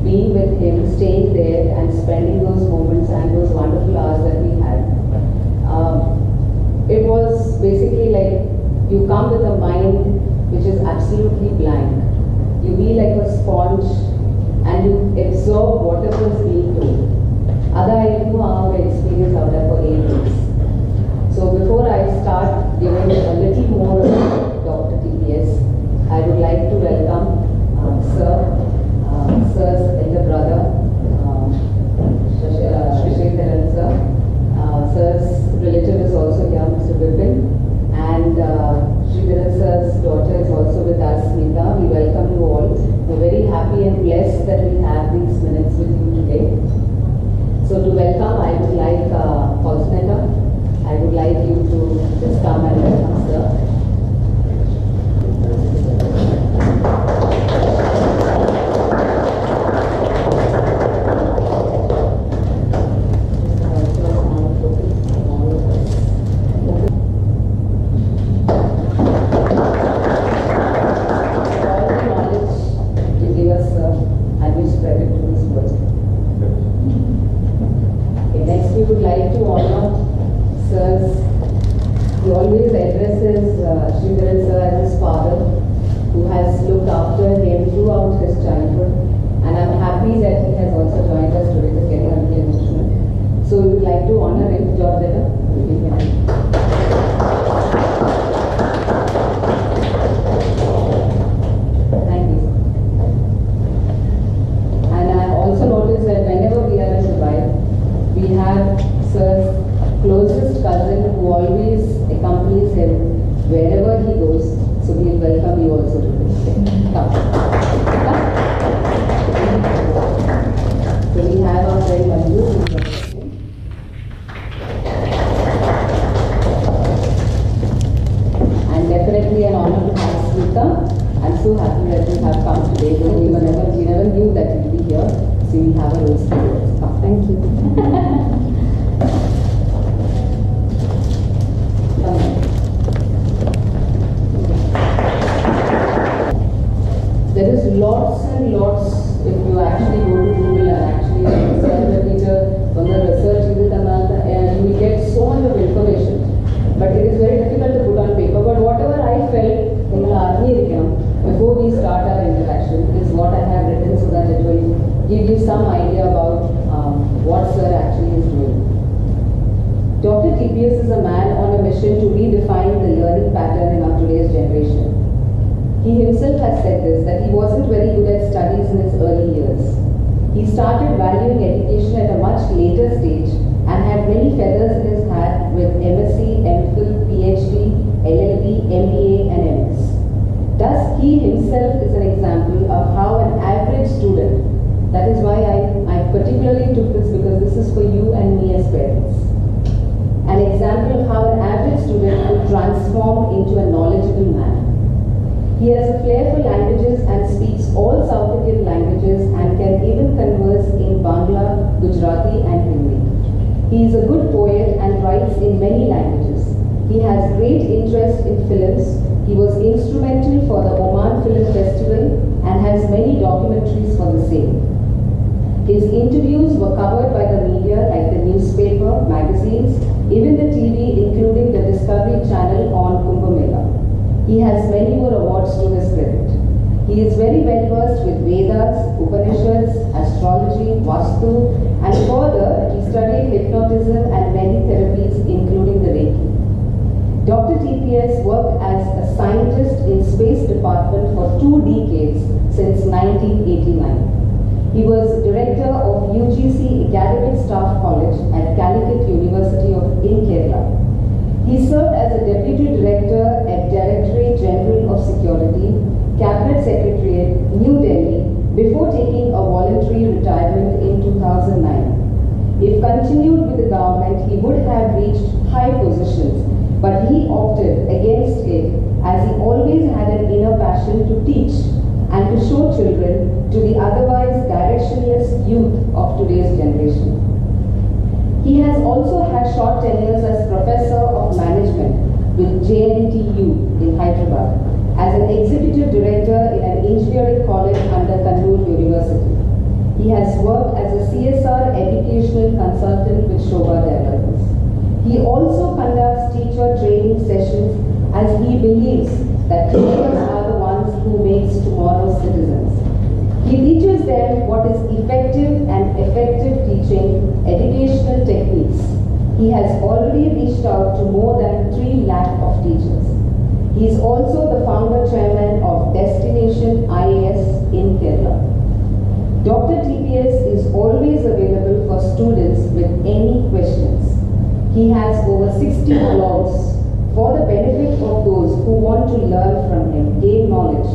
being with him, staying there and spending those moments and those wonderful hours that we had. It was basically like you come with a mind which is absolutely blank. You be like a sponge and you absorb whatever is being told. I do our experience out there for 8 weeks. So before I start giving a little more about DrTPS, I would like to welcome Sir's elder brother, Shri sir. Sir's relative is also here, Mr. Vipin, and Shri sir's daughter is also with us, Smita. We welcome you all. We're very happy and blessed that we have these minutes with you today. So to welcome, I would like Faustinetta. I would like you to just come and welcome sir. He always addresses Shri sir as his father, who has looked after him throughout his childhood, and I'm happy that he has also joined us today to get a little emotional. So we would like to honor him, Georgetta. Thank you. And I also noticed that whenever we are in Dubai, we have Sir's closest cousin who always accompanies him wherever he goes. So we'll welcome you also to this. Come. So we have our friend Manju. And definitely an honor to have Smita. I'm so happy that you have come today. We never knew that you'd be here. So we have a roast today. Come. Thank you. There is lots and lots, if you actually go to Google and actually search the teacher on the research, and you will get so much of information. But it is very difficult to put on paper. But whatever I felt before we start our interaction is what I have written so that it will give you some idea about what Sir actually is doing. DrTPS is a man on a mission to redefine the learning pattern in our today's generation. He himself has said this, that he wasn't very good at studies in his early years. He started valuing education at a much later stage and had many feathers in his hat with MSc, MPhil, PhD, LLB, MBA and MS. Thus, he himself is an example of how an average student, that is why I particularly took this because this is for you and me as parents. An example of how an average student could transform into a knowledgeable man. He has a flair for languages and speaks all South Indian languages and can even converse in Bangla, Gujarati and Hindi. He is a good poet and writes in many languages. He has great interest in films. He was instrumental for the Oman Film Festival and has many documentaries for the same. His interviews were covered by the media like the newspaper, magazines, even the TV, including the Discovery Channel on Kumbh Mela. He has many more awards to his credit. He is very well versed with Vedas, Upanishads, astrology, Vastu, and further, he studied hypnotism and many therapies, including the Reiki. Dr. TPS worked as a scientist in Space Department for 2 decades since 1989. He was director of UGC Academic Staff College at Calicut University in Kerala. He served as a deputy director at Directorate General of Security, Cabinet Secretariat, New Delhi, before taking a voluntary retirement in 2009. If continued with the government, he would have reached high positions, but he opted against it as he always had an inner passion to teach and to show children to the otherwise directionless youth of today's generation. He has also had short tenures as Professor of Management with JNTU in Hyderabad, as an Executive Director in an engineering college under Kannur University. He has worked as a CSR educational consultant with Shobha Developers. He also conducts teacher training sessions as he believes that teachers are the ones who make tomorrow's citizens. He teaches them what is effective and effective teaching, educational techniques. He has already reached out to more than 3 lakh of teachers. He is also the founder chairman of Destination IAS in Kerala. Dr. TPS is always available for students with any questions. He has over 60 blogs for the benefit of those who want to learn from him, gain knowledge.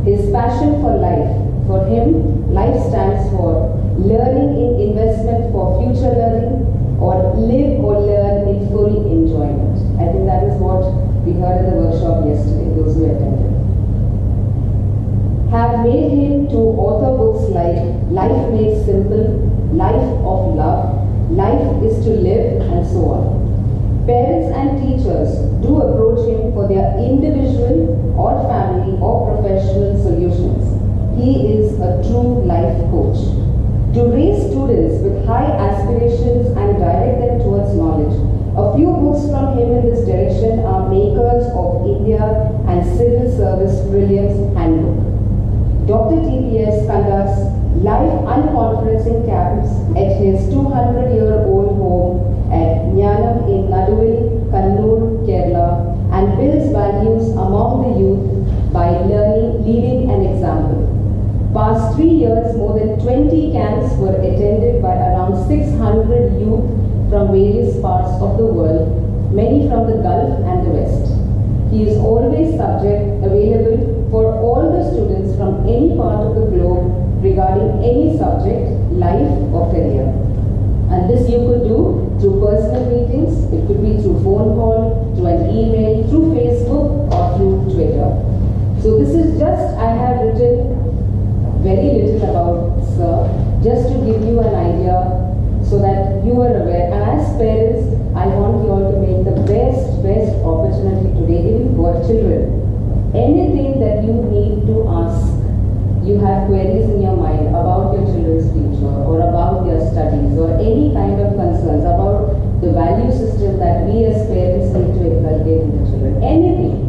His passion for life. For him, life stands for learning in investment for future learning, or live or learn in full enjoyment. I think that is what we heard in the workshop yesterday, those who attended. Have made him to author books like Life Made Simple, Life of Love, Life is to Live, and so on. Parents and teachers do approach him for their individual or family or professional solutions. He is a true life coach. To raise students with high aspirations and direct them towards knowledge, a few books from him in this direction are Makers of India and Civil Service Brilliance Handbook. Dr. TPS conducts live unconferencing camps at his 200-year-old home at Jnanam in Naduvil, Kannur, Kerala, and builds values among the youth by leading an example. Past 3 years, more than 20 camps were attended by around 600 youth from various parts of the world, many from the Gulf and the West. He is always available for all the students from any part of the globe regarding any subject, life or career. And this you could do through personal meetings, it could be through phone call, through an email, through Facebook or through Twitter. So this is just, I have written very little about Sir, just to give you an idea so that you are aware. And as parents, I want you all to make the best opportunity today, even for children. Anything that you need to ask, you have queries in your mind about your children's future or about their studies or any kind of concerns about the value system that we as parents need to inculcate in the children. Anything.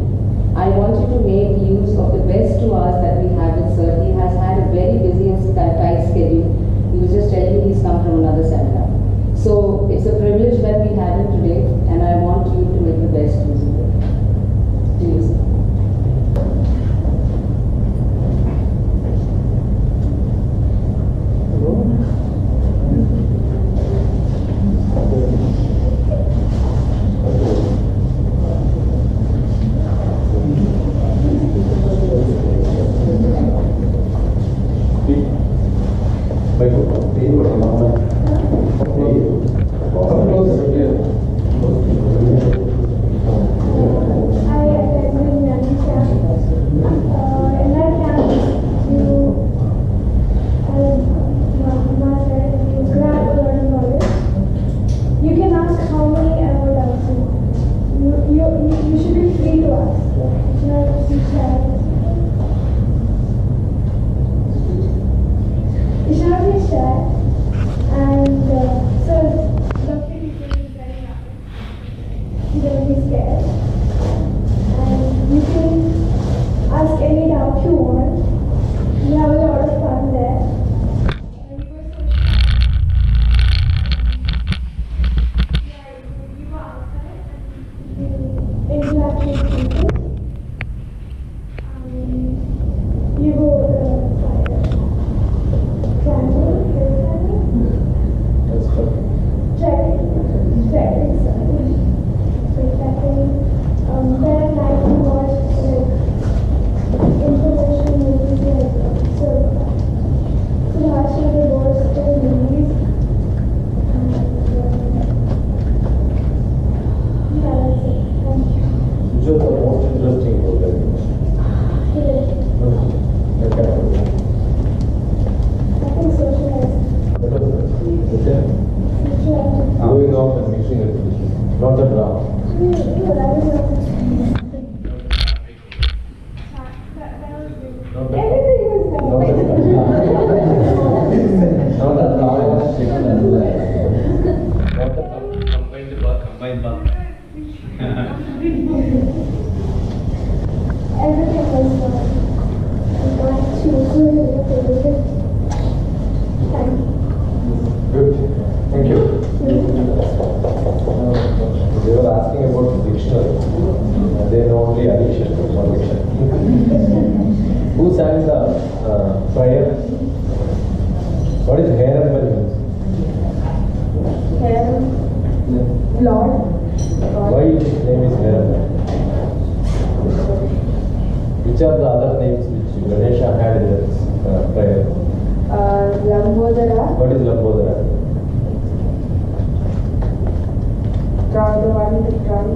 I want you to make use of the best 2 hours that we have with Sir. He has had a very busy and tight schedule. He was just telling me he's come from another seminar. So it's a privilege that we have him today, and I want you to make the best use of it. Please. the most interesting program? Okay. I think socialized. Okay. Going out and mixing it. Not the drama. Everything was Not the drama. Not the drama. Combined bath. Everything was going to Good. Thank you. They were asking about the dictionary. They know only addition, not diction. Who sang the prayer? What is harem means? Lord. Why his name is harem? Which are the other names which Ganesha had in his prayer? Lambodara. What is Lambodara? The one with the trunk.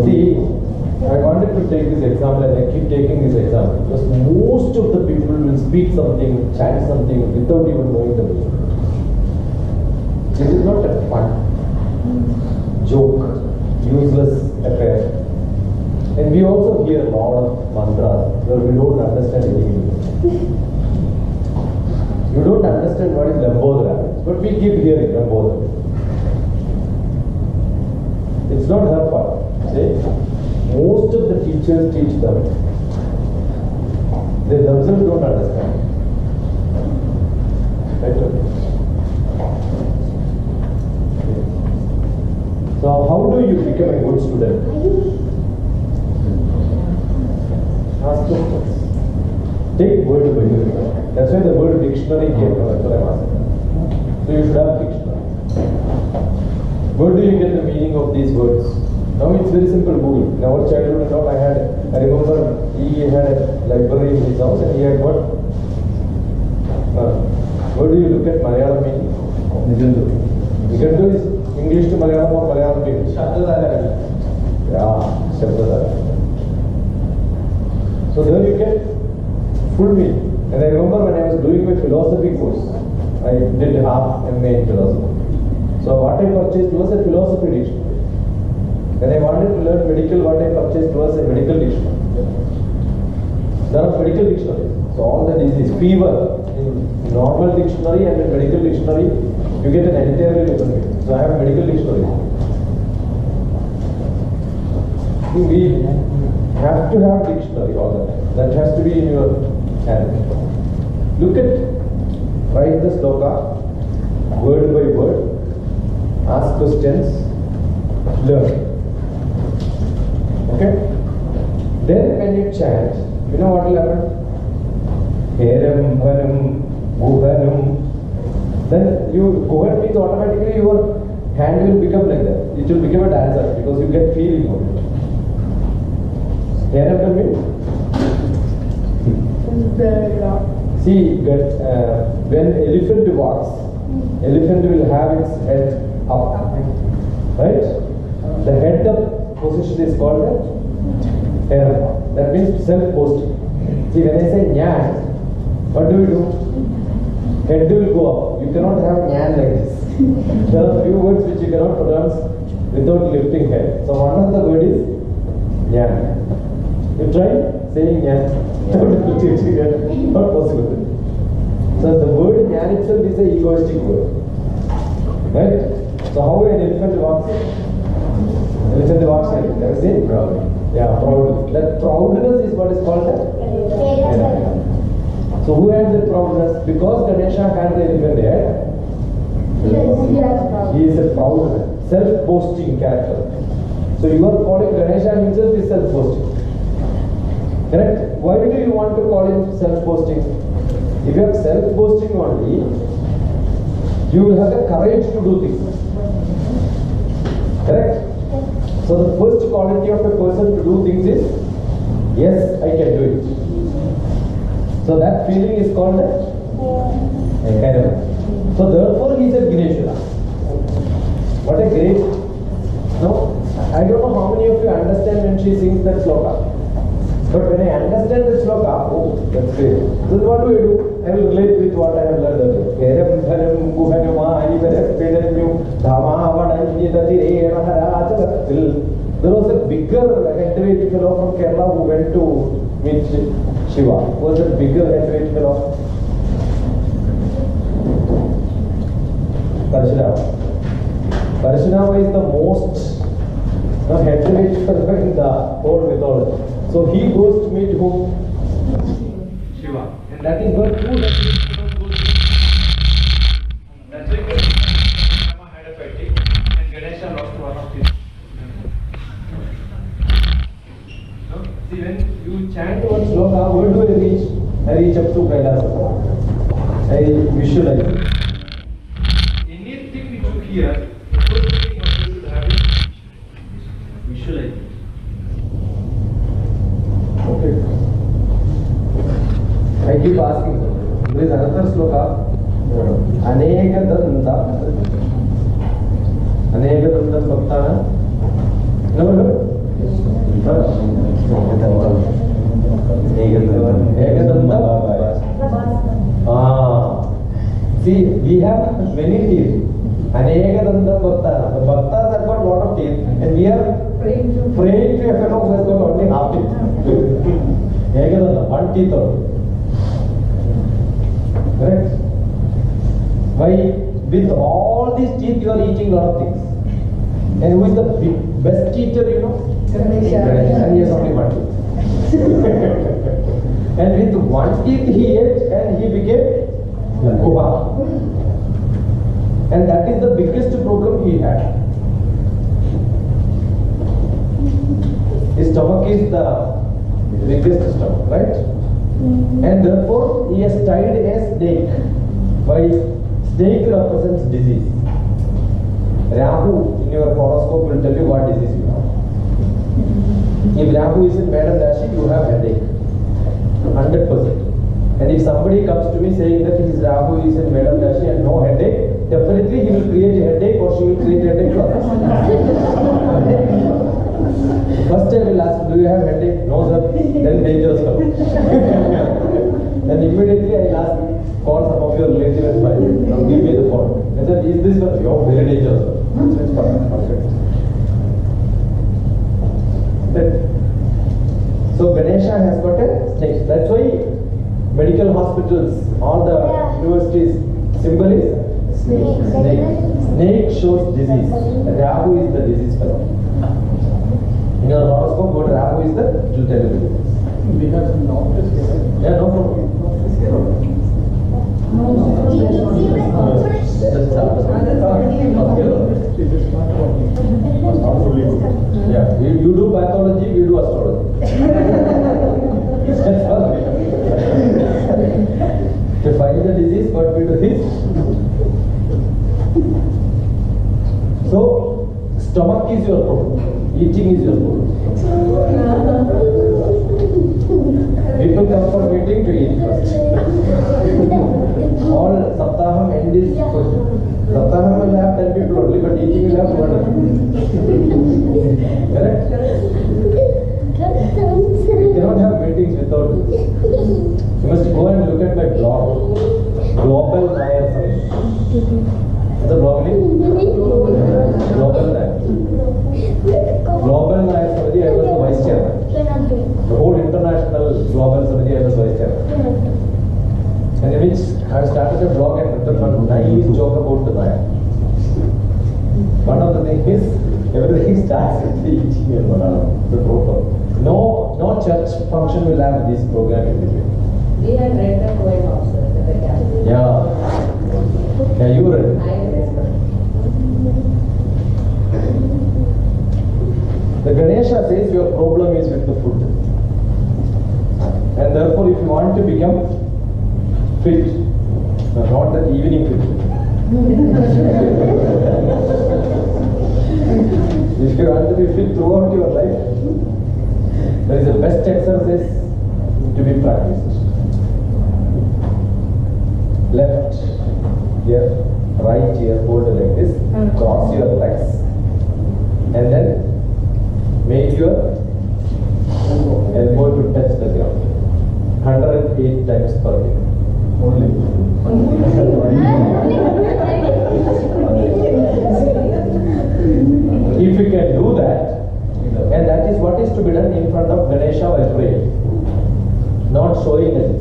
See, I wanted to take this example and I keep taking this example because most of the people will speak something, chant something without even knowing the meaning. This is not a fun, joke, useless affair. And we also hear a lot of mantras where we don't understand anything. You don't understand what is Lambodara, but we keep hearing Lambodara. It's not her fault. See, most of the teachers teach them. They themselves don't understand. Right? So how do you become a good student? Ask questions. Take word by word. That's why the word dictionary came from. That's what I'm asking. So you should have dictionary. Where do you get the meaning of these words? Now it's very simple. Google. In our childhood and all, I remember he had a library in his house and he had what? Where do you look at Malayalam meaning? Nigandu. Nigandu is English to Malayalam or Malayalam to English? Shabdadara. Yeah, Shabdadara. So there you get full meaning. And I remember when I was doing my philosophy course, I did half MA in philosophy. So what I purchased was a philosophy dictionary. When I wanted to learn medical, what I purchased was a medical dictionary. There are medical dictionaries. So all the disease, fever, in normal dictionary and in medical dictionary, you get an entirely different meaning. So I have a medical dictionary. We have to have dictionary all the time. That has to be in your hand. Look at, write the sloka, word by word, ask questions, learn. Okay? Then when you chant, you know what will happen? Heram, Bhanam, Guhanam. Then Guhan means automatically your hand will become like that. It will become a dancer because you get feeling of it. Heram means? See, when elephant walks, elephant will have its head up. Right? The head up position is called a heram. That means self-posting. See, when I say nyan, what do? Head will go up. You cannot have nyan like this. There are few words which you cannot pronounce without lifting head. So one of the word is nyan. You try saying nyan. Not possible. So the word nyan itself is an egoistic word. Right? So how an elephant walks? Elephant walks like that. Is it? Proud. Yeah, proud. That proudness is what is called that. So who had the proudness? Because Ganesha had the elephant head. He is a proud, self-boasting character. So you are calling Ganesha himself is self-boasting. Correct? Why do you want to call him self-boasting? If you have self-boasting only, you will have the courage to do things. Correct? So the first quality of a person to do things is, yes, I can do it. So that feeling is called a kind of. So therefore he is a Gneshwara. What a great. No, I don't know how many of you understand when she sings that sloka. But when I understand the sloka, oh, that's great. So what do? I will relate with what I have learned earlier. There was a bigger heavyweight fellow from Kerala who went to meet Shiva. Who was a bigger heavyweight fellow? Parashurama is the most heavyweight fellow in the whole mythology. So he goes to meet whom? Shiva. And that is what who that is. That's why Parashurama had a fighting and Ganesha lost one of his. No? See, when you chant one sloka, where do I reach? I reach up to Kailas. I visualize. Anything which you hear, first thing what you should have is visualize. Okay. I keep asking. There is another sloka. Aneka danda. Aneka danda bhaktana. No. See, we have many teeth. Aneka danda bhaktana. The bhaktas have got lot of teeth, and we are praying to a fellow who has got only half teeth. One teeth only. Correct? Why? With all these teeth you are eating a lot of things. And who is the best teacher, you know? Ganesha. And he has only one tooth. And with one teeth he ate and he became Kuha. And that is the biggest problem he had. His stomach is the biggest stomach, right? And therefore he has tied a snake. Why? Snake represents disease. Rahu in your horoscope will tell you what disease you have. If Rahu is in Madam Rashi, you have headache. 100%. And if somebody comes to me saying that his Rahu is in Madam Rashi and no headache, definitely he will create a headache or she will create a headache for us. First I will ask, do you have headache? No sir. Then dangerous fellow. Then immediately I will ask, call some of your relatives and friends. Now give me the phone. I said, is this one? You're very dangerous. It's perfect. So Ganesha has got a snake. That's why medical hospitals, all the universities, symbol is snake. Snake shows disease. Rahu is the disease fellow. In your horoscope, what Rahu is the will tell you. We have some doctors here. Yeah, no problem. Yeah, you do pathology, we do astrology. That's all. To find the disease, what we do is. So, stomach is your problem. Eating is your problem. People come for meeting to eat first. All Saptaham end is Saptaham will have 10 people only, but eating will have 100. Correct? You cannot have meetings without this. You must go and look at my blog. Global Nair Service. What's the blog name? Global Nair. Global Nair Service, I was the vice chairman. The whole international global Samiti, I was vice chairman. And in which I started a blog and written one nice joke about the Nair. One of the things is, everything starts with the eating and the total. No church function will have this program in between. We had read the poem also at the camp. Yeah, you read it. I read it. The Ganesha says your problem is with the food. And therefore, if you want to become fit, not that evening fit. If you want to be fit throughout your life, there is a best exercise to be practiced. Left here, right ear, hold it like this, cross your legs, and then make your elbow to touch the ground. 108 times per day. Only. If you can do that, and that is what is to be done in front of Ganesha while praying, not showing it.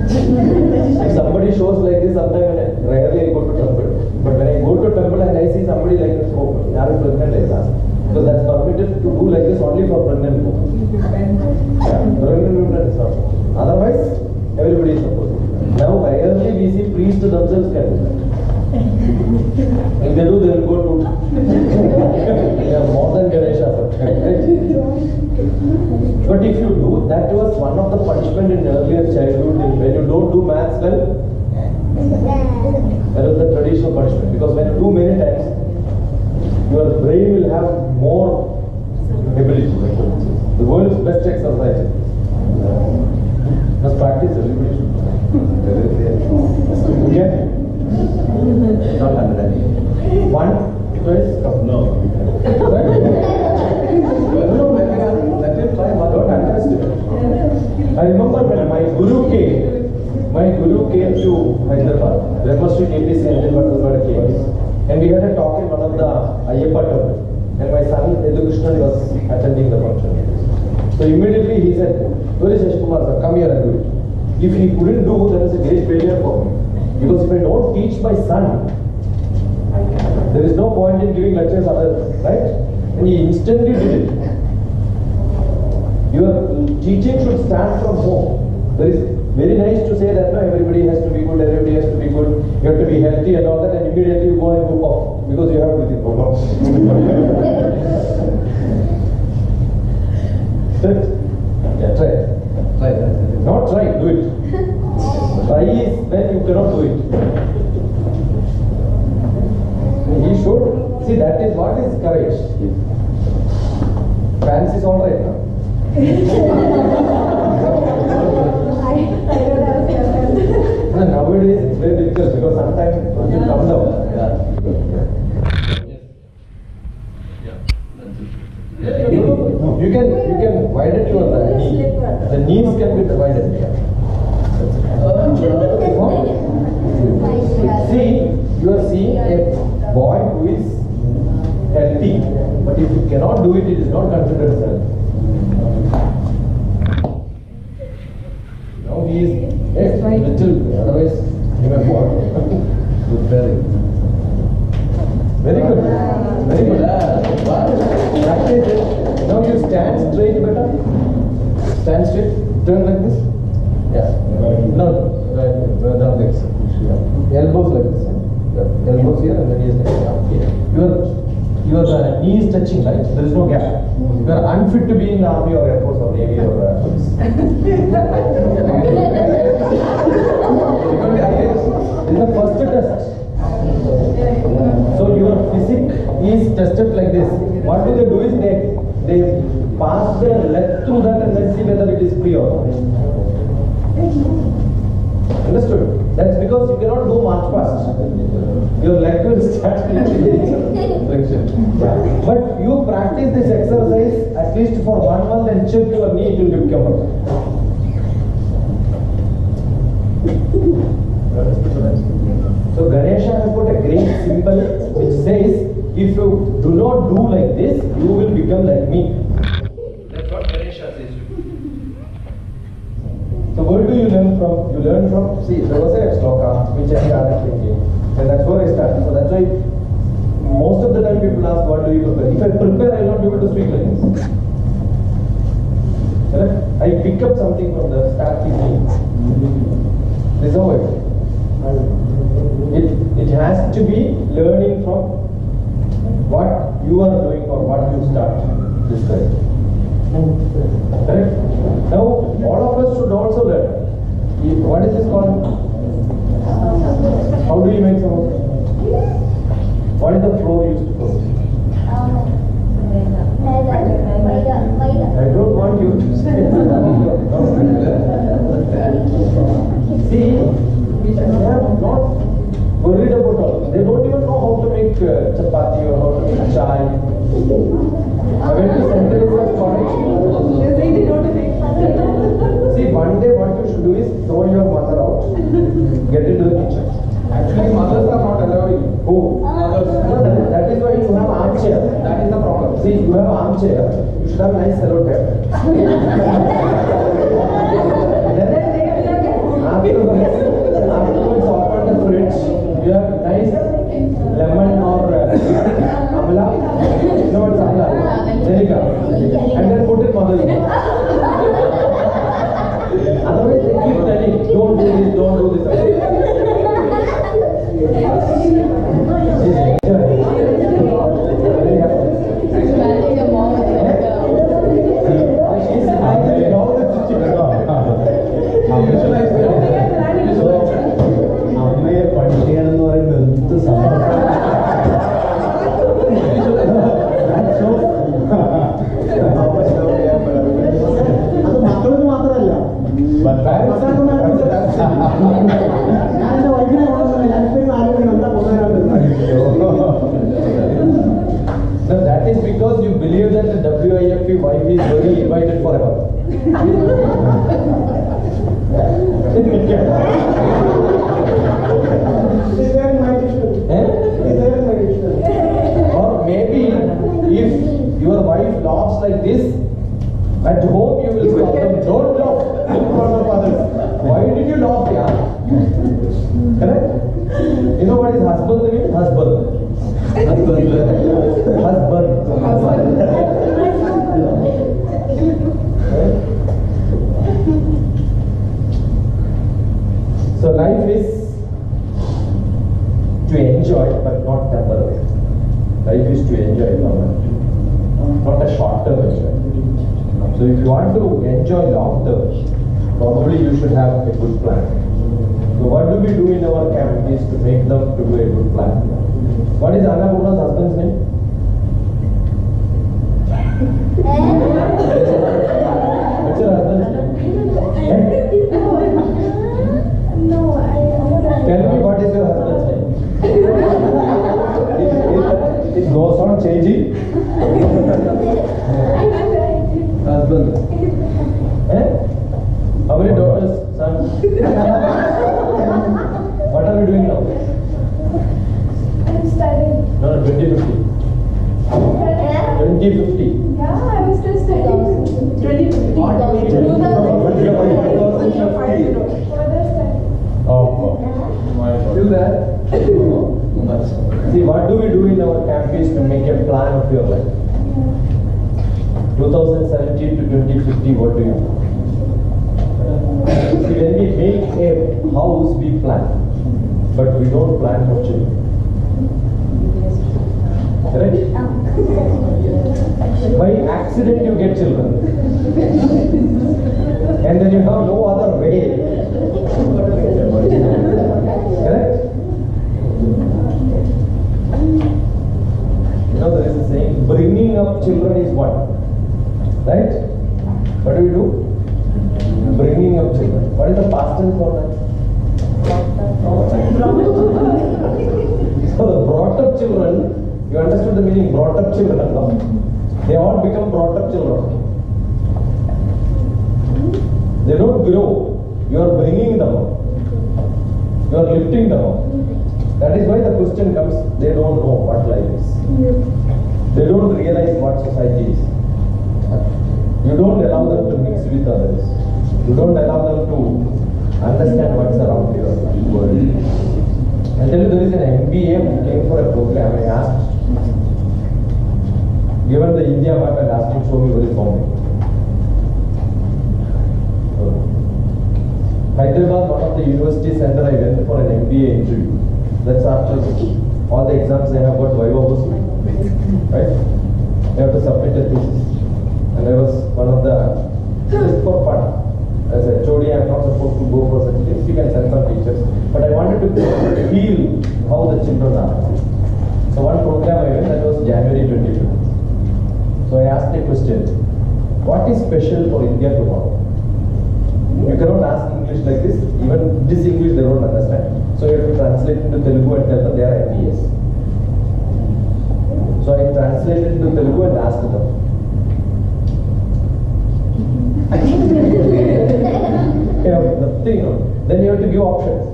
If somebody shows like this, sometimes rarely I go to temple. But when I go to temple and I see somebody like this, oh, they are pregnant like that. Because that's permitted to do like this only for pregnant women. Yeah, pregnant women is not. Otherwise, everybody is supposed to. Now, rarely we see priests themselves can do that. If they do, they will go to. They are more than Ganesha. But if you do, that was one of the punishment in earlier childhood. When you don't do maths well, that was the traditional punishment. Because when you do many times, your brain will have more ability. The world's best exercise. Must practice, everybody should. Okay? Not 100. One, twice, come. No. Let him try. Don't underestimate. I remember when my guru came to Hyderabad, Brahmastri KPC and Hyderabad came. And we had a talk in one of the Ayyappa temple. And my son, Edukrishnan, was attending the function. So immediately he said, where is Yashkumar sir? Come here and do it. If he couldn't do, that is a great failure for me. Because if I don't teach my son, there is no point in giving lectures others, right? And he instantly did it. Your teaching should start from home. There is very nice to say that no, everybody has to be good, everybody has to be good, you have to be healthy and all that, and immediately you go and go off because you have breathing problems. Yeah, try. Try that. Not try, do it. Try is when you cannot do it. He should see that is what is courage. Pants is all right now. Nowadays it's very difficult because sometimes it will come down. You can widen your knee. The knees can be widened. See, you are seeing a boy who is healthy, but if you cannot do it, it is not considered healthy. Now he is little, otherwise he may fall. Very good. Very good. Practice it. Now you stand straight better. Stand straight. Turn like this. Yeah. No. Down like this. Elbows like this. Elbows here and the knees like here. Your knee is touching, right? There is no gap. You are unfit to be in the army or air force or navy or police. This is the first test. So your physique is tested like this. What do? Is they pass their leg through that and let's see whether it is free or not. Understood? That's because you cannot do march past. Your leg will start flexion. But you practice this exercise at least for 1 month and check your knee, it will become better. So Ganesha has got a great symbol which says, if you do not do like this, you will become like me. That's what Ganesha says. So where do you learn from? You learn from, see, there was a sloka which I started thinking. And that's where I started. So that's why most of the time people ask, what do you prepare? If I prepare, I will not be able to speak like this. Correct? I pick up something from the start teaching. This is how I do. It has to be learning from what you are doing or what you start describing. Correct? Now, all of us should also learn. What is this called? How do you make samosa? What is the flour used for? I don't want you to say. See, they are not worried about all. They life. When the sentence is correct. See, one day what you should do is throw your mother out, get into the kitchen. Actually, mothers are not allowing. Who? Mothers. That is why you have armchair. That is the problem. See, you have armchair. You should have nice cello tape. Afterwards, open the fridge. You have nice lemon or amla. You know what's amla? Jalika. And then put it mother. Otherwise, they keep telling, don't do this, don't do this. അമ്മയെ പഠിക്കണമെന്ന് പറയുന്നത് എന്ത് സംഭവം അത് മക്കൾക്ക് മാത്രമല്ല ഞാൻ എന്റെ വൈകിട്ട് ഞാൻ ആരോഗ്യം എന്താ കൊണ്ടുവരാൻ No, that is because you believe that the WIFP wife is very invited forever. Or maybe if your wife laughs like this, at home you will stop them. Don't laugh in front of others. Why did you laugh, yeah? Correct? You know what is husband mean? Husband. So life is to enjoy but not temporary. Life is to enjoy permanently, not a short term enjoy. So if you want to enjoy long term, probably you should have a good plan. So what do we do in our camp is to make them to do a good plan. What is Annapurna's husband's name? What's your husband's name? No, Tell me what is your husband's name? It goes on changing. Husband. Eh? How many daughters, son? What are we doing now? I'm studying. No, 2050. 2050. Yeah, I was still studying. 2050. Further study. Do that. See, what do we do in our camp is to make a plan of your life. 2017 to 2050, what do you do? See, when we make a house, we plan. But we don't plan for children. Correct? By accident, you get children. And then you have no other way. Correct? You know, there is a saying, bringing up children is what? Right? What do we do? Bringing up children. What is the past tense for that? So the brought up children, you understood the meaning brought up children, no? They all become brought up children. They don't grow. You are bringing them up. You are lifting them up. That is why the question comes, they don't know what life is. They don't realize what society is. You don't allow them to mix with others. You don't allow them to understand what's around your world. I tell you, there is an MBA who came for a program. I asked, given the India map, and asked him, show me where is Bombay. Hyderabad, one of the university center, I went for an MBA interview. That's after all the exams they have got Viva Bosu, right? They have to submit a thesis. And I was one of the, just for fun. As a HOD, I am not supposed to go for such things. You can send some pictures. But I wanted to feel how the children are. So one program I went, that was January 2015. So I asked a question. What is special for India tomorrow? You cannot ask English like this. Even this English they don't understand. So you have to translate into Telugu and tell them they are MBS. So So I translated into Telugu and asked them. Yeah, nothing. Then you have to give options.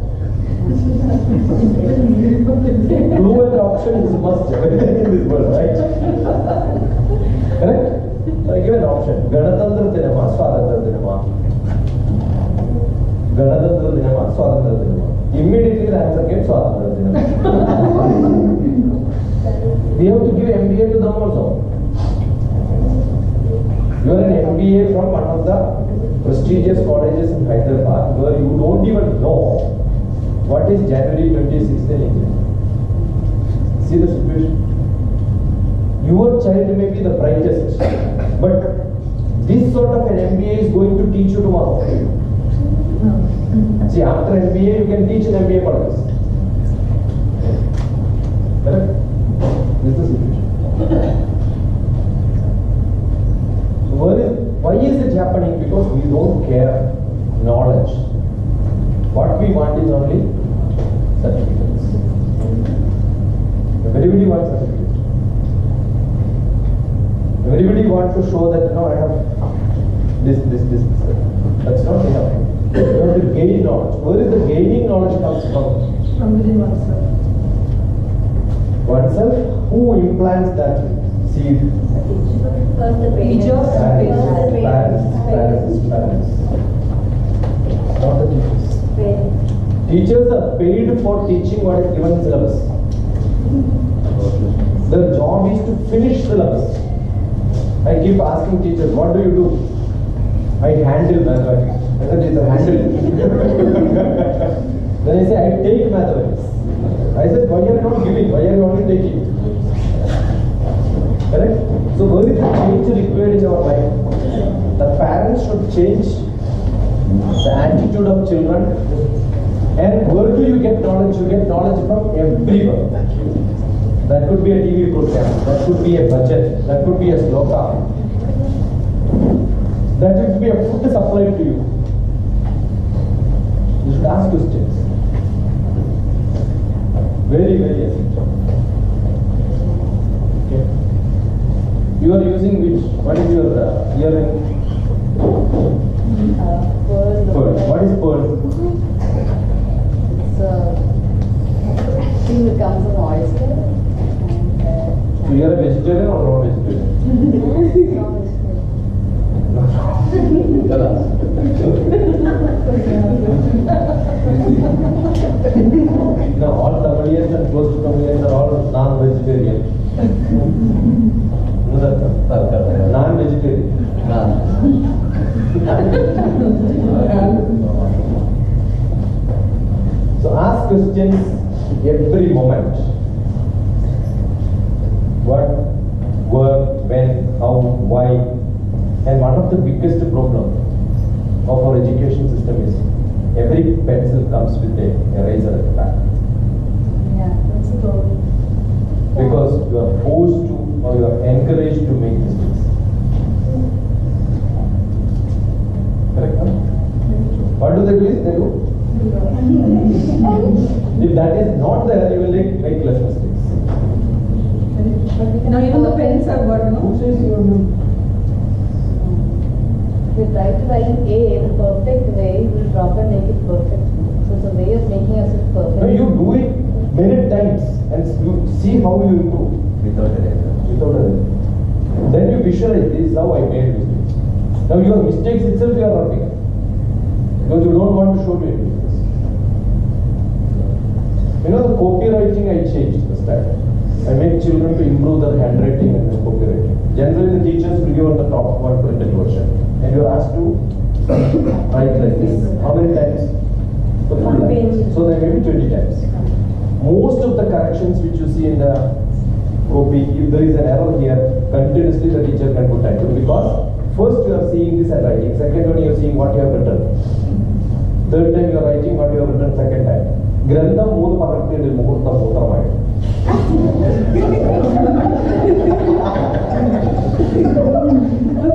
Fluent option is a must in this world, right? Correct? So I give an option. Ganatantra Dinama, Swatantra Dinama. Ganatantra Dinama, Swatantra Dinama. Immediately the answer came Swatantra Dinama. We have to give MBA to them also. You are an MBA from one of the prestigious colleges in Hyderabad where you don't even know what is January 26th in India. See the situation? Your child may be the brightest, but this sort of an MBA is going to teach you tomorrow. See, after MBA you can teach in MBA colleges. Correct? This is the situation. Why is it happening? Because we don't care knowledge. What we want is only certificates. Everybody wants certificates. Everybody wants to show that I have this. That's not enough. You have to gain knowledge. Where is the gaining knowledge comes from? From within oneself. Oneself? Who implants that seed? First the Teachers. Parents. Not the teachers. Teachers are paid for teaching what is given in syllabus. Their job is to finish syllabus. I keep asking teachers, what do you do? I handle mathematics. I said, teacher, handle. Then I say, I take mathematics. I said, why are you not giving? Why are you only taking? Correct? So where is the change required in our life? The parents should change the attitude of children. And where do you get knowledge? You get knowledge from everywhere. That could be a TV program, that could be a budget, that could be a sloka. That could be a food supplied to you. You should ask questions. Very, very essential. Okay. You are using which? What is your earring? Pearl. What is pearl? It's thing that comes from oyster. So you are a vegetarian or non-vegetarian? Tell us. No, all Tamilians and close to Tamilians are all non-vegetarian. Non-vegetarian. So ask questions every moment. What, where, when, how, why. And one of the biggest problem of our education system is every pencil comes with a eraser at the back. Yeah, that's the problem. Because you are forced to or you are encouraged to make mistakes. Correct? Huh? What do they do? They do. If that is not there, you will make less mistakes. Now even the pens have got, Who says you are new? We try to write A in a perfect way, we will drop and make it perfect. So it's a way of making us perfect. No, you do it many times and you see how you improve. Without eraser. Then you visualize, this is how I made mistakes. Now your mistakes itself you are laughing at. Because you don't want to show to your mistakes. You know the copywriting I changed the style. I make children to improve their handwriting and their copywriting. Generally the teachers will give on the top one printed version. And you are asked to write like this. How many times? The full line. So there may be 20 times. Most of the corrections which you see in the copy, if there is an error here, continuously the teacher can put title. Because first you are seeing this and writing. Second one you are seeing what you have written. Third time you are writing what you have written second time. Grandam mood pakartiyadu muhurta mutamai.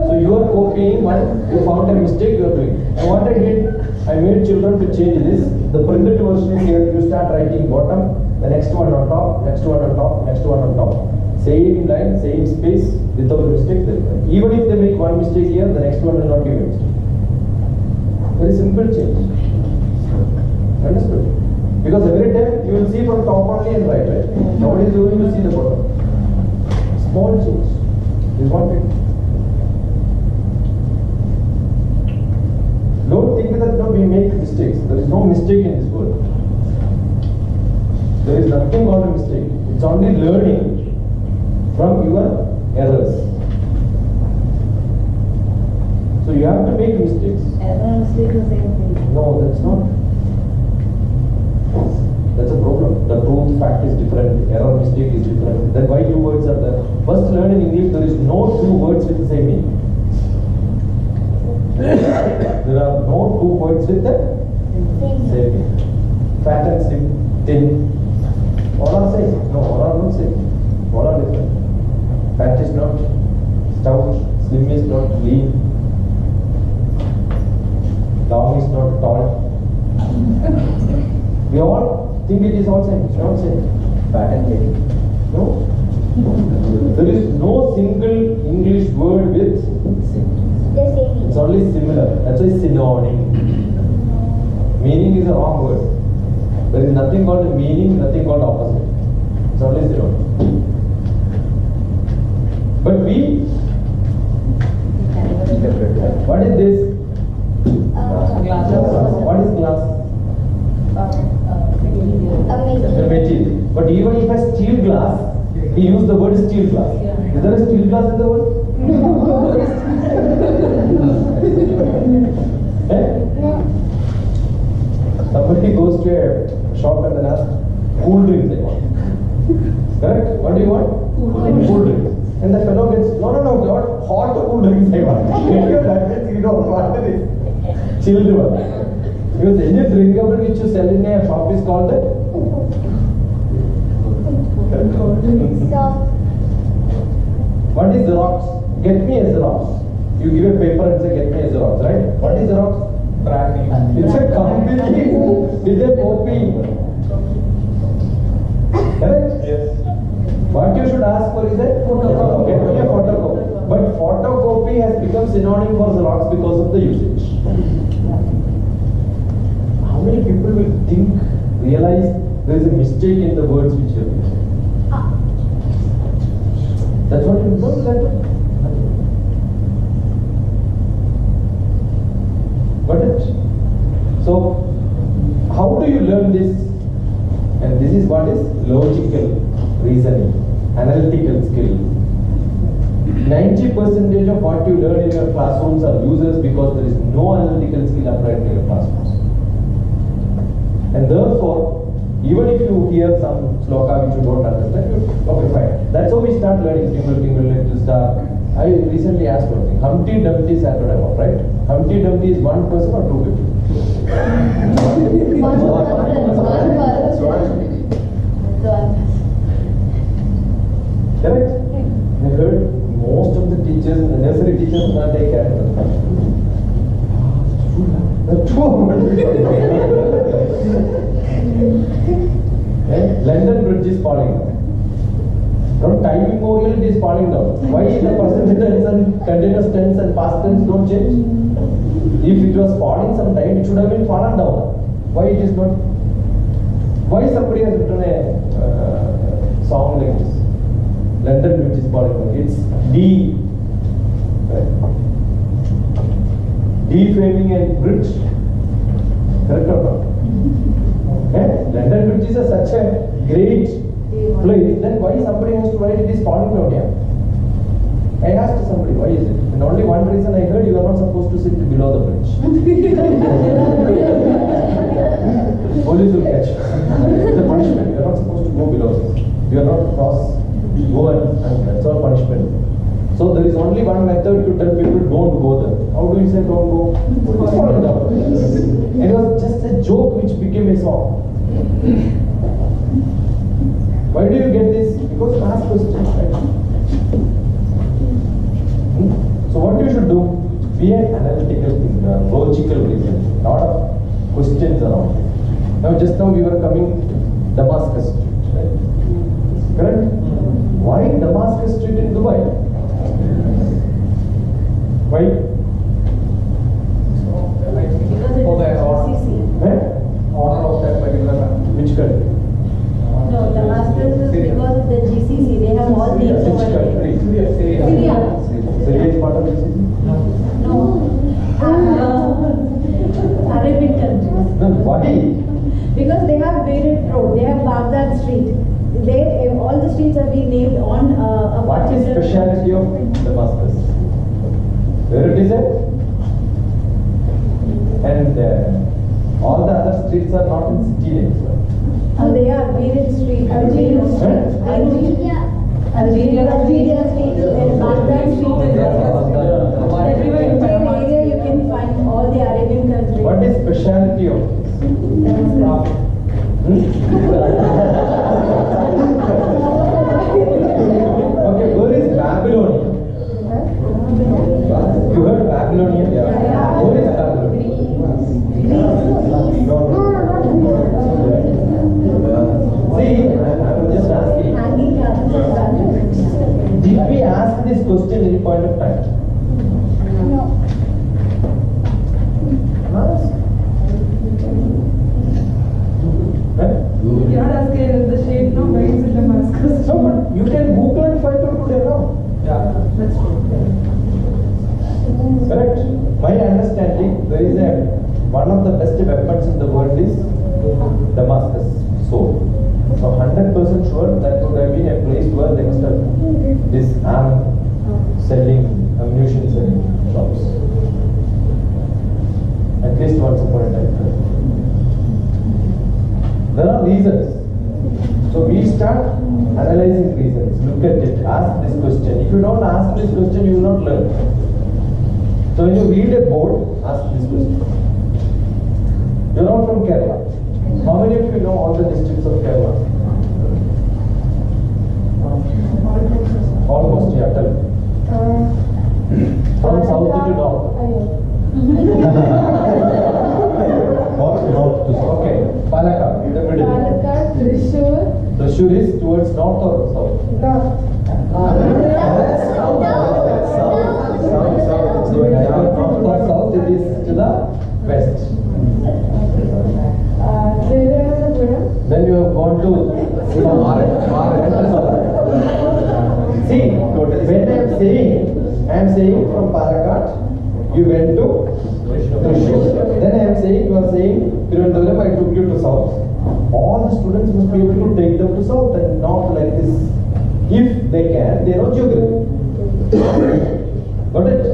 So you are copying one, you found a mistake you are doing. And what I did, I made children to change this. The printed version is here, you start writing bottom, the next one on top, next one on top, next one on top. Same line, same space, without mistake. Even if they make one mistake here, the next one will not be a mistake. Very simple change. Understood? Because every time you will see from top only and right, right? Nobody is going to see the bottom. Small change is one thing. Don't think that no, we make mistakes. There is no mistake in this world. There is nothing called a mistake. It's only learning from your errors. So you have to make mistakes. Error and mistake is the same thing. No, that's not. That's a problem. The truth fact is different. Error mistake is different. Then why two words are there? First, learn in English. There is no two words with the same meaning. There are no two words with the same meaning. Fat and slim, thin. All are same. No, all are not same. All are different. Fat is not stout. Slim is not lean. Long is not tall. We all think it is all same. It's not same. Fat and thin. No. There is no single English word with it's only similar. That's why synonym. Meaning is a wrong word. There is nothing called meaning, nothing called opposite. It's only synonym. But we, what is this? Glass. What is glass? A material. But even if I steel glass, he used the word steel glass. Yeah. Is there a steel glass in the word? Eh? Somebody goes to a shop and then asks, cool drinks they want. Correct? What do you want? Cool drinks. And the fellow gets, no, God, hot cool drinks I want. That means you don't want this. Chilled one. Because any drinkable which you sell in a shop is called the what is Xerox? Get me a Xerox. You give a paper and say get me a Xerox, right? What is Xerox? Brand new. It's a company with a copy. Correct? Yes. What you should ask for is a photocopy. Get me a photocopy. But photocopy has become synonym for Xerox because of the usage. How many people will realize there is a mistake in the words which you are using? That's what you don't let. Got it? So, how do you learn this? And this is what is logical reasoning, analytical skill. 90% of what you learn in your classrooms are useless because there is no analytical skill applied in your classrooms. And therefore, even if you hear some sloka which you don't understand, okay, fine. That's how we start learning Tingle, Tingle, Little Star. I recently asked one thing. Humpty Dumpty is acronym of, right? Humpty Dumpty is one person or two people? Correct? I heard most of the teachers, the nursery teachers, not take care of them. London Bridge is falling down. From time immemorial it is falling down. Why the present tense and continuous tense and past tense don't change? If it was falling sometime, it should have been fallen down. Why it is not? Why somebody has written a song like this? London Bridge is falling down. It's D. Right? Defaming a bridge. Correct or not? London Bridge is such a great place, then why somebody has to write it is falling down here? I asked somebody, why is it? And only one reason I heard, you are not supposed to sit below the bridge. Police will catch you. It's a punishment. You are not supposed to go below this. You are not to cross, go and that's all punishment. So there is only one method to tell people don't go there. How do you say don't go? It's falling down. And it was just a joke which became a song. Why do you get this? Because you ask questions, right? So what you should do? Be an analytical thinker, logical reason. Lot of questions around it. Now just now we were coming Damascus, right? Correct? Why Damascus Street in Dubai? Why? For the GCC. honor of that particular Which country? No, Damascus is because of the GCC. They have all names Which over there. country? Syria. Syria is part of this? No. Arabic countries. No, why? Because they have Beirut Road, they have Baghdad Street. All the streets have been named on a What is particular speciality of Damascus? Where it is at? And all the other streets are not in city names. They are Beirut Street, Algeria Street, Algeria Street, and Baghdad Street. Everywhere you find area, you can find all the Arabian countries. What is speciality of this? Okay, where is Babylonia? You heard Babylonia? Yeah. Where is Babylonia? See, I'm just asking. Hanging gardens. Did we ask this question at any point of time? Ask. Right? You are asking the shape, no? Where is it Damascus? So, but you can Google and find out today now. Yeah. That's true. Correct? My understanding, there is one of the best weapons in the world is Damascus sword. So 100% sure that would have been a place where they must have this selling, ammunition selling shops. At least once upon a time. There are reasons. So we start analyzing reasons. Look at it. Ask this question. If you don't ask this question, you will not learn. So when you read a board, ask this question. You are not from Kerala. How many of you know all the districts of Kerala? Almost, yeah, tell me. From south to north. Or north to south. Okay. Palakkad, in the middle. Thrissur is towards north or south? South. So when I am north or south, it is to the west. Then you have gone to see, when I am saying from Palakkad, you went to Thrissur. Then I am saying, you are saying Tirunelveli, I took you to south. All the students must be able to take them to south and not like this. If they can, they know geography. Got it?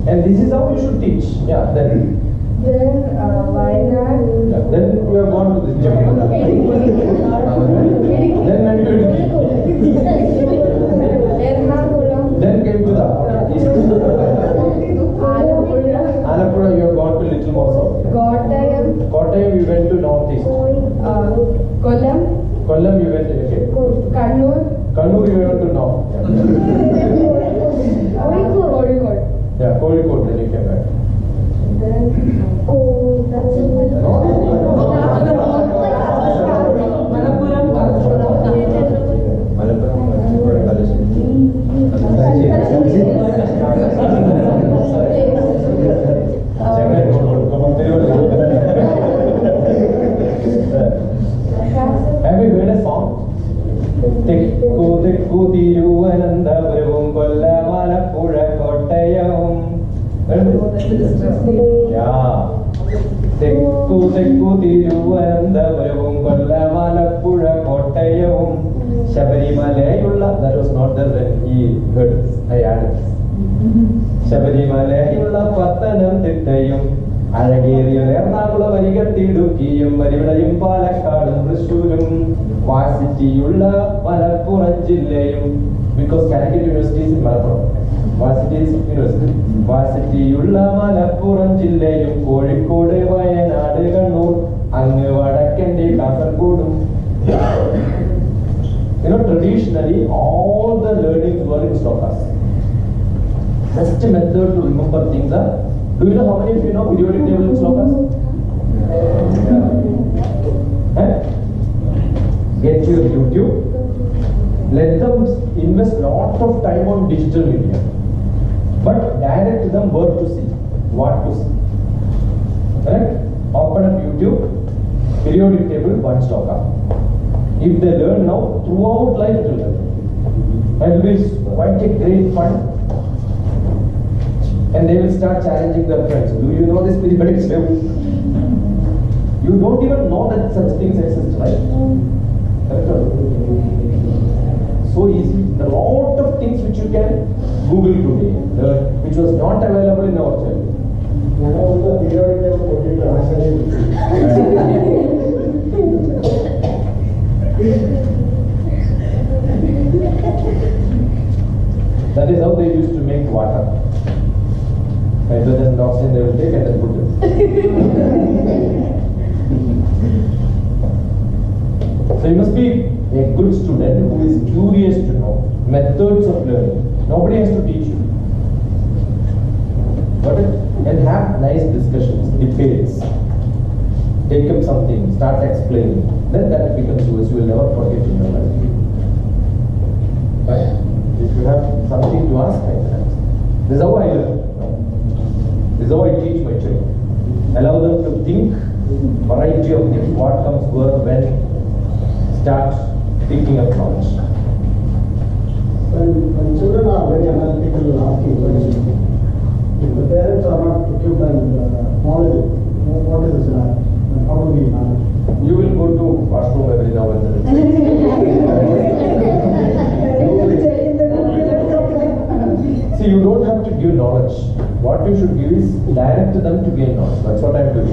And this is how you should teach. Yeah, then. Yeah, then you have gone to this geography. Then went to Idukki. Then came to the east. Alappuzha, you have gone to little more south. Kottayam, you went to northeast. Kollam, you went to okay. Kannur, you went to north. Yeah, Kozhikode, then you came back. Have you heard a song? Tekku tekku Thiruvananthapuram Kollam Alappuzha Kottayam. Yeah. Tekku tekku Thiruvananthapuram Kollam Alappuzha Kottayam. Shabarimalayulla. That was not there when he heard this. I added this. Shabarimalayulla Pattanam Thittayum. അഴകേറിയ Ernakulam വരികത്തിടുക്കിയും വരിവിളയും പാലക്കാടും തൃശ്ശൂരും വാസിറ്റിയുള്ള മലപ്പുറം ജില്ലയും because Calicut university in Malappuram വാസിറ്റിയുള്ള മലപ്പുറം ജില്ലയും കോഴിക്കോട് വയനാട് കണ്ണൂർ അങ്ങ് വടക്കന്റെ കാസർഗോഡും. Traditionally all the learnings were in slokas. Best method to remember things are. Do you know how many of you know periodic table in slokas? Get your YouTube, let them invest lot of time on digital media, but direct them where to see, what to see. Correct? Open up YouTube, periodic table, one stock up. If they learn now, throughout life it will learn. And it will be quite a great fun. And they will start challenging their friends. Do you know this periodic table? You don't even know that such things exist, right? So easy. There are a lot of things which you can Google today, which was not available in our childhood. That is how they used to make water. Hydrogen and oxygen they will take and then put it. So you must be a good student who is curious to know methods of learning. Nobody has to teach you. Got it? And have nice discussions, debates. Take up something, start explaining. Then that becomes yours. You will never forget in your life. Right? If you have something to ask, I can ask. This is how I learn. This is how I teach my children. Allow them to think variety of things. What comes where, when. Start picking up knowledge. When children are very analytical asking questions, if the parents are not equipped and knowledgeable, what is the scenario? How do we manage? You will go to washroom every now and then. See, you don't have to give knowledge. What you should give is direct them to gain knowledge. That's what I'm doing.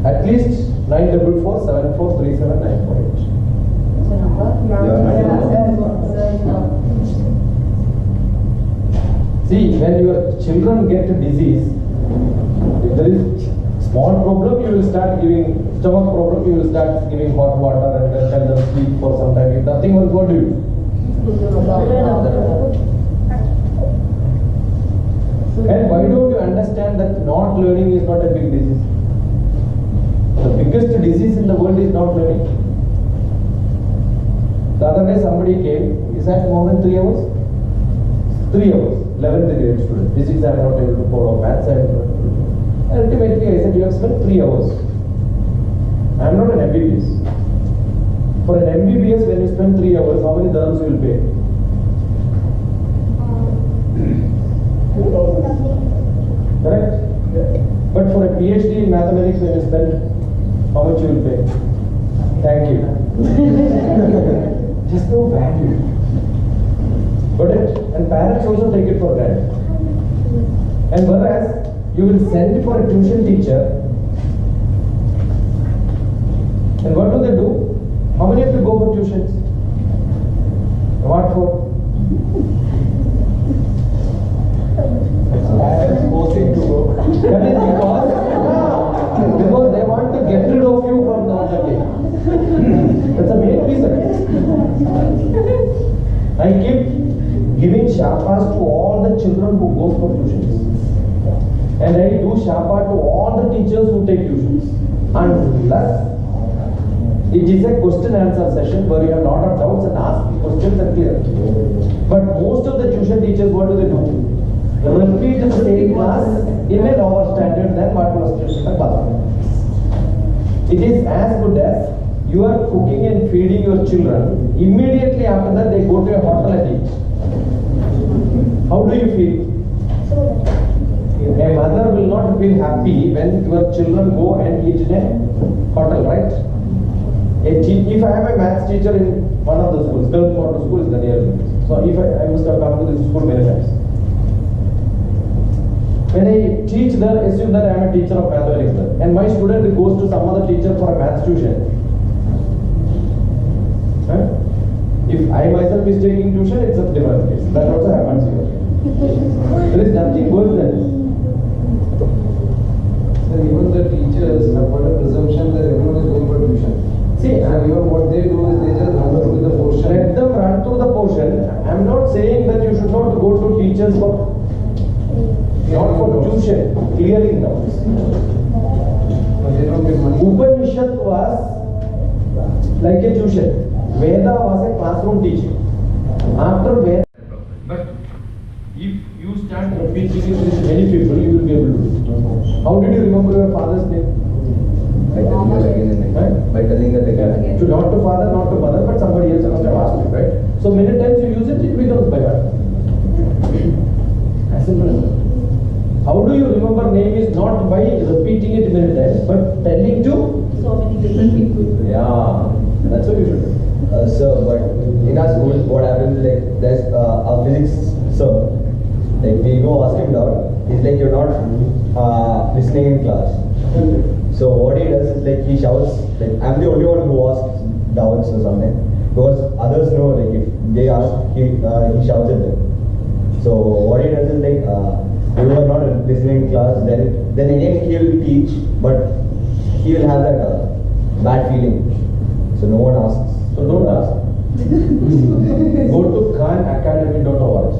At least 944 7437 948. See, when your children get a disease, if there is small problem, you will start giving stomach problem, you will start giving hot water and then tell them sleep for some time. If nothing else, what do you do? And why don't you understand that not learning is not a big disease? The biggest disease in the world is not learning. The other day somebody came, is that more than 3 hours? 3 hours, 11th grade student. Physics I am not able to follow, maths I am not able to follow. Ultimately I said, you have spent 3 hours. I am not an MBBS. For an MBBS, when you spend 3 hours, how many dirhams you will pay? 2,000. Correct? Yeah. But for a PhD in mathematics, when you spend, how much you will pay? Thank you. Just no value. Got it? And parents also take it for granted. And whereas you will send for a tuition teacher, and what do? How many have to go for tuitions? What for? Parents forcing to go. That is because they want to get rid of you from the other day. That's the main reason. I keep giving shapas to all the children who go for tuitions. And I do shapa to all the teachers who take tuitions. Unless it is a question answer session where you have a lot of doubts and ask questions and clear. But most of the tuition teachers, what do? Repeat the same class in a lower standard than what was taught in the class. It is as good as you are cooking and feeding your children. Immediately after that, they go to a hotel and eat. How do you feel? A mother will not feel happy when your children go and eat in a hotel, right? If I have a maths teacher in one of the schools, girls' model school is the nearest. So if I must have come to this school many times. When I teach there, assume that I am a teacher of mathematics there, and my student goes to some other teacher for a maths tuition. If I myself is taking tuition, it's a different case. That also happens here. There is nothing worse than this. So even the teachers have got a presumption that everyone is going for tuition. See, even what they do is they just run through the portion. Let them run through the portion. I am not saying that you should not go to teachers for not for tuition, clearing doubts. But they don't get money. Upanishad was like a tuition. Veda was a classroom teaching. After Veda, but if you start repeating it with many people, you will be able to do it. How did you remember your father's name? By telling that again and again. Right? By telling that again. To not to father, not to mother, but somebody else must have asked you, right? So many times you use it, it becomes by heart. As simple as that. How do you remember name is not by repeating it many times, but telling to So many different people. yeah, that's what you should do. Sir, but in our school, what happens like there's a physics sir. Like we go ask him down. He's like you're not listening in class. So what he does is like he shouts. Like I'm the only one who asks doubts or something because others know like if they ask he shouts at them. So what he does is like you are not listening in class. Then again he will teach, but he will have that bad feeling. So no one asks. So don't ask. Go to khanacademy.org.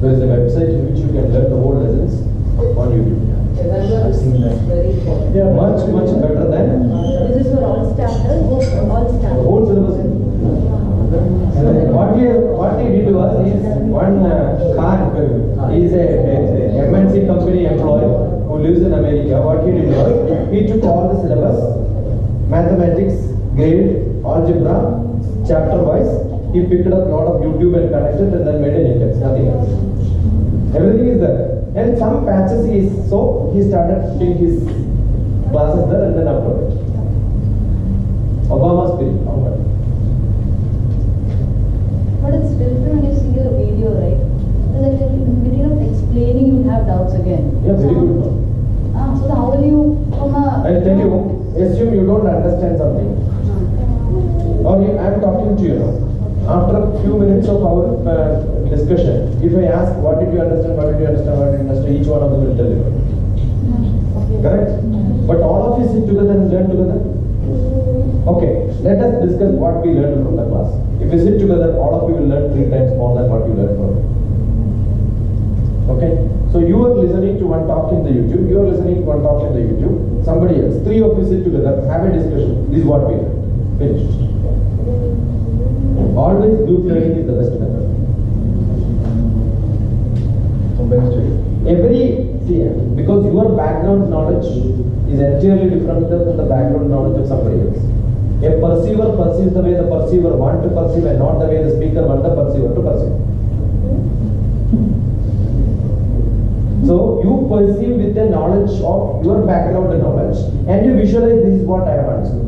There is a website in which you can learn the whole lessons on YouTube. Remember, this is very important. They are much better than This is for all standards, all the standards. whole syllabus. What he did was one Khan is a MNC company employee who lives in America. What he did was he took all the syllabus, mathematics, grade, algebra, chapter wise. He picked up a lot of YouTube and connected and then made an index, nothing else. Everything is there. And some patches he so he started putting his classes there and then uploaded. Obama's spirit. But it's different when you see a video, right? Because like in the beginning of explaining, you have doubts again. Yeah, very good. So how will you from a... I'll tell you, assume you don't understand something. Or I'm talking to you now. After a few minutes of our discussion, if I ask what did you understand, what did you understand, what did you understand, each one of them will tell you. Correct? But all of you sit together and learn together. Okay, let us discuss what we learned from the class. If we sit together, all of you will learn 3 times more than what you learned from. Okay? So you are listening to one talk in the YouTube, you are listening to one talk in the YouTube, somebody else. 3 of you sit together, have a discussion. This is what we learned. Finished. Always group learning is the best method. Because your background knowledge is entirely different than the background knowledge of somebody else. A perceiver perceives the way the perceiver wants to perceive and not the way the speaker wants the perceiver to perceive. So you perceive with the knowledge of your background knowledge and you visualize this is what I have understood.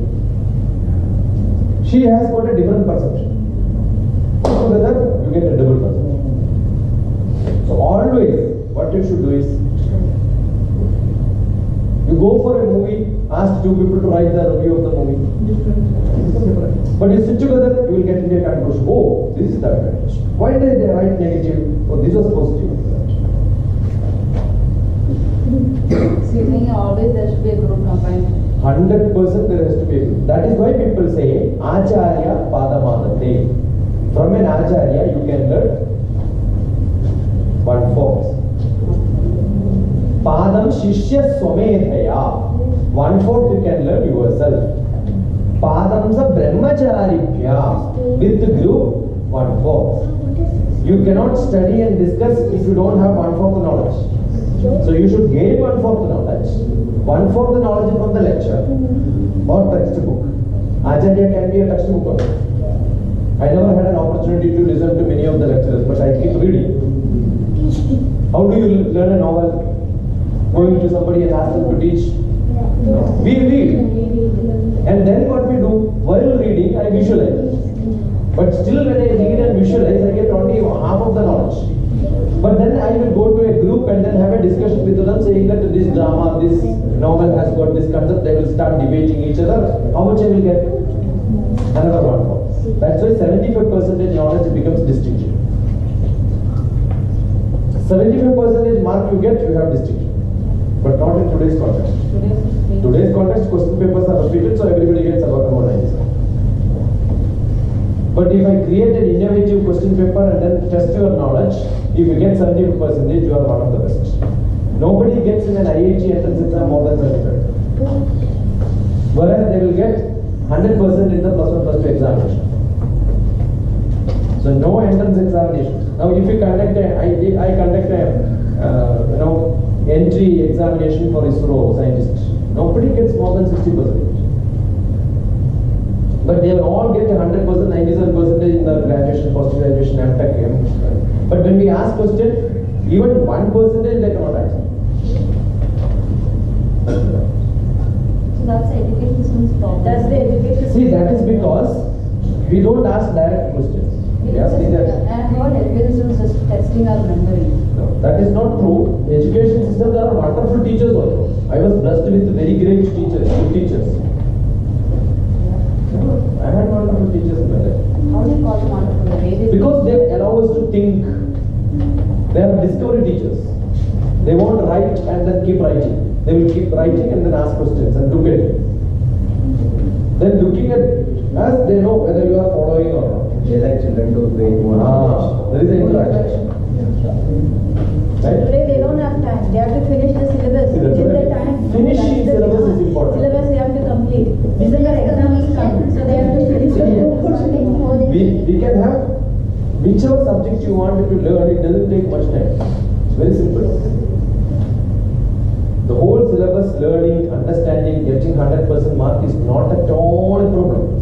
She has got a different perception. Together you get a double perception. So always what you should do is you go for a movie, ask 2 people to write the review of the movie. But you sit together, you will get into a conclusion. Oh, this is the advantage. Why did they write negative? Oh, this was positive. So you think always there should be a group combined? 100% there has to be a group. That is why people say Acharya Padamadate. From an Acharya you can learn 1/4. Padam Shishya Swamedhaya. 1/4 you can learn yourself. Padam sa Brahmacharibhya. With the group 1/4. You cannot study and discuss if you don't have 1/4 knowledge. So you should gain 1/4 knowledge. 1/4 knowledge from the lecture or textbook. Acharya can be a textbook also. I never had an opportunity to listen to many of the lecturers, but I keep reading. How do you learn a novel? Going to somebody and ask them to teach? We read. And then what we do? While reading, I visualize. But still when I read and visualize, I get only half of the knowledge. But then I will go to a group and then have a discussion with them saying that this drama, this novel has got this concept. They will start debating each other. How much I will get? Another 1/4. That's why 75% knowledge becomes distinction. 75% mark you get, you have distinction. But not in today's context. Today's context, question papers are repeated, so everybody gets about 97. But if I create an innovative question paper and then test your knowledge, if you get 75%, you are one of the best. Nobody gets in an IIT entrance exam more than 75. Whereas they will get 100% in the +1 +2 examination. So no entrance examination. Now if you conduct I conduct a entry examination for ISRO scientist. Nobody gets more than 60%. But they will all get 100%, 97% in the graduation, post-graduation, MTech. But when we ask question, even 1% they cannot answer. So that's the education system's problem. That's the education. See, that is because we don't ask direct questions. We ask either. And what education system is just testing our memory. No, that is not true. Education system, there are wonderful teachers also. I was blessed with very great teachers, good teachers. I had wonderful teachers in my life. How do you call them wonderful? The way they Because they allow us to think. They are discovery teachers. They won't write and then keep writing. They will keep writing and then ask questions and look at it. Then looking at us, they know whether you are following or not. They like children to wait more. There is an interaction. Right? Today they don't have time. They have to finish the syllabus See, that's within the right. time. Finishing That's the syllabus is demand. important. Syllabus they have to complete. December exams come, so they have to finish the book. We can have whichever subject you want to learn, it doesn't take much time. It's very simple. The whole syllabus, learning, understanding, getting 100% mark is not at all a problem.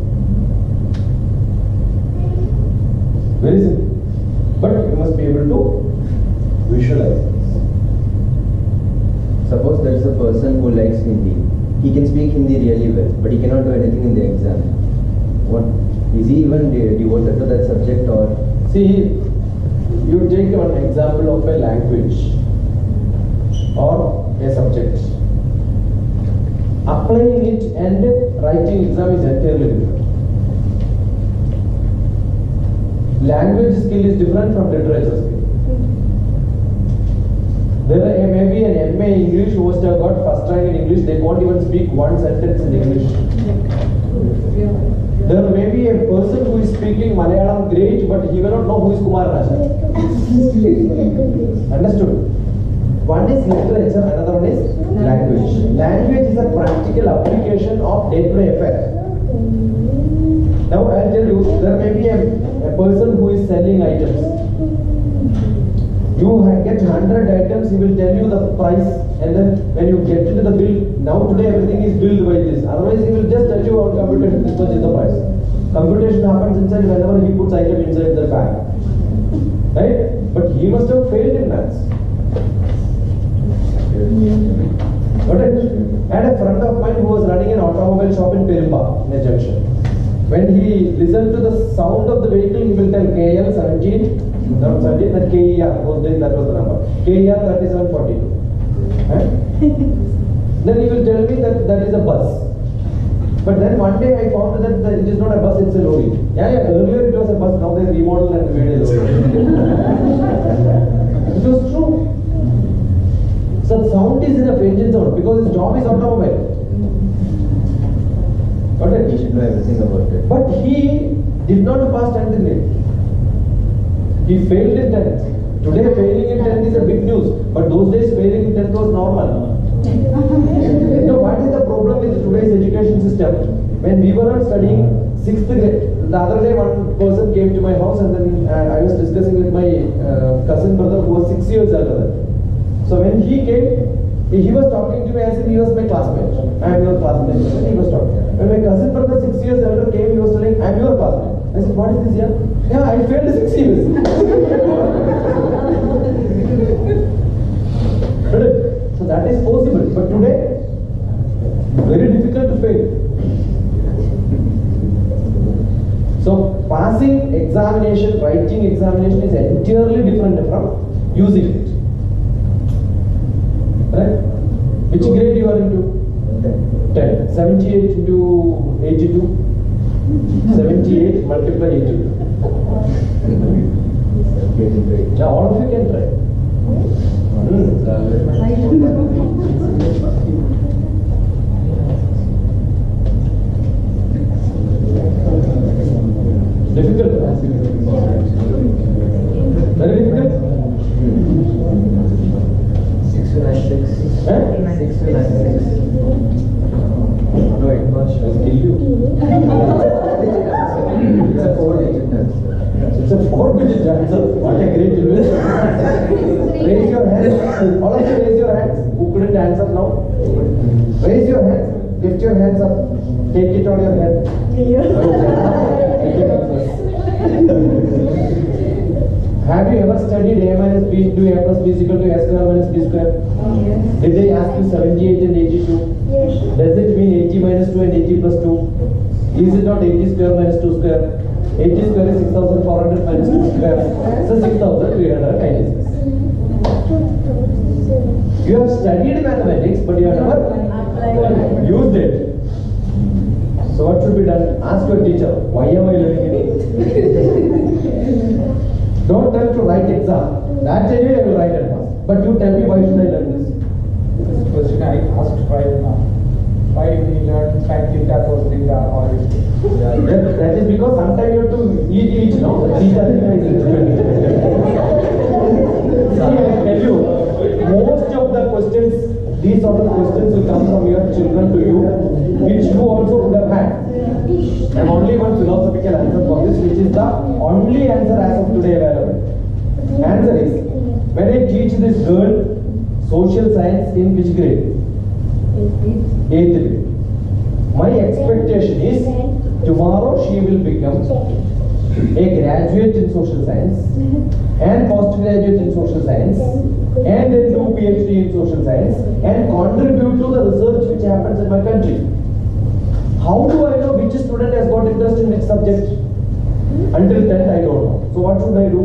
Very simple. But you must be able to visualize. Suppose there's a person who likes Hindi. He can speak Hindi really well, but he cannot do anything in the exam. What is he even devoted to that subject, or? See, you take an example of a language or a subject. Applying it and writing exam is entirely different. Language skill is different from literature skill. There may be an MA English who must have got first rank in English, they won't even speak one sentence in English. There may be a person who is speaking Malayalam great, but he will not know who is Kumar Raja. Understood? One is literature, another one is language. Language is a practical application of day-to-day affairs. Now I'll tell you, there may be a person who is selling items. You get 100 items, he will tell you the price, and then when you get into the bill, now today everything is billed by this. Otherwise he will just tell you on computation this much is the price. Computation happens inside whenever he puts item inside the bag. Right? But he must have failed in maths. Okay? I had a friend of mine who was running an automobile shop in Perimba, in a junction. When he listened to the sound of the vehicle, he will tell KL 17, not 17, that KER, those days that was the number. KER 3742. Then he will tell me that is a bus. But then one day I found that it is not a bus, it's a lorry. Yeah, earlier it was a bus, now they remodeled and made a lorry. It was true. So sound is enough, engine sound, because his job is automobile. Got it? He should know everything about it. But he did not pass 10th grade. He failed in 10th. Today failing in 10th is a big news. But those days failing in 10th was normal. You know what is the problem with today's education system? When we were studying 6th grade, the other day one person came to my house and then I was discussing with my cousin brother who was 6 years older. So when he came, he was talking to me as if he was my classmate. I am your classmate. He was talking. When my cousin brother 6 years older came, he was telling, I am your classmate. I said, what is this here? Yeah, I failed 6 years. So that is possible. But today, very difficult to fail. So passing examination, writing examination is entirely different from using it. Right? Which grade you are into? 10. 78 into 82. 78 multiply 82. Yeah, all of you can try. Difficult? Very difficult? 6 to 96. 6 to 96. No, it was. I'll kill you. It's a 4-digit answer. It's a 4 hands up now. Raise your hands. Lift your hands up. Take it on your head. Have you ever studied A minus B into A plus B is equal to A square minus B square? Yes. Did they ask you 78 and 82? Yes. Does it mean 80 minus 2 and 80 plus 2? Is it not 80 square minus 2 square? 80 square is 6,400 minus 2 square. So 6,396. You have studied mathematics, but you have never used it. So what should be done? Ask your teacher, why am I learning it? Don't tell to write exam. That anyway I will write and pass. But you tell me, why should I learn this? This question I asked right now. Why do we learn sin theta, cos theta, or That is because sometimes you have to each no? Theta is See, I tell you, most of the questions, these sort of questions will come from your children to you, which you also would have had. I have only one philosophical answer for this, which is the only answer as of today available. Answer is, when I teach this girl social science in which grade? 8th grade. My expectation is, tomorrow she will become a graduate in social science and postgraduate in social science and then do PhD in social science and contribute to the research which happens in my country. How do I know which student has got interest in which subject? Until 10th I don't know. So what should I do?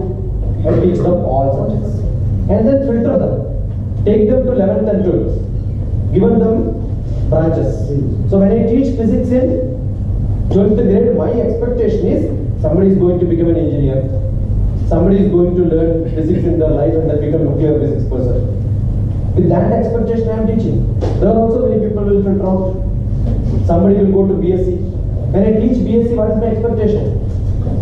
I teach them all subjects and then filter them. Take them to 11th and 12th. Given them branches. So when I teach physics in 12th grade, my expectation is somebody is going to become an engineer. Somebody is going to learn physics in their life and then become a nuclear physics person. With that expectation I am teaching. There are also many people will filter out. Somebody will go to BSc. When I teach BSc, what is my expectation?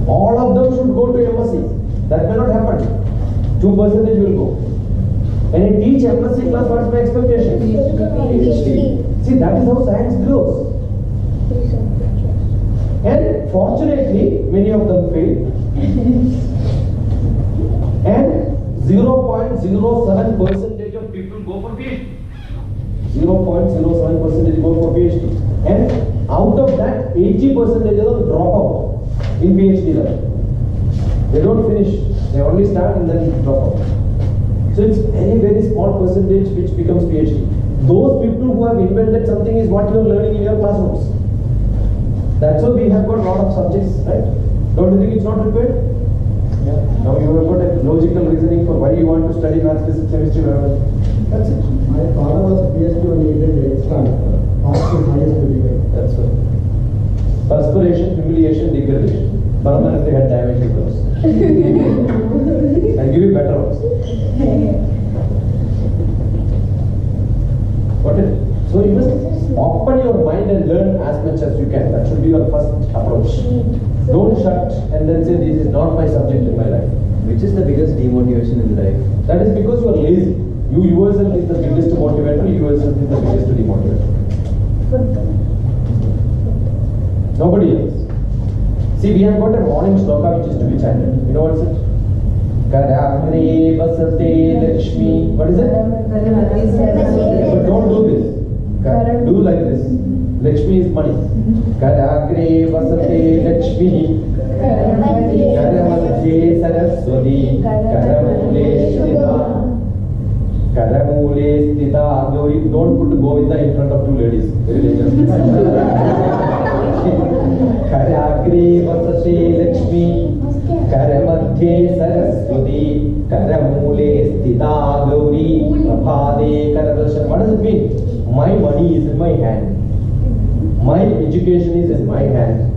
All of them should go to MSc. That may not happen. 2% will go. When I teach MSc class, what is my expectation? PhD. See, that is how science grows. And fortunately, many of them fail. And 0.07% of people go for PhD. 0.07% go for PhD. And out of that, 80% of them drop out in PhD level. They don't finish. They only start and then drop out. So it's very, very small percentage which becomes PhD. Those people who have invented something is what you are learning in your classrooms. That's why we have got a lot of subjects, right? Don't you think it's not required? Yeah. Now you have got a logical reasoning for why you want to study math, physics, chemistry, biology. That's it. My father was PhD when he did extra. Passed his highest degree. That's right. Perspiration, humiliation, degradation. Permanently had damage because. I'll give you better ones. What is it? So you must open your mind and learn as much as you can. That should be your first approach. Don't shut and then say this is not my subject in my life. Which is the biggest demotivation in life? That is because you are lazy. You yourself is the biggest motivator, you yourself is the biggest demotivator. Nobody else. See, we have got a morning shloka which is to be chanted. You know what is it? Karagre vasate Lakshmi. What is it? But don't do this. Do like this. Lakshmi is money. Karagre vasate Lakshmi. Karamadhye Saraswati. Karamule Sthita. Karamule Sthita. Don't put Govinda in front of two ladies. Very dangerous. Karagre vasate Lakshmi. Karamadhye Saraswati. Karamule Sthita Gauri. Prabhade Karadarshan. What does it mean? My money is in my hand. My education is in my hand.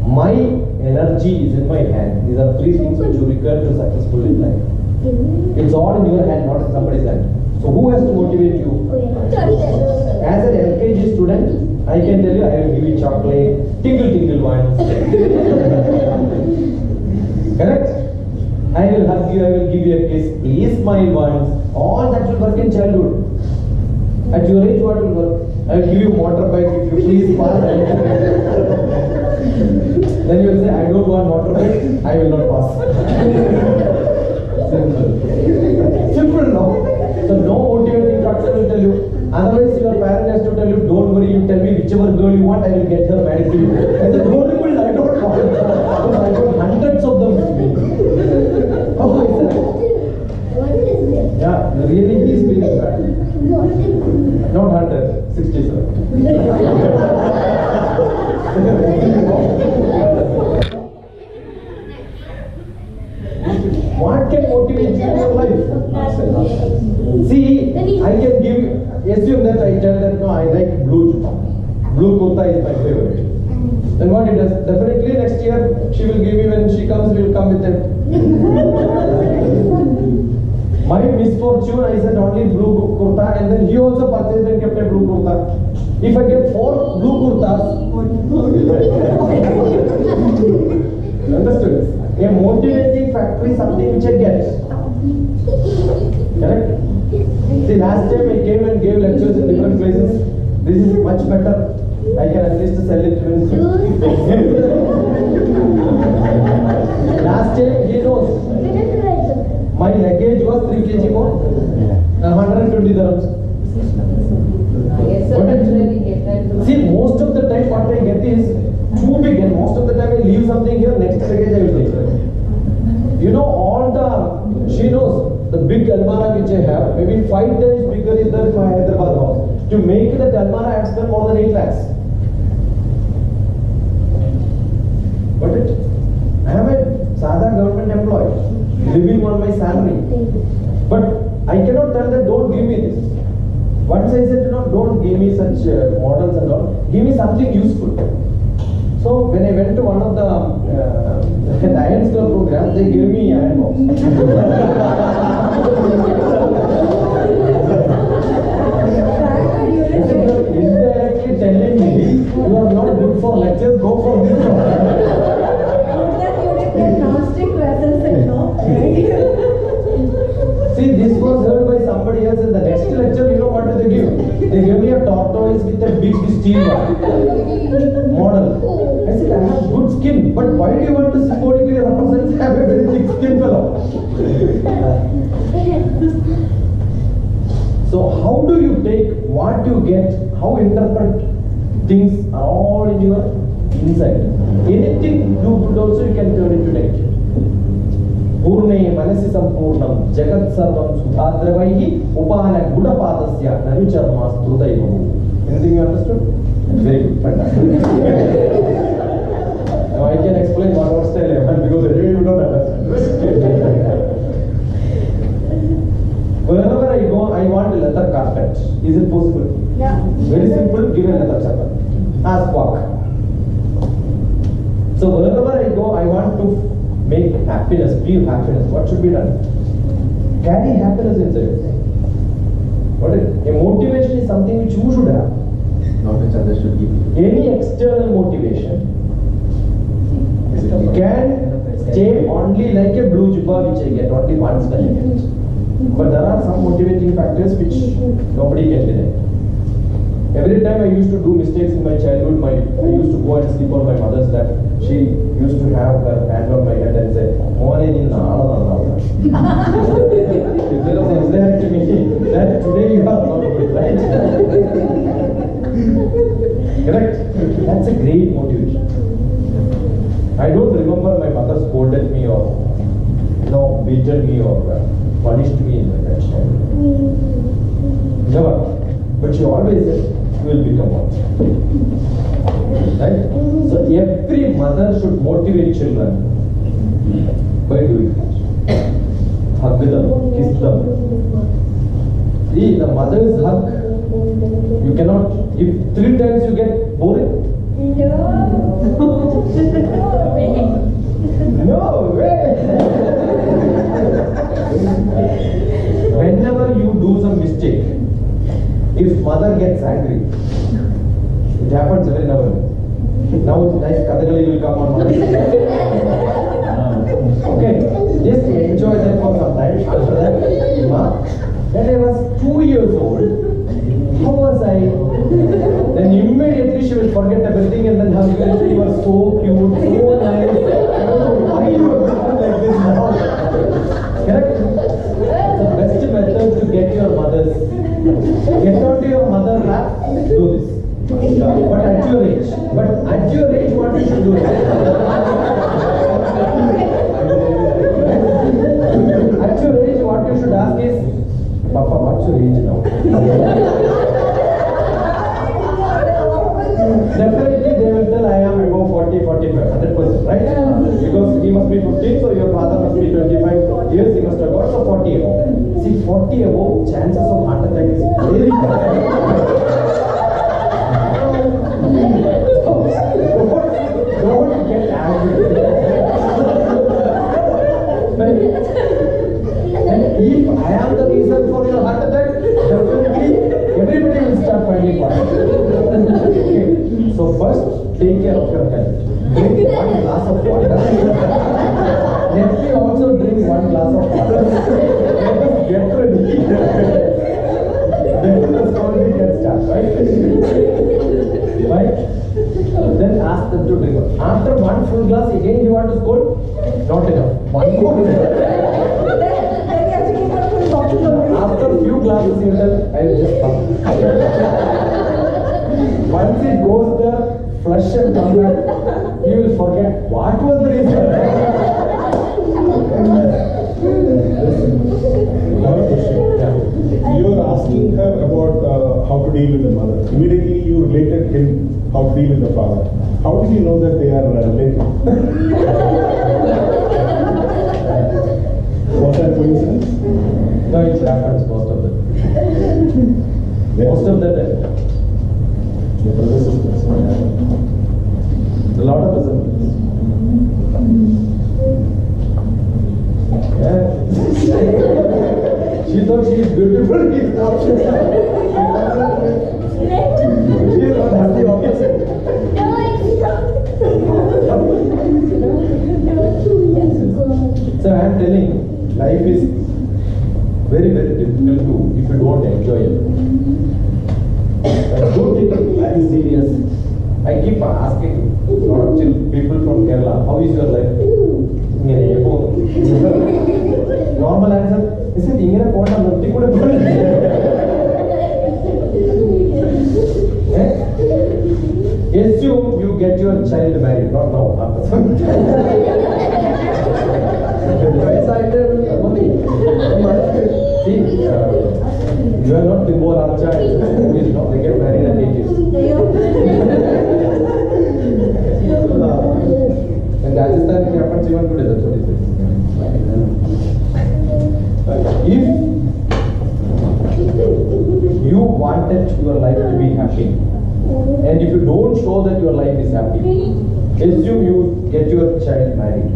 My energy is in my hand. These are three things which you require to successful in life. It's all in your hand, not in somebody's hand. So who has to motivate you? As an LKG student, I can tell you I will give you chocolate, tingle tingle ones. Correct? I will hug you, I will give you a kiss, please smile once. All that will work in childhood. At your age, what will work? I will give you motorbike if you please pass. Then you will say, I don't want motorbike, I will not pass. Simple. Simple, no? So no motivating instructor will tell you. Otherwise, whichever girl you want, I will get her married to you. I said, horrible, I don't want. Because I got hundreds of them. Oh, I said, yeah, really, he's feeling bad. Not 100, 67. What can motivate you in your life? See, I can give you, assume that I tell that no, I like blue jutta. Blue kurta is my favorite. Then what it does? Definitely next year she will give me, when she comes, we will come with it. My misfortune, I said only blue kurta, and then he also purchased and kept a blue kurta. If I get 4 blue kurtas, understood? A motivating factor is something which I get. Correct? See, last time I came and gave lectures in different places. This is much better. I can at least sell it to him. Last time, he knows. My luggage was 3 kg more. 120 dirhams. Yes, sir, naturally get that. See, most of the time what I get is too big, and most of the time I leave something here, next luggage I will take. You know, all the, she knows, the big almara which I have, maybe 5 times bigger is than my Hyderabad house. To make that almara, I have spent more than 8 lakhs. Got it? I am a Sada government employee, living on my salary. But I cannot tell that don't give me this. Once I said, don't give me such models and all, give me something useful. So when I went to one of the Lions Club programs, they gave me iron box. Indirectly telling me, you are not good for lectures, go for this one. See, this was heard by somebody else in the next lecture. You know what did they give? They gave me a tortoise with a big steel model. I said, I have good skin, but why do you want to symbolically represent I have a very thick skin fellow? So how do you take what you get, how interpret things are all in your inside. Anything do good also you can turn into negative. Purne manasi sampurnam jagat sarvam sudhadravaihi upana gudapadasya narucharmas drudaivahu. Anything you understood? Very good, fantastic. Now I can explain what style I have because you don't understand. Wherever I go, I want a leather carpet. Is it possible? Yeah. Very simple, give a leather carpet. Ask walk. So wherever I go, I want to make happiness, feel happiness. What should be done? Carry happiness inside. What is a motivation is something which you should have. Not which others should give. Any external motivation can stay only like a blue jubba which I get only once when I get. But there are some motivating factors which nobody can deny. Every time I used to do mistakes in my childhood, I used to go and sleep on my mother's lap. She used to have her hand on my head and say, "Mone ni naala." Instead of saying to me that today you are not good, right? Correct? That's a great motivation. I don't remember my mother scolded me or beaten me or punished me in that time. Never. But she always said, you will become one. Right? So every mother should motivate children by doing that. Hug them, kiss them. See, the mother's hug, you cannot, if 3 times you get boring. No way! Whenever you do some mistake, if mother gets angry, it happens every now and then. Now nice Kathakali will come on mother. Okay, just enjoy that for some time. After that, when I was 2 years old, how was I? Then immediately she will forget everything and then hug you and say, you are so cute, so nice. I don't know why you are become like this now. Correct? The best method to get your mother's, get onto your mother's lap, do this. But at your age, what you should do? At your age, what you should ask is, Papa, what's your age now? Definitely they will tell I am above 40, 45, 100%, right? Because he must be 15, so your father must be 25 years, he must have got, so 40 above. See, 40 above, chances of heart attack is very high. Don't get angry. And if I am the reason for your heart attack, definitely everybody will start finding fault. Okay. So first, take care of your health. Drink 1 glass of water. Let me also drink 1 glass of water. Let us get ready. Then the story can start, right? Right? Then ask them to drink. After 1 full glass, again you want to scold? Not enough. 1 more. After a few glasses, you tell, I will just come. Once it goes there, flush and come back, you will forget what was the reason. You are asking her about how to deal with the mother. Immediately you related him how to deal with the father. How did you know that they are related? Was that coincidence? No, it happens most of the time. Most of the time. Your brother sisters. A lot of resemblance. Yeah. She thought she is beautiful. He is not. She is not happy opposite. So I am telling, life is very, very difficult to if you don't enjoy it. Don't take it very serious. I keep asking a lot of people from Kerala, how is your life? Normal answer, is it ingane pona nirthi kuda assume you get your child married, not now. See, you are not the more our child. They get married at 80s. And Rajasthan, it happens even today. That's what it is. If you wanted your life to be happy, and if you don't show that your life is happy, assume you get your child married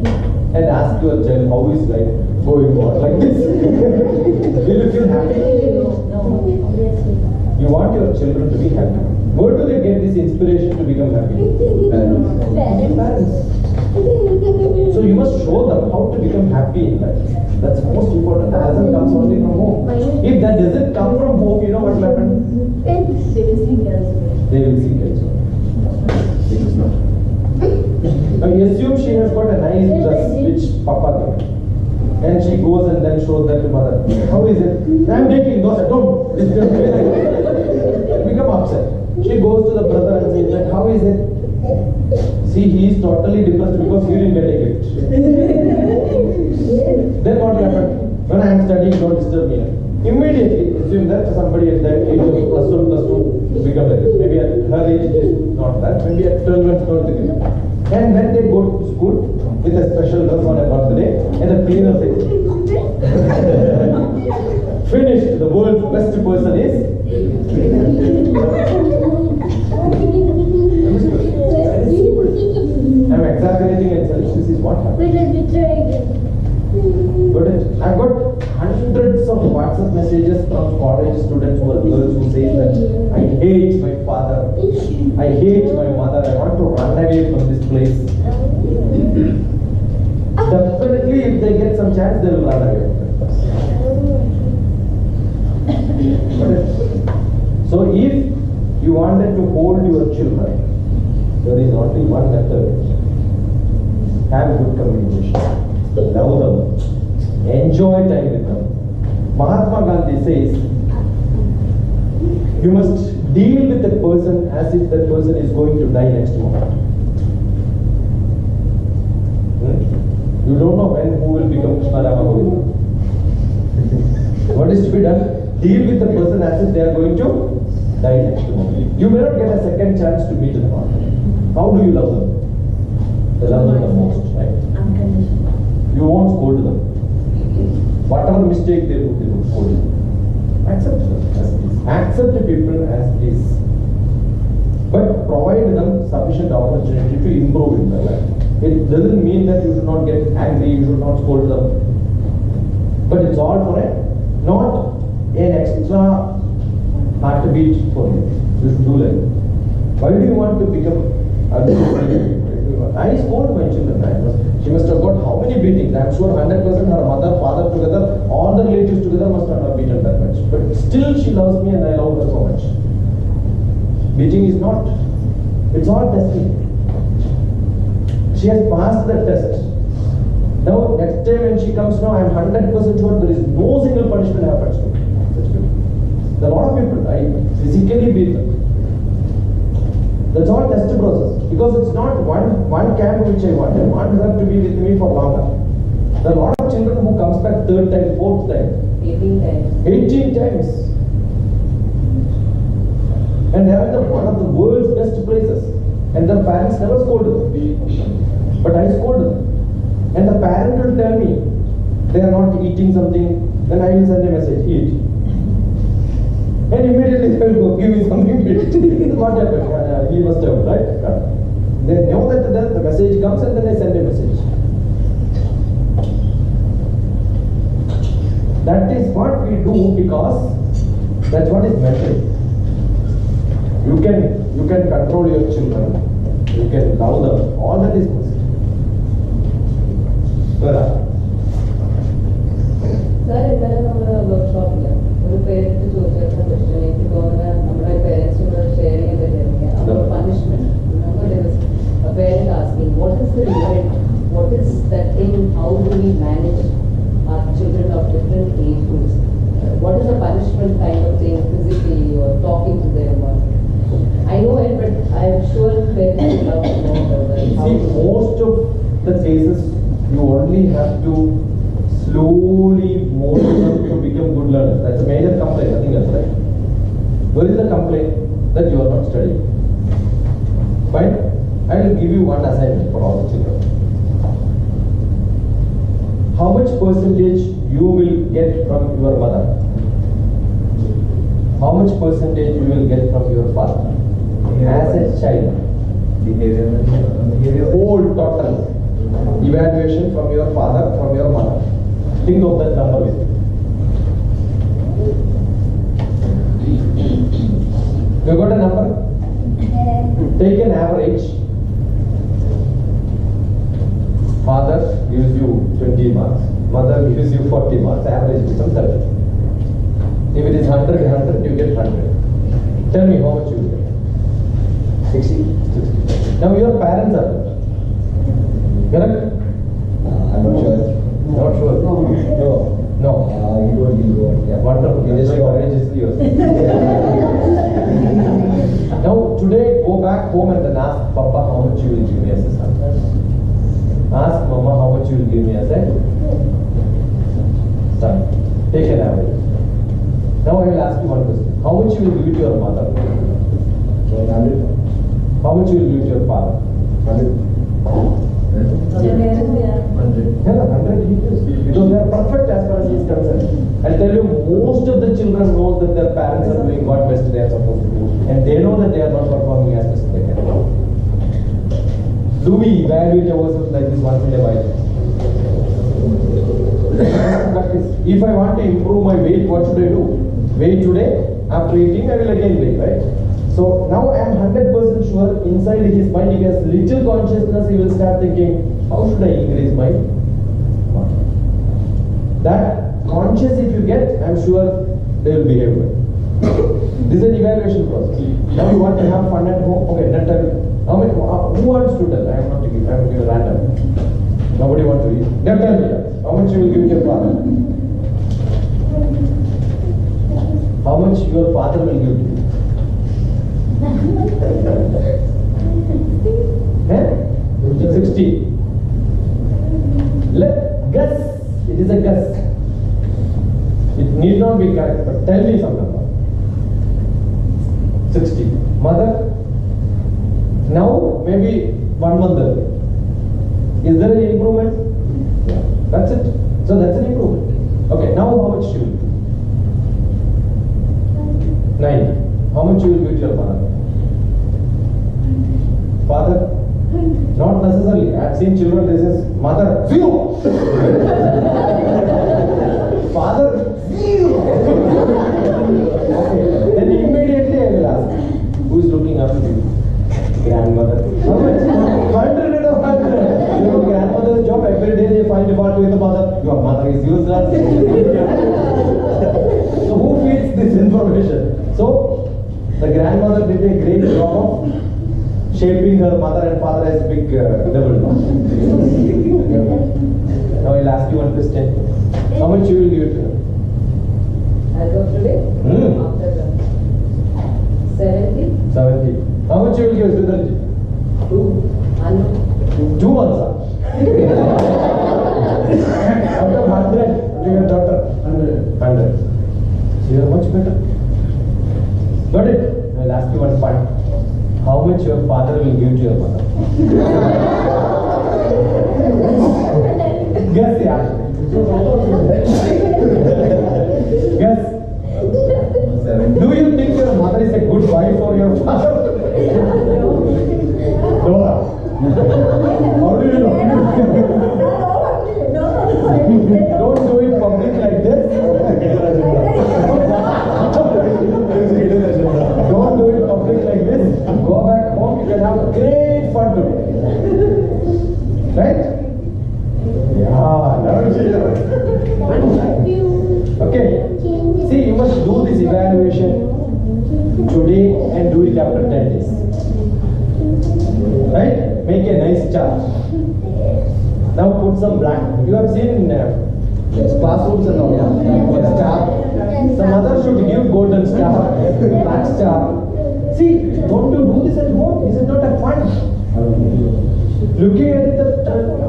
and ask your child how is life going on like this. Will you feel happy? You want your children to be happy. Where do they get this inspiration to become happy? Parents. So you must show them how to become happy in life. That's most important. That doesn't come only from home. If that doesn't come from home, you know what will happen? They will seek elsewhere. It is not. Now assume she has got a nice dress which Papa gave. And she goes and then shows that to mother. How is it? I am taking those at home. Become upset. She goes to the brother and says that, how is it? See, he is totally depressed because he didn't get a gift. Then what will happen? When I am studying, don't disturb me. Immediately assume that somebody at that age of +1, +2 become like this. Maybe at her age it is not that. Maybe at 12 months not the gift. And when they go to school with a special dress on a birthday, and the cleaner says, finished, the world's best person is. I'm exaggerating and telling this is what happened. But I've got hundreds of WhatsApp messages from college students who are girls who say that I hate my father, I hate my mother, I want to run away from this place. Definitely if they get some chance they will run away from that place. So if you wanted to hold your children, there is only one method. Have good communication. Love them. Enjoy time with them. Mahatma Gandhi says, you must deal with that person as if that person is going to die next moment. You don't know when who will become Krishna Rama Govinda. What is to be done? Deal with the person as if they are going to die next moment. You may not get a second chance to meet them. How do you love them? You love them the most, right? You won't scold them. Whatever mistake they do, they will scold you. Accept them as is. Accept the people as is. But provide them sufficient opportunity to improve in their life. It doesn't mean that you should not get angry, you should not scold them. But it's all for it. Not an extra heartbeat for you. You should do that. Why do you want to become a I scold my children. She must have got how many beatings? I'm sure 100% her mother, father together, all the relatives together must not have beaten that much. But still she loves me and I love her so much. Beating is not. It's all testing. She has passed the test. Now next time when she comes now, I'm 100% sure there is no single punishment happens to me. There are a lot of people, I physically beat them. That's all test process. Because it's not one camp which I want. I want her to be with me for longer. There are a lot of children who comes back third time, fourth time. 18 times. 18 times. And they are in one of the world's best places. And their parents never scolded them. But I scolded them. And the parent will tell me they are not eating something, then I will send a message, eat. And immediately they will go, give me something to eat. This is what happened. He must have, right? They know that the message comes and then they send a message. That is what we do because that's what is mental. You can control your children. You can love them. All that is possible. Sir, ഇന്നലെ നമ്മുടെ വർക്ക്ഷോപ്പില് ഒരു parent ചോദിച്ചിരുന്ന question എനിക്ക് തോന്നുന്നത് നമ്മുടെ പേരൻസിനോട് share ചെയ്യാൻ പറ്റുന്നില്ല. അപ്പോൾ punishment. A parent asking, what is the result? What is that thing? How do we manage our children of different age groups? What is the punishment kind of thing physically or talking to them? I know it, but I am sure parents would love to know about that. See, most of the cases you only have to slowly mold them to become good learners. That's a major complaint, nothing else, right? What is the complaint? That you are not studying. Fine? I will give you one assignment for all the children. How much percentage you will get from your mother? How much percentage you will get from your father? As a child. Whole total evaluation from your father, from your mother. Think of that number with me. You got a number? Take an average. Father gives you 20 marks. Mother gives you 40 marks. Average becomes 30. If it is 100, 100, you get 100. Tell me how much you get. 60. Now your parents are there. Correct? I'm not sure. Not sure. No. No. You go. Yeah. Wonderful. Just go. Courage is yours. Now today go back home and then ask Papa how much you will give me as a son. Ask Mama how much you will give me as a son. Take an average. Now I will ask you one question. How much you will give to your mother? 100. How much you will give to your father? 100. 100 equals. Because they are perfect as far as he is concerned. I'll tell you, most of the children know that their parents are doing what best they are supposed to do. And they know that they are not performing as best they can. Do we evaluate ourselves like this once in a while? If I want to improve my weight, what should I do? Weigh today, after eating I will again weigh, right? So now I am 100% sure inside his mind he has little consciousness, he will start thinking, how should I increase my mark? That conscious if you get, I am sure they will behave well. This is an evaluation process. Now you want to have fun at home, okay, then tell me. How many, who wants to tell? I am not giving, I am giving random. Nobody wants to eat. Then tell me, how much you will give your father? How much your father will give to you? 60. Guess. It is a guess. It need not be correct, but tell me some number. 60. Mother? Now, maybe 1 month early. Is there any improvement? Yeah. That's it. So that's an improvement. Okay, now how much you will do? 90. How much you will give to your father? Father? Not necessarily. I have seen children, this is mother, 0. Father, 0. Okay. Then immediately I will ask, who is looking after you? Grandmother. How much? 100 out of 100. You know, grandmother's job, every day they find fault with the mother. Your mother is useless. So who feeds this information? So, the grandmother did a great job of shaping her mother and father as big devil. Now I'll ask you one question. How much you will give to her? As of today? After the 70? 70. How much you will give Sridharji? 2. 2 months. Out of 100, to your daughter? 100. So you are much better. Got it? I'll ask you one point. How much your father will give to your mother? Guess, yeah. Guess. Do you think your mother is a good wife for your father? No. How do you know? Don't do it public like this. Don't do it public like this. Go back home, you can have great fun today. Right? Yeah. Okay. See, you must do this evaluation today and do it after 10 days. Right? Make a nice chart. Now put some black. You have seen classrooms and all. Star. Some others should give golden star, black star. See, don't you do this at home? Is it not a fun? Looking at it,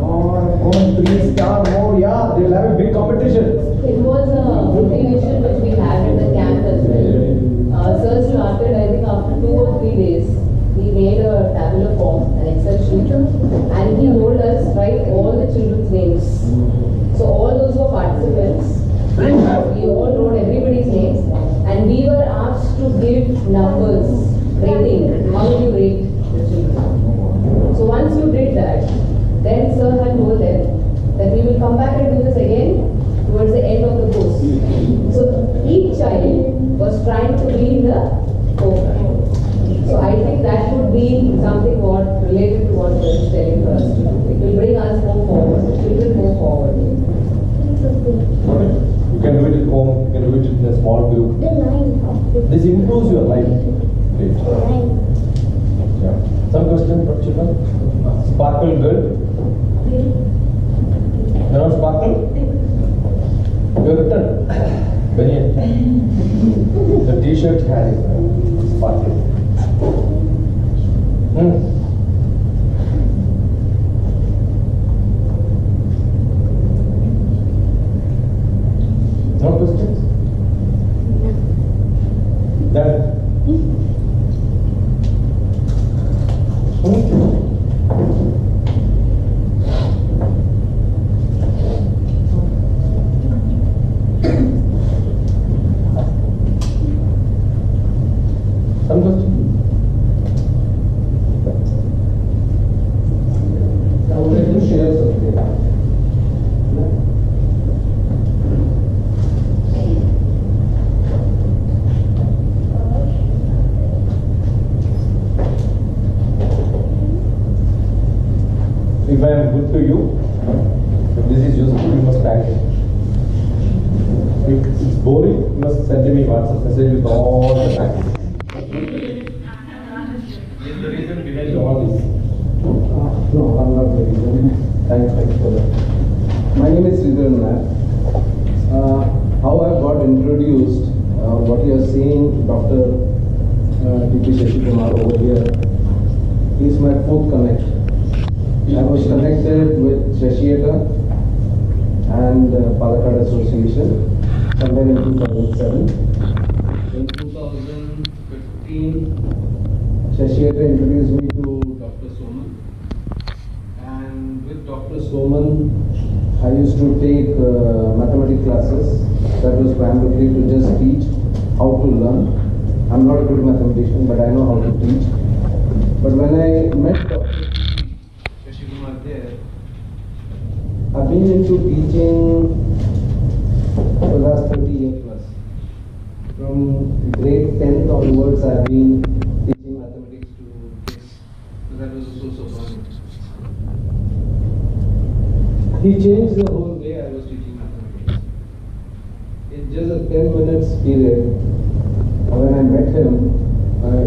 oh, 3 star more, yeah, they'll have a big competition. It was a motivation which we had at the camp as well. Sir started, I think, after 2 or 3 days. He made a tabular form, an Excel sheet, and he told us write all the children's names. So all those were participants. We all wrote everybody's names, and we were asked to give numbers, rating, how you rate the children. So once you did that, then sir had told them that we will come back and do this again towards the end of the course. So each child was trying to be in the forefront. So I think that would be something what related to what sir is telling us to do. It will bring us more forward. It will move forward. You can do it at home, you can do it in a small group. This improves your life. Great. Yeah. Some questions from children? Sparkle good? You know sparkle? Your turn. Very good. The t-shirt has sparkle. No questions? Done. Some questions? I would like to share something. If I am good to you, if this is useful, you must tag it. If it's boring, you must send me WhatsApp message with all the tags. This is the reason behind all this. No, I'm not the reason. Thanks for that. My name is Sridhar. How I got introduced, what you are saying, Dr. DP Shashikumar over here. He's my fourth connect. I was connected with Shashieta and Palakkad Association somewhere in 2007. In 2015, Shashieta introduced me to Dr. Soman. And with Dr. Soman, I used to take mathematics classes. That was primarily to just teach how to learn. I'm not a good mathematician, but I know how to teach. But when I met Dr. Shashikumar there, I've been into teaching for the last 30 years plus. From grade 10th onwards, I've been teaching mathematics to kids. So that was a source of learning. He changed the whole way I was teaching mathematics. In just a 10 minutes period, when I met him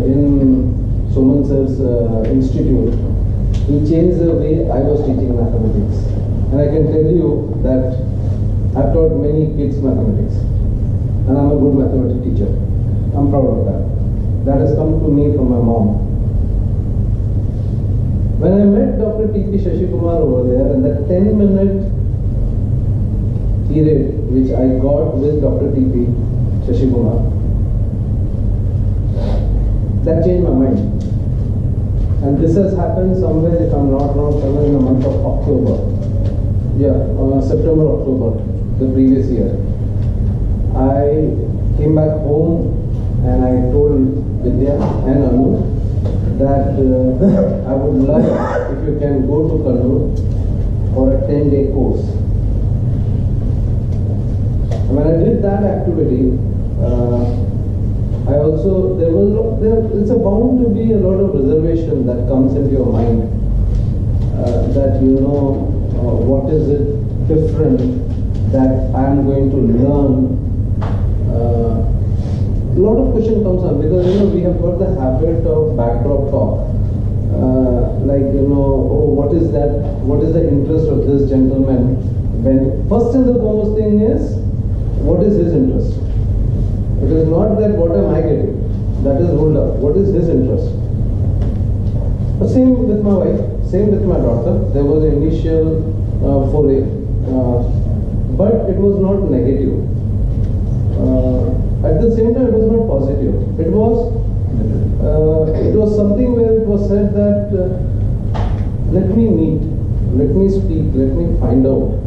in Soman sir's institute, he changed the way I was teaching mathematics. And I can tell you that I've taught many kids mathematics. And I'm a good mathematics teacher. I'm proud of that. That has come to me from my mom. When I met Dr. TP Shashikumar over there, in that 10-minute period which I got with Dr. TP Shashikumar, that changed my mind. And this has happened somewhere, if I'm not wrong, somewhere in the month of October. Yeah, September, October, the previous year. I came back home and I told Vidya and Anu that I would like if you can go to Kannur for a 10-day course. And when I did that activity, I also, it's a bound to be a lot of reservation that comes into your mind. That you know, what is it different that I am going to learn. A lot of question comes up because you know we have got the habit of backdrop talk. Like you know, oh, what is that? What is the interest of this gentleman? When first and the foremost thing is, what is his interest? It is not that what am I getting? That is hold up. What is his interest? But same with my wife. Same with my daughter. There was an initial foray, but it was not negative. At the same time, it was not positive. It was something where it was said that let me meet, let me speak, let me find out,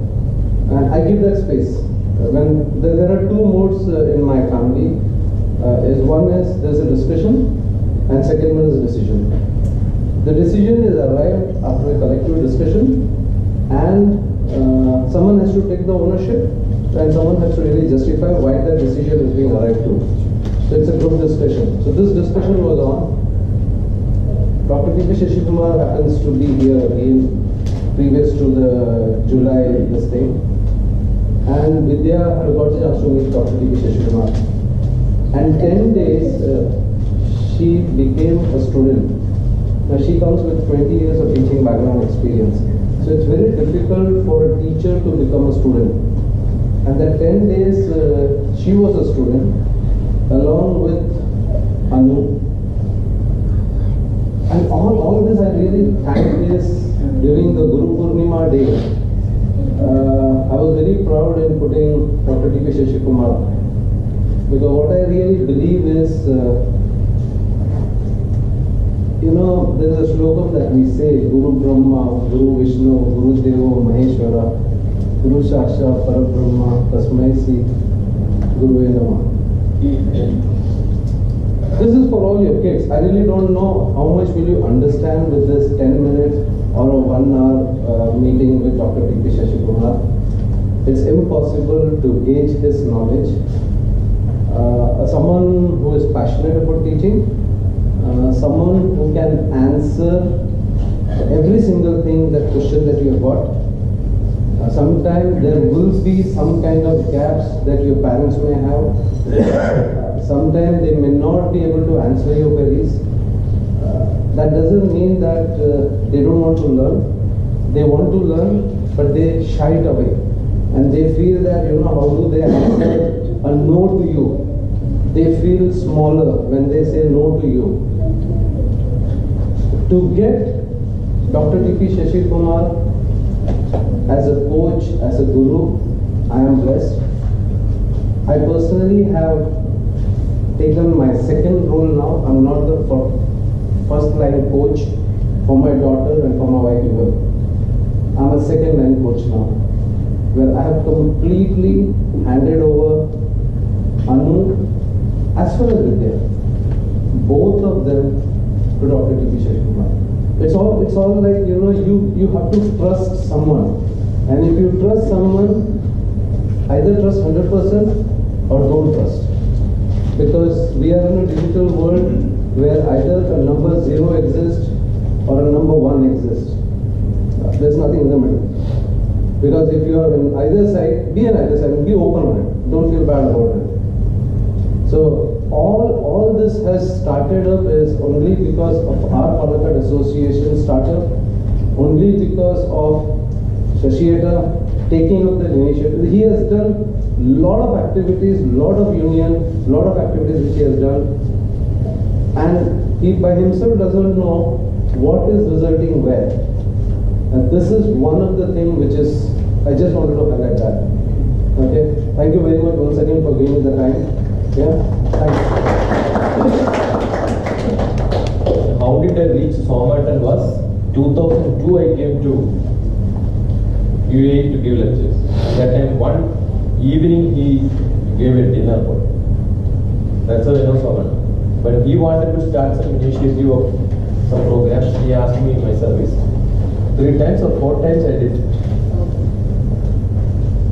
and I give that space. When there are two modes in my family, one is there's a discussion, and second one is decision. The decision is arrived after a collective discussion, and someone has to take the ownership, and someone has to really justify why that decision is being arrived to. So it's a group discussion. So this discussion was on. Dr. TP Shashikumar happens to be here again, previous to the July this thing. And Vidya had got a chance to meet Dr. TP Shashikumar. And 10 days, she became a student. Now she comes with 20 years of teaching background experience. So it's very difficult for a teacher to become a student. And that 10 days, she was a student, along with Anu. And all this I really thank this during the Guru Purnima day. I was very proud in putting Dr. TP Shashikumar. Because what I really believe is, you know, there's a slogam that we say, Guru Brahma, Guru Vishnu, Guru Devo Maheshwara, Guru Sakshat Parabrahma, Tasmai Si, Guru Namah. This is for all your kids. I really don't know how much will you understand with this 10 minutes or a 1 hour meeting with Dr. TP Shashikumar. It's impossible to gauge his knowledge. Someone who is passionate about teaching, someone who can answer every single thing, that question that you have got. Sometimes there will be some kind of gaps that your parents may have. Sometimes they may not be able to answer your queries. That doesn't mean that they don't want to learn. They want to learn, but they shy it away. And they feel that, you know, how do they answer a no to you? they feel smaller when they say no to you. To get Dr. T.P. Shashi Kumar as a coach, as a guru, I am blessed. I personally have taken my second role now. I'm not the first line coach for my daughter and for my wife even. I'm a second line coach now, where I have completely handed over Anu as well as Vidya, both of them to Dr. T.P. Shashi Kumar. It's all like, you have to trust someone. And if you trust someone, either trust 100% or don't trust. Because we are in a digital world where either a number 0 exists or a number 1 exists. There's nothing in the middle. Because if you are in either side, be on either side and be open on it. Don't feel bad about it. So all this has started up is only because of our Palakkad Association startup, only because of Shashieta taking up the initiative. He has done lot of activities, lot of union, lot of activities which he has done, and he by himself doesn't know what is resulting where. And this is one of the things which is, I just wanted to highlight that. Okay, thank you very much once again for giving me the time. Yeah, thanks. How did I reach Somerton was 2002 I came to UAE to give lectures. That time one evening he gave a dinner for me. That's how I know Somerton. But he wanted to start some initiative of some programs. He asked me in my service. 3 times or 4 times I did it.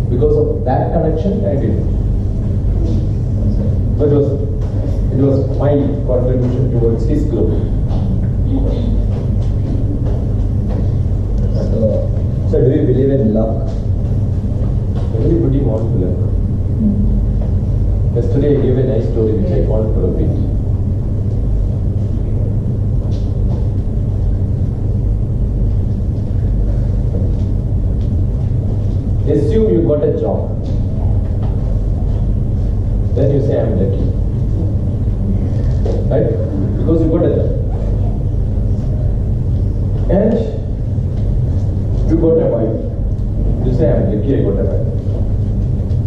Because of that connection I did it. So it was my contribution towards his group. So do you believe in luck? Everybody wants luck. Yesterday I gave a nice story which I want to repeat. Assume you got a job. Then you say I'm lucky. Right? Because you got a job. And you got a wife. You say I'm lucky I got a wife.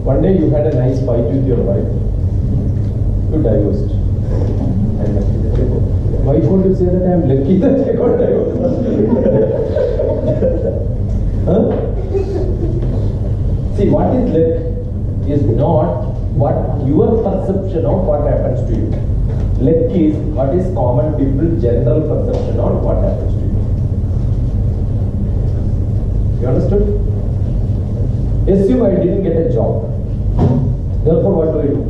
One day you had a nice fight with your wife. You divorced. I'm lucky that I got. Why should you say that I'm lucky that I got divorced? Huh? See, what is luck is not what your perception of what happens to you. Luck is what is common people general perception on what happens to you. You understood? Assume I didn't get a job. Therefore, what do I do?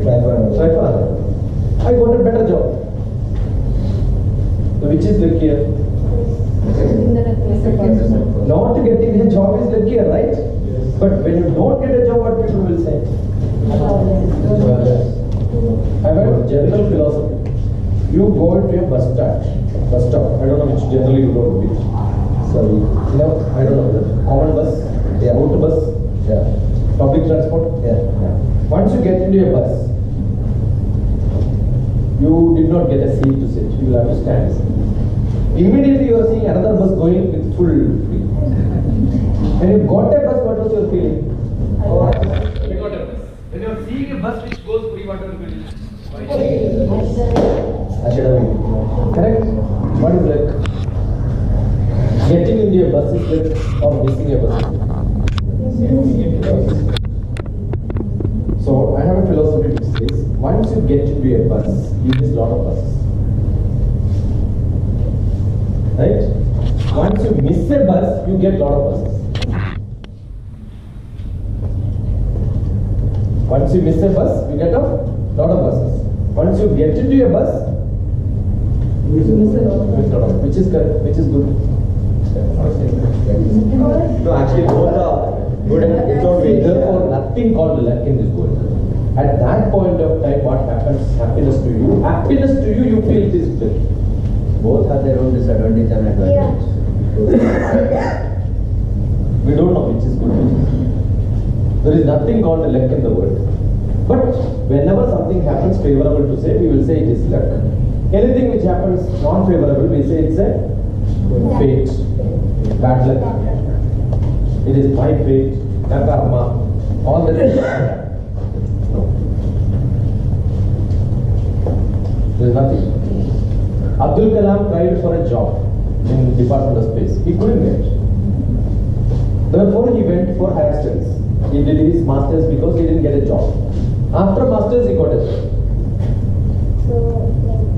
Try for another. I got a better job. So which is luckier? Not getting a job is luckier, right? But when you don't get a job, what people will say? I have a general philosophy. You go into a bus stop. I don't know which generally you go to which. Sorry. I don't know. Common bus? Yeah. Route bus? Yeah. Public transport? Yeah. Once you get into a bus, you did not get a seat to sit. You will have to stand. Immediately you are seeing another bus going with full free. When you got a bus, what was your feeling? You got a bus. When you are seeing a bus which goes free, what are you feeling? I should have. Correct? What is luck? Getting into a bus is luck or missing a bus is luck. So I have a philosophy which says, once you get into a bus, you miss a lot of buses. Right? Once you miss a bus, you get a lot of buses. Once you miss a bus, you get a lot of buses. Once you get into a bus, you miss a lot of, which is correct, which is good. No, actually both are good in its own way. Therefore, nothing called luck in this world. At that point of time, what happens? Happiness to you. Happiness to you, you feel this bliss. Both have their own disadvantage and advantage. We don't know which is good. There is nothing called luck in the world. But whenever something happens favorable to say, we will say it is luck. Anything which happens non-favorable, we say it's a fate, bad luck. It is my fate, my karma, all that. No. There is nothing. Abdul Kalam tried for a job in Department of Space. He couldn't get. Therefore, he went for higher studies. He did his masters because he didn't get a job. After masters, he got a job.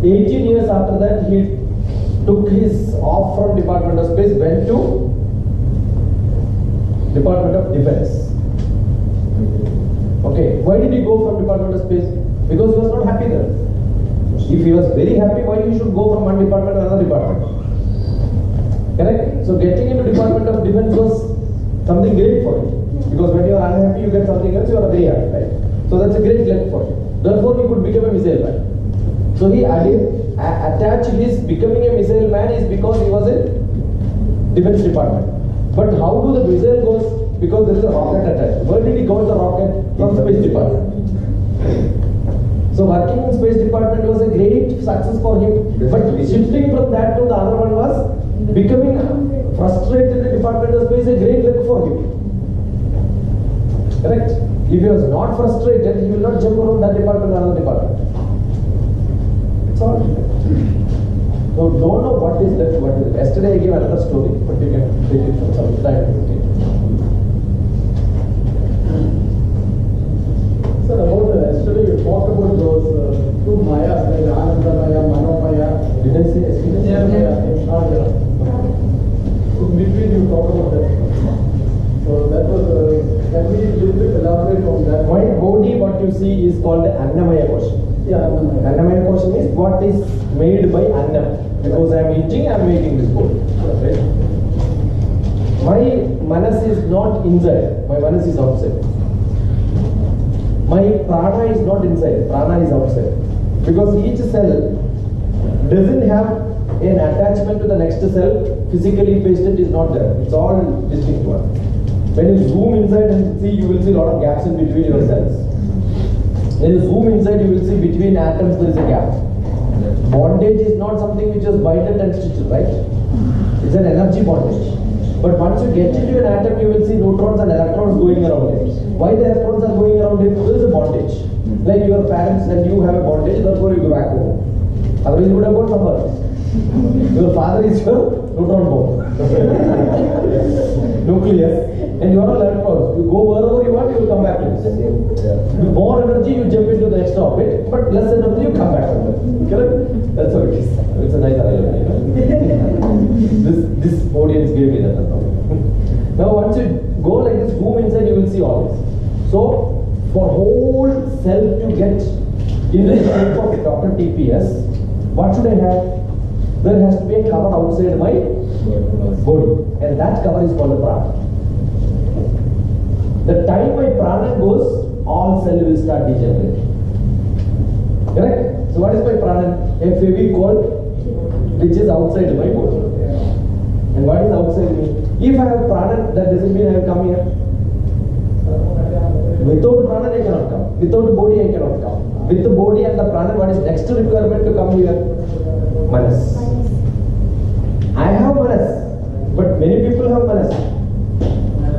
18 years after that, he took his off from Department of Space, went to Department of Defense. Okay, why did he go from Department of Space? Because he was not happy there. If he was very happy, why he should go from one department to another department? Correct? So getting into Department of Defense was something great for him. Because when you are unhappy, you get something else, you are very happy, right? So that's a great luck for him. Therefore, he could become a missile man. So he attached his becoming a missile man is because he was in Defense Department. But how do the missile goes? Because there is a rocket attached. Where did he go with the rocket? From Space Department. So working in Space Department was a great success for him. But shifting from that to the other one was becoming frustrated in the Department of Space, a great luck for him. Correct? If he was not frustrated, he will not jump around that department to another department. It's all. So don't know what is left, what is. Yesterday I gave another story, but you can take it from some time to take. Sir, about yesterday you talked about those two mayas, like Ananda Maya, Mano Maya. Did I say yesterday? Yeah. In between you talk about that. So that was, can we little bit elaborate on that? My body, what you see is called the Annamaya Kosha. Yeah, Annamaya. Annamaya Kosha is what is made by Annam. Because I am eating, I am making this body. Right? My manas is not inside, my manas is outside. My prana is not inside, prana is outside. Because each cell doesn't have an attachment to the next cell, physically pasted is not there. It's all distinct one. When you zoom inside and see, you will see a lot of gaps in between your cells. When you zoom inside, you will see between atoms there is a gap. Bondage is not something which is binded and stitched, right? It's an energy bondage. But once you get into an atom, you will see neutrons and electrons going around it. Why the electrons are going around it? There is a bondage. Like your parents, when you have a bondage, therefore you go back home. Otherwise you would have gone somewhere else. Your father is your neutron bomb. Nucleus. And you are all electrons. You go wherever you want, you will come back to it. With more energy, you jump into the next orbit, but less energy, you come back from it. Correct? That's how it is. It's a nice analogy. This audience gave me that analogy. Now, once you go like this, boom inside, you will see all this. So, for whole cell to get in the shape of DrTPS, what should I have? There has to be a cover outside my body, and that cover is called a prana. The time my prana goes, all cell will start degenerating. Correct? So what is my prana? A Fevicol which is outside my body. And what is outside me? If I have prana, that doesn't mean I will come here. Without prana I cannot come. Without body I cannot come. With the body and the prana, what is next requirement to come here? Manas. I have manas, but many people have manas.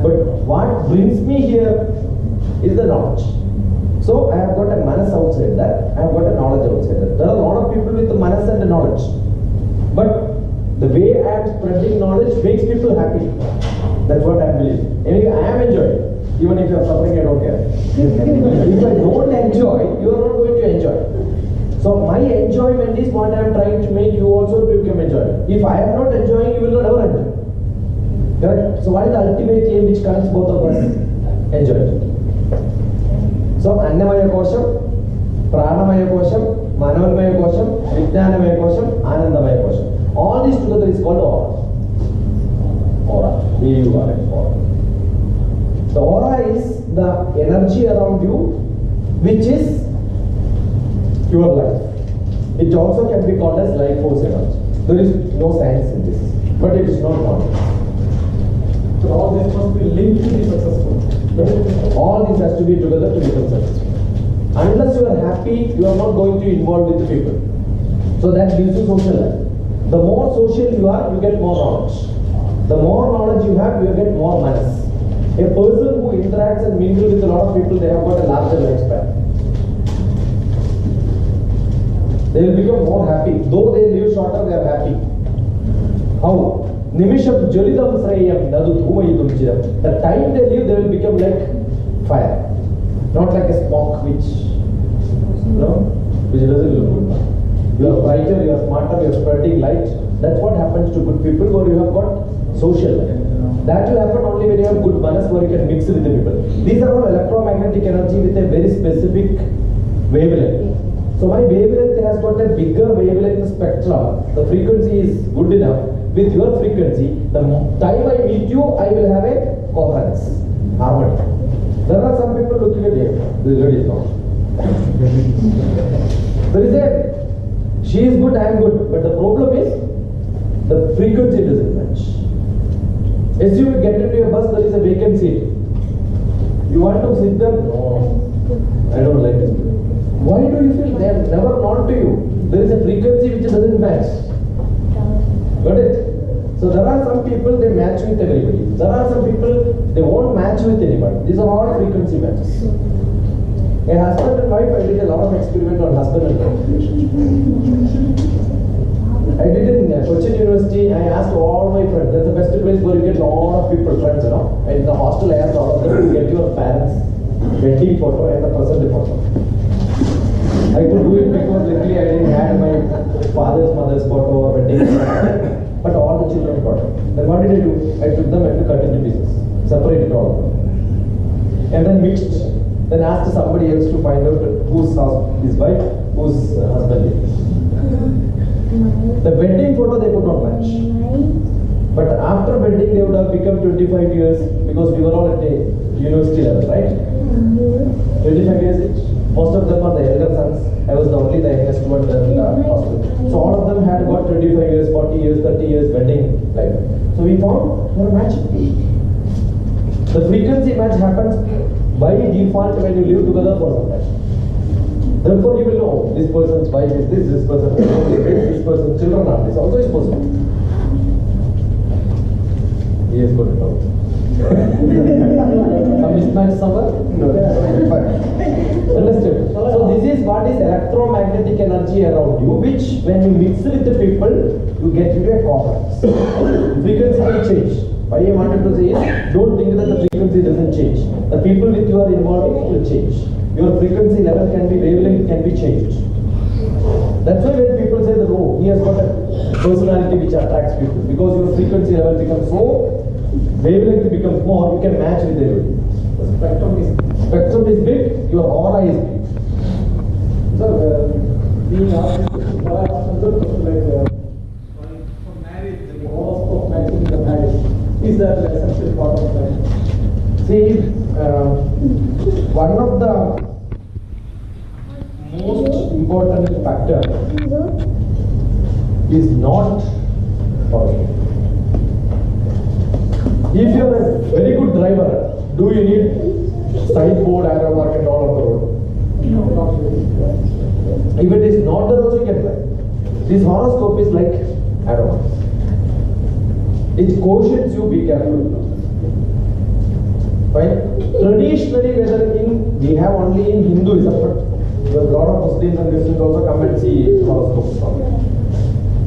But what brings me here is the knowledge. So I have got a manas outside that, I have got a knowledge outside that. There are a lot of people with the manas and the knowledge. But the way I am spreading knowledge makes people happy. That's what I believe. Anyway, I am enjoying. Even if you are suffering, I don't care. If I don't enjoy, you are not going to enjoy. So my enjoyment is what I am trying to make you also to become enjoying. If I am not enjoying, you will not ever enjoy. Correct? So what is the ultimate aim which connects both of us? Enjoyment. So Annamaya Kosham, Pranamaya Kosham, Manoramaya Kosham, Vijnanamaya Kosham, Anandamaya Kosham. All these together is called aura. Aura. A-U-R-A. Aura. The aura is the energy around you which is your life. It also can be called as life force energy. There is no science in this, but it is not knowledge. So all this must be linked to be successful. All this has to be together to become successful. Unless you are happy, you are not going to involve with the people. So that gives you social life. The more social you are, you get more knowledge. The more knowledge you have, you get more manas. A person who interacts and mingles with a lot of people, they have got a larger lifespan. They will become more happy. Though they live shorter, they are happy. How? Nimisham Jolidam Srayam Nadu Dhumayidum Chiram. The time they live, they will become like fire. Not like a smoke which doesn't look good. You are brighter, you are smarter, you are spreading light. That's what happens to good people where you have got social life. That will happen only when you have good manas where you can mix with the people. These are all electromagnetic energy with a very specific wavelength. So my wavelength has got a bigger wavelength spectrum. The frequency is good enough. With your frequency, the time I meet you, I will have a coherence, harmony. There are some people looking at you. This lady is not. There is a, she is good, I am good. But the problem is, the frequency doesn't match. As you get into a bus, there is a vacancy. You want to sit there? No, I don't like this. Why do you feel they are never known to you? There is a frequency which doesn't match. Got it? So there are some people they match with everybody. There are some people they won't match with anybody. These are all frequency matches. A husband and wife, I did a lot of experiment on husband and wife. I did it in Cochin University. I asked all my friends. That's the best place where you get a lot of people, friends, you know. And in the hostel, I asked all of them to get your parents' wedding photo and the present photo. I could do it because literally I didn't have my father's, mother's photo or wedding photo. But all the children got it. Then what did I do? I took them and cut into pieces. Separated all of them. And then mixed. Then asked somebody else to find out whose his wife, whose husband is. The wedding photo they could not match. But after wedding they would have become 25 years because we were all at a university level, right? 25 years each. Most of them are the elder sons. I was only the youngest one in the hospital. So all of them had got 25 years, 40 years, 30 years wedding life. So we found a match. The frequency match happens by default when you live together for some time. Therefore you will know this person's wife is this person's family is this person's children are this. Also is possible. He has got it out. Some mismatch somewhere? No. Understood? So this is what is electromagnetic energy around you, which when you mix with the people, you get into a coherence. Frequency will change. Why I wanted to say is, don't think that the frequency doesn't change. The people with you are involving will change. Your frequency level can be, wavelength can be changed. That's why when people say that, oh, he has got a personality which attracts people, because your frequency level becomes so, wavelength becomes more, you can match with everybody. The spectrum is big, your aura is big. So, being asked another question like for marriage, the horoscope matching the marriage, is that an essential part of that? See, one of the most important factor is not horoscope. If you are a very good driver, do you need signboard, arrow mark and all on the road? No. If it is not there also you can drive. This horoscope is like arrow marks. It cautions you, be careful. Fine. Traditionally, whether we have only in Hinduism, but a lot of Muslims and Christians also come and see horoscopes.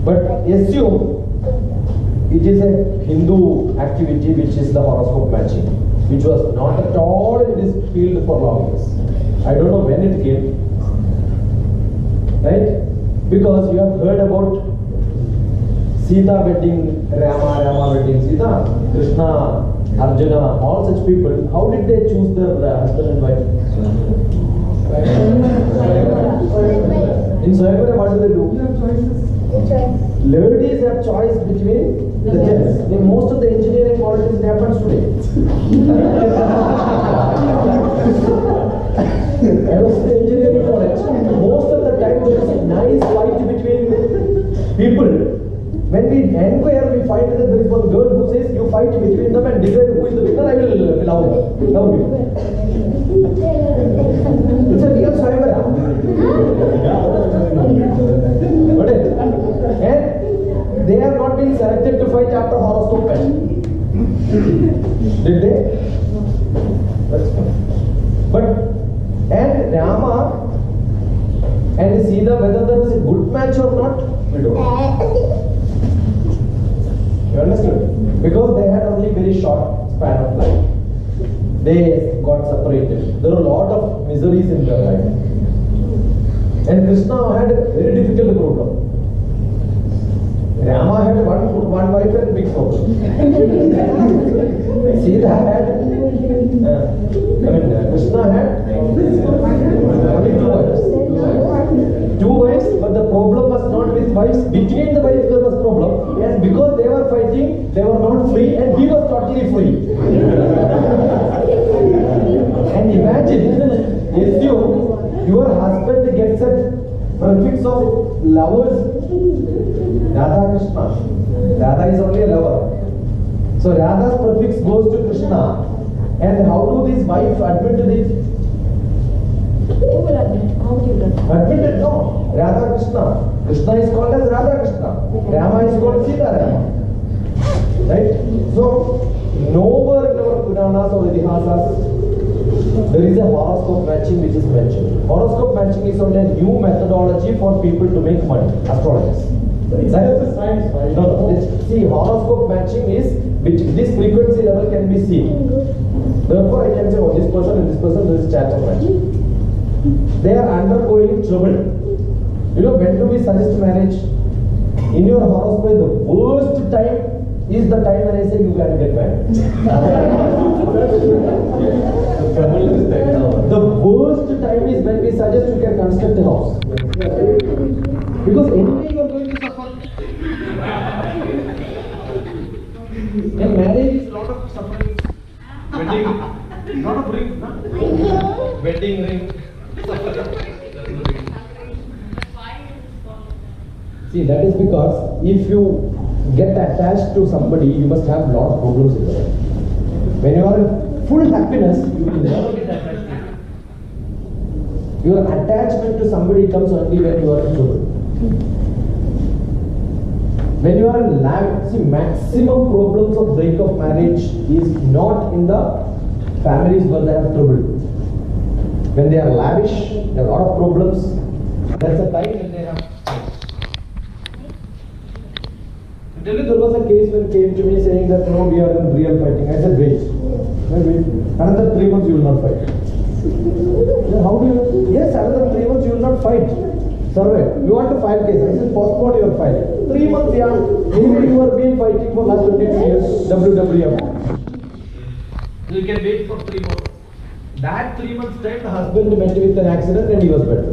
But assume it is a Hindu activity which is the horoscope matching, which was not at all in this field for long years. I don't know when it came, right? Because you have heard about Sita wedding, Rama wedding Sita, Krishna, Arjuna, all such people. How did they choose their husband and wife? In Swayamvara, what do they do? You have choices. Ladies have choice between the gents. In most of the engineering colleges, it happens today. I was in engineering college. Most of the time, there is a nice fight between people. When we inquire, we find that there is one girl who says, you fight between them and decide who is the winner, I will love you. It's a real Rama and Sita, whether there is a good match or not, we don't know. You understood? Because they had only very short span of life. They got separated. There were a lot of miseries in their life. And Krishna had a very difficult problem. Rama had one wife and big problem. Sita had, Krishna had only two wives. Two wives, but the problem was not with wives. Between the wives there was problem. And because they were fighting, they were not free and he was totally free. And imagine, assume your husband gets a prefix of lovers. Radha Krishna. Radha is only a lover. So Radha's prefix goes to Krishna. And how do these wives admit it? Who will admit? How would you admit? Admit it, no. Radha Krishna. Krishna is called as Radha Krishna. Rama is called Sita Rama. Right? So, nowhere in our Puranas or Itihasas, there is a horoscope matching which is mentioned. Horoscope matching is only a new methodology for people to make money. Astrologers. That's the science, right? No. See, horoscope matching is this frequency level can be seen. Therefore, I can say, oh, this person and this person, there is chance of matching. They are undergoing trouble. You know, when do we suggest marriage? In your horoscope, the worst time is the time when I say you can get married. The worst time is when we suggest you can construct a house. Because anyway you are going to suffer. And marriage is a lot of suffering. Wedding, lot of rings, no? Wedding ring. See, that is because if you get attached to somebody, you must have a lot of problems in your life. When you are in full happiness, you will never get attached to it. Your attachment to somebody comes only when you are in trouble. When you are in love, see, maximum problems of break of marriage is not in the families where they have trouble. When they are lavish, there are a lot of problems. That's the time when they have. There was a case when came to me saying that no, we are in real fighting. I said, wait. Another 3 months you will not fight. How do you? Yes, another 3 months you will not fight. Survey. You want to file case. I said, postpone your fight. 3 months, yeah. Maybe you have been fighting for last 22 years. WWF. You can wait for 3 months. That 3 months time, the husband met with an accident and he was better.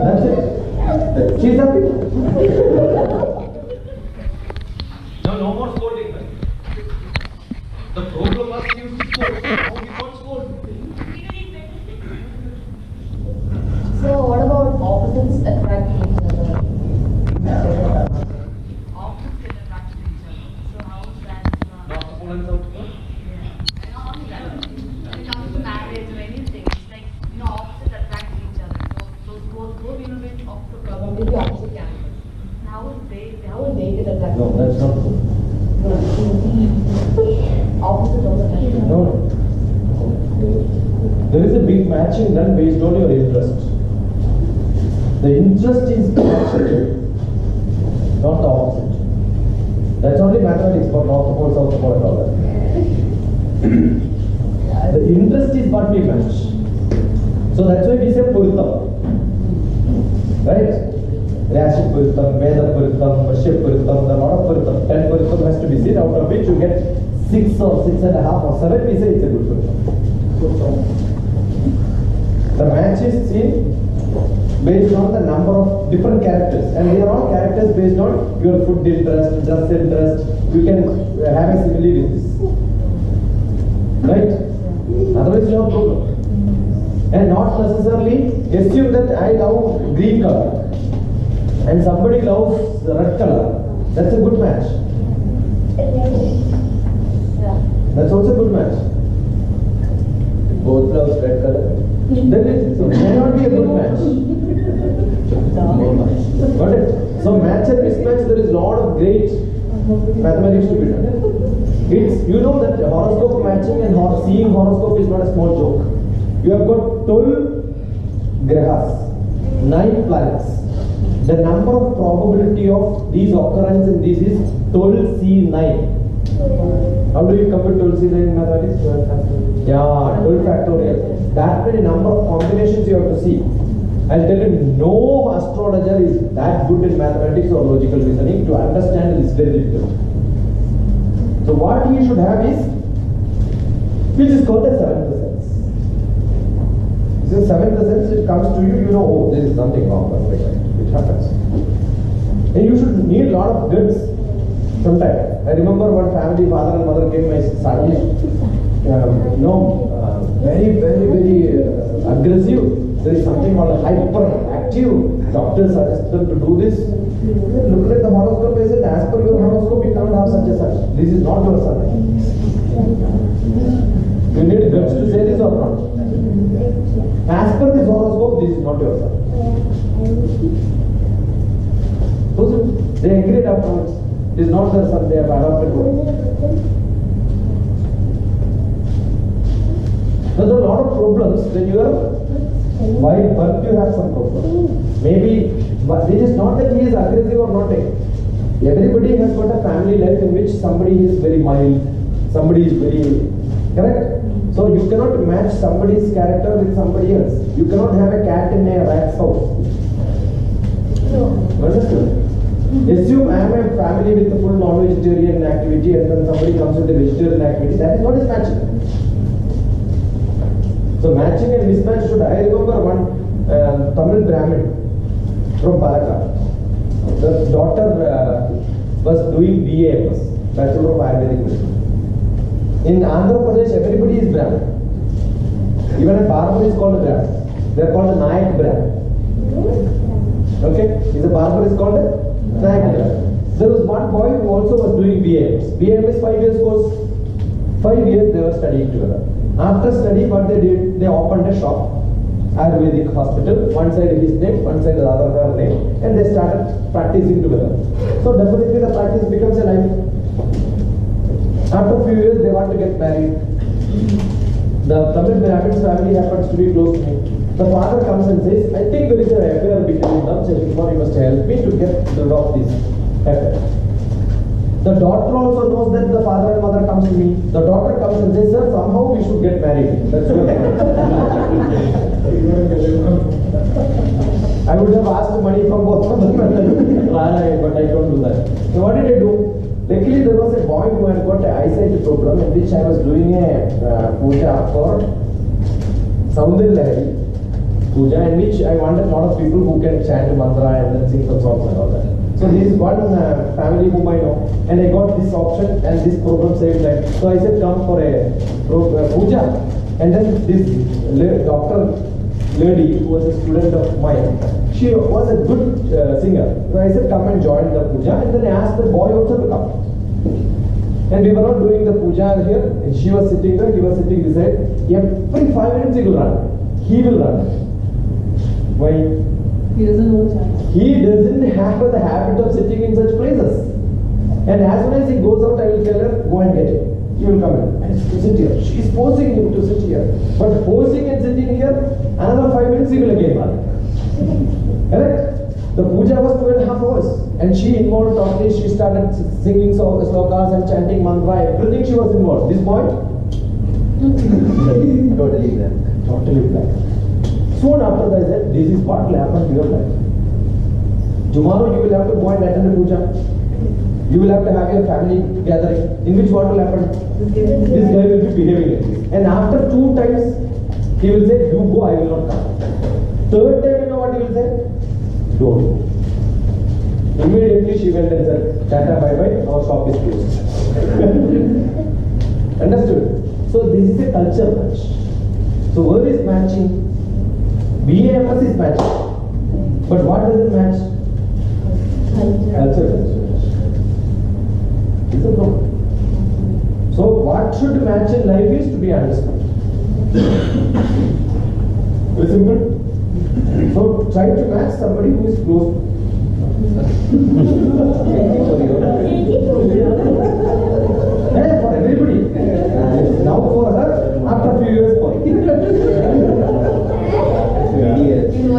That's it. She's happy. No more scolding. The problem was you scold. Now you can't scold. So what about opposites attracting each other? Opposites get attracted to each other. So how is that? When it comes to marriage or anything, it's like, opposites attract each other. So those both in a bit of the problem with the opposite campus. How would they get attracted? No, that's not true. Opposite also attract. No. There is a big matching done based on your interest. The interest is matched, not the opposite. That's only mathematics for North Pole, South Pole and all that. The interest is what we match. So that's why we say Puritam. Right? Rashi Puritam, Veda Puritam, Vashya Puritam, there are a lot of Puritam. 10 Puritam has to be seen, out of which you get 6 or 6.5 or 7, we say it's a good Puritam. The match is seen based on the number of different characters, and they are all characters based on your food interest, dress interest. You can have a simile with this, right? Otherwise you have problem. And not necessarily assume that I love green color and somebody loves red color. That's a good match. That's also a good match. Both loves red color. Then it may not be a good match. Got it? So match and mismatch, there is a lot of great mathematics to be done. It's, you know that horoscope matching and seeing horoscope is not a small joke. You have got 12 grahas, 9 planets. The number of probability of these occurrence in this is 12C9. How do you compute 12C9 in mathematics? Yeah, 12 factorial. That many number of combinations you have to see. I'll tell you, no astrologer is that good in mathematics or logical reasoning. To understand it is very difficult. So what he should have is, which is called the seventh sense. So seventh sense, it comes to you, you know, oh, there is something wrong. It happens. And you should need a lot of guts sometimes. I remember one family, father and mother came, my son is, very aggressive. There is something called hyperactive. Doctor suggested them to do this. Look at the horoscope. I said, as per your horoscope, you cannot have such a son. This is not your son. You need guts to say this or not? As per this horoscope, this is not your son. They agreed afterwards. It is not their son, they have adopted one. There are a lot of problems when you are by birth you have some problem. Maybe, but it is not that he is aggressive or not. Everybody has got a family life in which somebody is very mild, somebody is very correct. So you cannot match somebody's character with somebody else. You cannot have a cat in a rat's house. Understood? Assume I am a family with a full non-vegetarian activity and then somebody comes with a vegetarian activity. That is what is matching. So matching and mismatch should. I remember one Tamil Brahmin from Palakkad. The daughter was doing BAMS, Bachelor of Ayurvedic Medicine. In Andhra Pradesh, everybody is Brahmin. Even a barber is called a Brahmin. They are called a Nayak Brahmin. Okay? Is a barber is called a Nayak Brahmin. There was one boy who also was doing BAMS. BAMS 5 years course. 5 years they were studying together. After study, what they did, they opened a shop, Ayurvedic hospital. One side his name, one side the other her name, and they started practicing together. So definitely the practice becomes a life. After a few years, they want to get married. The Tamil Brahmin's family happens to be close to me. The father comes and says, I think there is an affair between them, so you must help me to get rid of this affair. The daughter also knows that the father and mother comes to me. The daughter comes and says, sir, somehow we should get married. That's what I would have asked money from both of them, but I don't do that. So what did I do? Luckily, there was a boy who had got an eyesight problem in which I was doing a puja for Soundil Lahari puja, in which I wanted a lot of people who can chant mantra and then sing some songs and all that. So this is one family whom I know, and I got this option and this program saved life. So I said, come for a puja. And then this doctor lady who was a student of mine, she was a good singer. So I said, come and join the puja. And then I asked the boy also to come. And we were all doing the puja here. And she was sitting there, he was sitting beside. Every 5 minutes he will run. He will run. Why? He doesn't know chance. He doesn't have the habit of sitting in such places. And as soon as he goes out, I will tell her, go and get him. He will come in. And sit here. She is forcing him to sit here. But forcing and sitting here, another 5 minutes he will again run. Correct? The puja was 2.5 hours. And she involved totally. She started singing slokas and chanting mantra. Everything she was involved. This boy? Totally blank. Totally blank. Soon after that, I said, this is what will happen to your life. Tomorrow you will have to go and attend the puja. You will have to have your family gathering. In which what will happen? This guy will be behaving like this. And after 2 times, he will say, you go, I will not come. 3rd time, you know what he will say? Don't. Immediately she went and said, Tata, bye-bye, our shop is closed. Understood? So this is a culture match. So where is matching? BAMS is matching. But what does it match? Culture. It's a problem. So what should match in life is to be understood. Very simple. So try to match somebody who is close. Yeah, for everybody. Now for her, after a few years for it. You know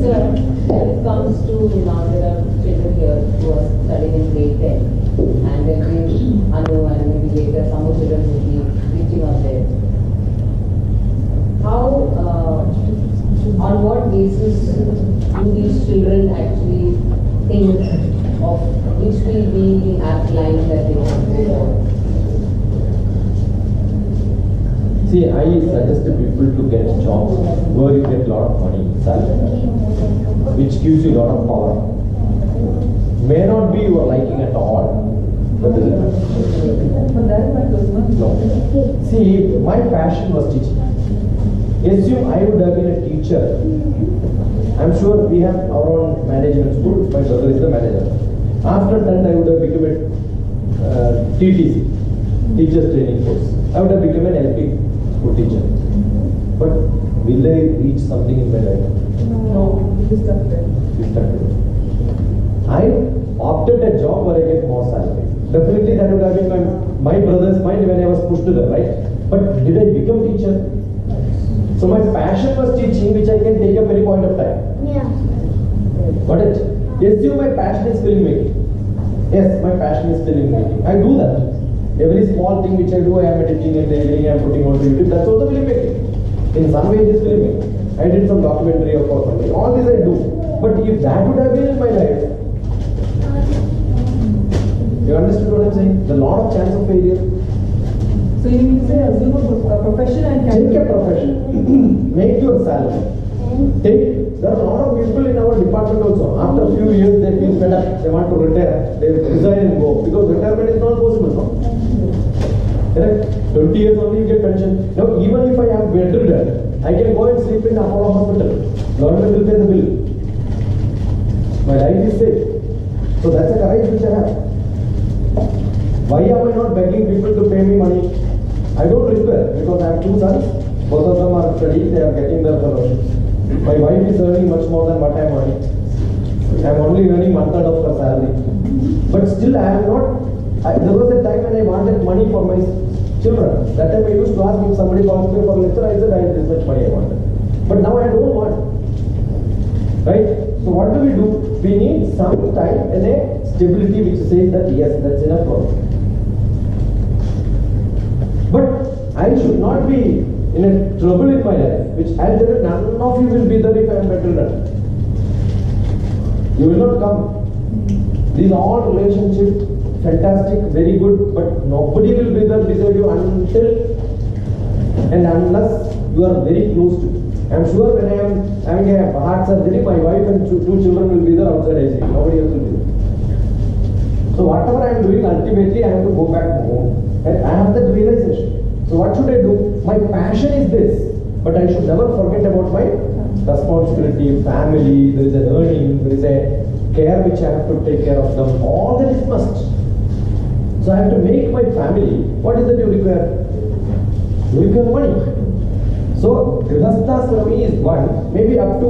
Sir, when it comes to now there are children here who are studying in grade 10 and then Anu and maybe later some of children will be reaching out there. How, on what basis do these children actually think of which will be the app line that they want to go on? See, I suggest to people to get jobs where you get a lot of money, salary, which gives you a lot of power. May not be your liking at all, but But that is my personal. no. See, my passion was teaching. Assume I would have been a teacher. I'm sure we have our own management school. My brother is the manager. After 10th, I would have become a TTC, Teachers Training Course. I would have become an LP school teacher. But will I reach something in my life? No, this stuff there. I opted a job where I get more salary. Definitely that would have been my brother's mind when I was pushed to the right. But did I become teacher? So my passion was teaching, which I can take up any point of time. Yeah. Got it? Assume my passion is filmmaking. Yes, my passion is filmmaking. I do that. Every small thing which I do, I am editing and editing and putting on YouTube. That's also filmmaking. In some ways, it's filmmaking. I did some documentary or something. All this I do. But if that would have been in my life, you understood what I'm saying? There's a lot of chance of failure. So you mean to say assume a profession and Take a profession. Make your salary. There are a lot of people in our department also. After a few years, they feel fed up. They want to retire. They resign and go. Because retirement is not possible, no? Correct? 20 years only you get pension. Now, even if I am bedridden, I can go and sleep in Apollo hospital. Government will pay the bill. My life is safe. So that's a courage which I have. Why am I not begging people to pay me money? I don't require, because I have two sons. Both of them are studying, they are getting their fellowships. My wife is earning much more than what I am earning. I am only earning 1/3 of her salary. But still I am not, there was a time when I wanted money for my children. That time I used to ask if somebody calls me for lecture, I said I have this much money I wanted. But now I don't want. Right? So what do? We need some time and a stability which says that yes, that's enough for me. But I should not be in a trouble in my life, which I'll tell you, none of you will be there if I am bedridden. You will not come. These are all relationships, fantastic, very good, but nobody will be there beside you until and unless you are very close to. I'm sure when I am having a heart surgery, my wife and two children will be there outside ICU. Nobody else will be there. So whatever I am doing, ultimately I have to go back home. And I have that realization. So what should I do? My passion is this, but I should never forget about my responsibility, family, there is an earning, there is a care which I have to take care of them. All that is must. So I have to make my family. What is that you require? You require money. So Grihasthasrami is one. Maybe up to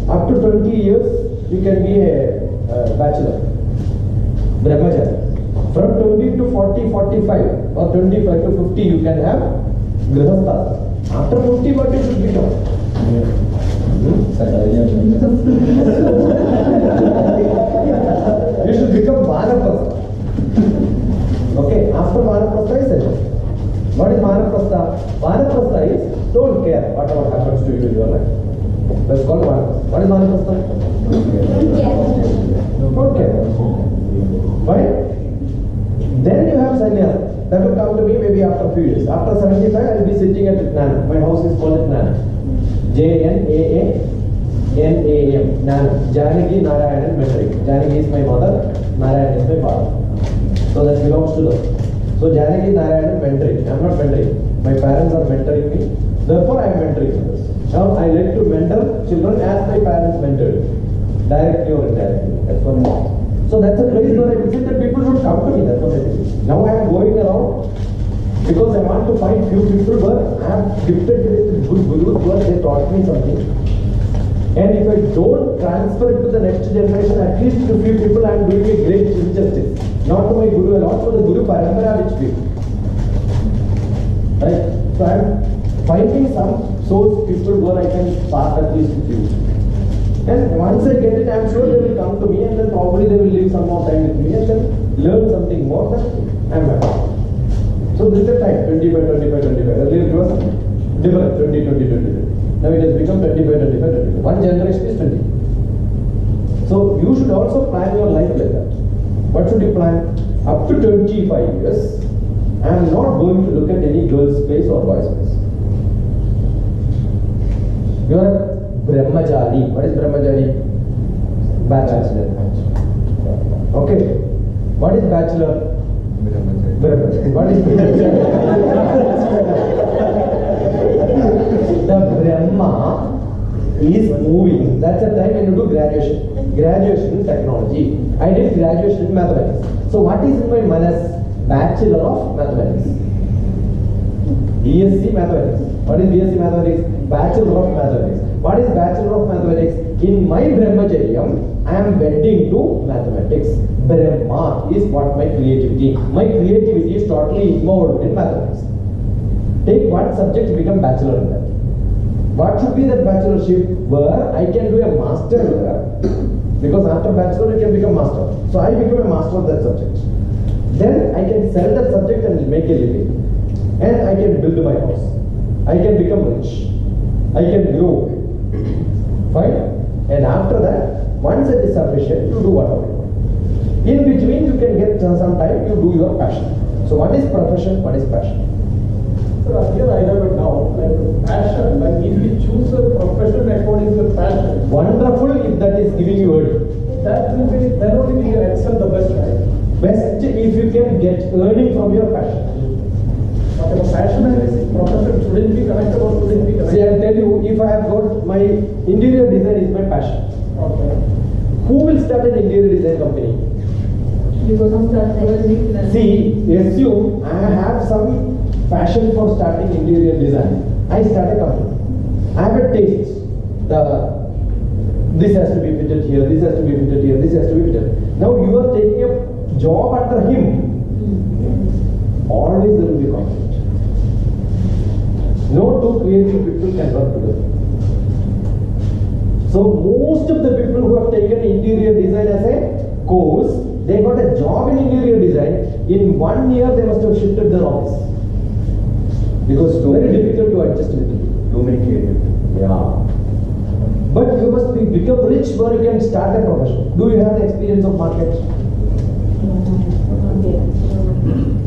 20 years you can be a bachelor, brahmachari. From 20 to 40, 45 or 25 to 50 you can have Grihasthas. After 50 what you should become? You should become Vanaprastha. Okay, after Vanaprastha is it? What is Vanaprastha? Vanaprastha is don't care whatever happens to you in your life. That's called Vanaprastha. What is Vanaprastha? Don't care. Right? Then you have sannyasa. That will come to me maybe after a few years. After 75, I will be sitting at Nana. My house is called Nana. Jananam. Nana. Janaki Narayanan Mentoring. Janaki is my mother. Narayan is my father. So that belongs to them. So Janaki Narayanan Mentoring. I am not mentoring. My parents are mentoring me. Therefore I am mentoring others. Now I like to mentor children as my parents mentored. Directly or indirectly. That's what I mean. So that's a place where I will say that people should come to me. That's what I think. Now I am going around Because I want to find few people where I have gifted with good gurus where they taught me something. And if I don't transfer it to the next generation, at least to few people I am doing a great injustice. Not to my guru alone, to the guru parampara which we. Right? So I am finding some source people where I can start at least with you. And once I get it, I am sure they will come to me and then probably they will leave some more time with me and then learn something more than I am happy. So this is the time, 25, 25, 25. Earlier it was different, 20, 20, 20. Now it has become 25, 25, 25. One generation is 20. So you should also plan your life like that. What should you plan? Up to 25 years, I am not going to look at any girl's face or boy's face. You are a brahmachari. What is brahmachari? Bachelor. Okay. What is bachelor? What is the Brahma is moving. That's the time when you do graduation. Graduation in technology. I did graduation in mathematics. So what is in my manas? Bachelor of Mathematics. BSc Mathematics. What is BSc Mathematics? Bachelor of Mathematics. What is Bachelor of Mathematics? In my Brahmacharyam, I am bending to mathematics. Brahma is what my creativity. My creativity is totally involved in mathematics. Take one subject, become bachelor in that. What should be that bachelorship? Where I can do a master there. Because after bachelor, you can become master. So I become a master of that subject. Then I can sell that subject and make a living. And I can build my house. I can become rich. I can grow. Fine? And after that, once it is sufficient, you do whatever you want. In between, you can get some time, you do your passion. So what is profession? What is passion? So here I have a doubt, like passion, like if you choose a profession according to passion. Wonderful if that is giving you earning. That will be, then only we excel the best, right? Best if you can get earning from your passion. But the passion and profession shouldn't be connected or shouldn't be connected. See, I'll tell you, if I have got my interior design is my passion. Okay. Who will start an interior design company? You go to start. See, assume I have some passion for starting interior design. I start a company. I have a taste. This has to be fitted here, this has to be fitted here, this has to be fitted. Now you are taking a job under him. Always there will be conflict. No two creative people can work together. So most of the people who have taken interior design as a course, they got a job in interior design. In 1 year they must have shifted their office. Because it's very difficult to adjust with it. Too many creative. Yeah. But you must become rich where you can start a profession. Do you have the experience of market?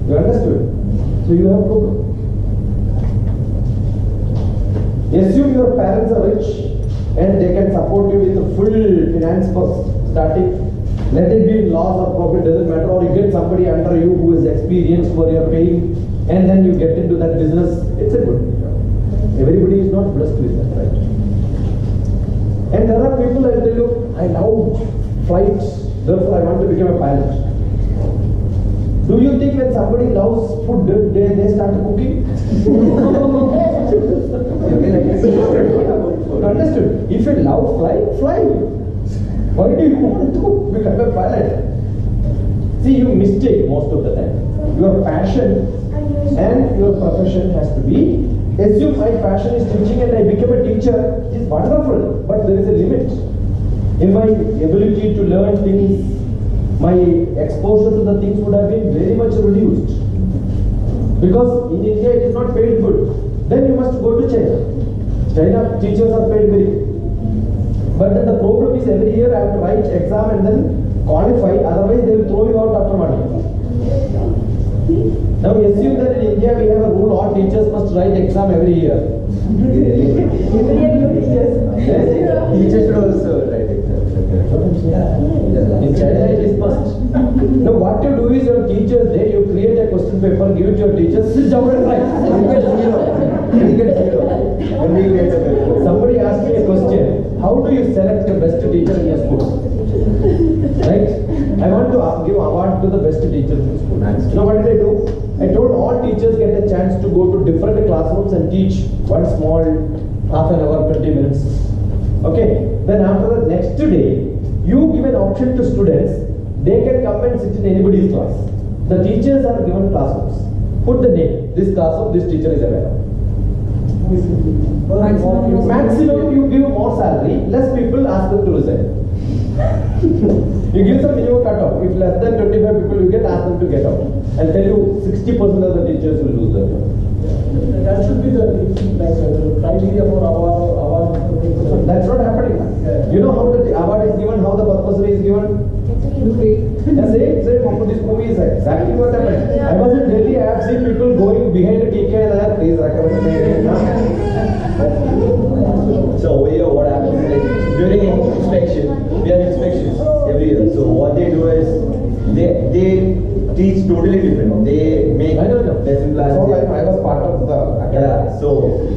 You understood? So you have problem. Assume your parents are rich and they can support you with a full finance for starting. Let it be in loss or profit, doesn't matter. Or you get somebody under you who is experienced where you are paying and then you get into that business. It's a good job. Everybody is not blessed with that, right? And there are people, I tell you, I love flights, therefore I want to become a pilot. Do you think when somebody loves food, they start cooking? Understood? If you love fly. Why do you want to become a pilot? See, you mistake most of the time. Your passion and your profession has to be. Assume my passion is teaching and I become a teacher. It's wonderful, but there is a limit. In my ability to learn things, my exposure to the things would have been very much reduced. Because in India it is not paid good. Then you must go to China. China teachers are paid very good. But then the problem is every year I have to write exam and then qualify, otherwise they will throw you out after 1 year. Now assume that in India we have a rule, all teachers must write exam every year. Teachers should also write exams. In China it is must. Now what you do is your teachers day, you create a question paper, give it to your teachers, sit down and write. You get zero. When we get a paper. Somebody asked me a question. How do you select the best teacher in your school? Right? I want to give award to the best teacher in the school. Now what did I do? I told all teachers get a chance to go to different classrooms and teach one small half an hour, 20 minutes. Okay. Then after the next day, you give an option to students. They can come and sit in anybody's class. The teachers are given classrooms. Put the name. This classroom, this teacher is available. Maximum you give more salary, less people ask them to resign. You give some minimum cutoff. If less than 25 people you get, ask them to get out. I'll tell you 60% of the teachers will lose their job. That should be the criteria for award. That's not happening. You know how the award is given, how the Padmasri is given? Same. This movie is exactly what happened. I was in Delhi, I have seen people going behind the TK and I have please recommend. So over here what happens is like during inspection, we have inspections every year. So what they do is they teach totally different. They make lesson plans. So I was part of the academy. Yeah, so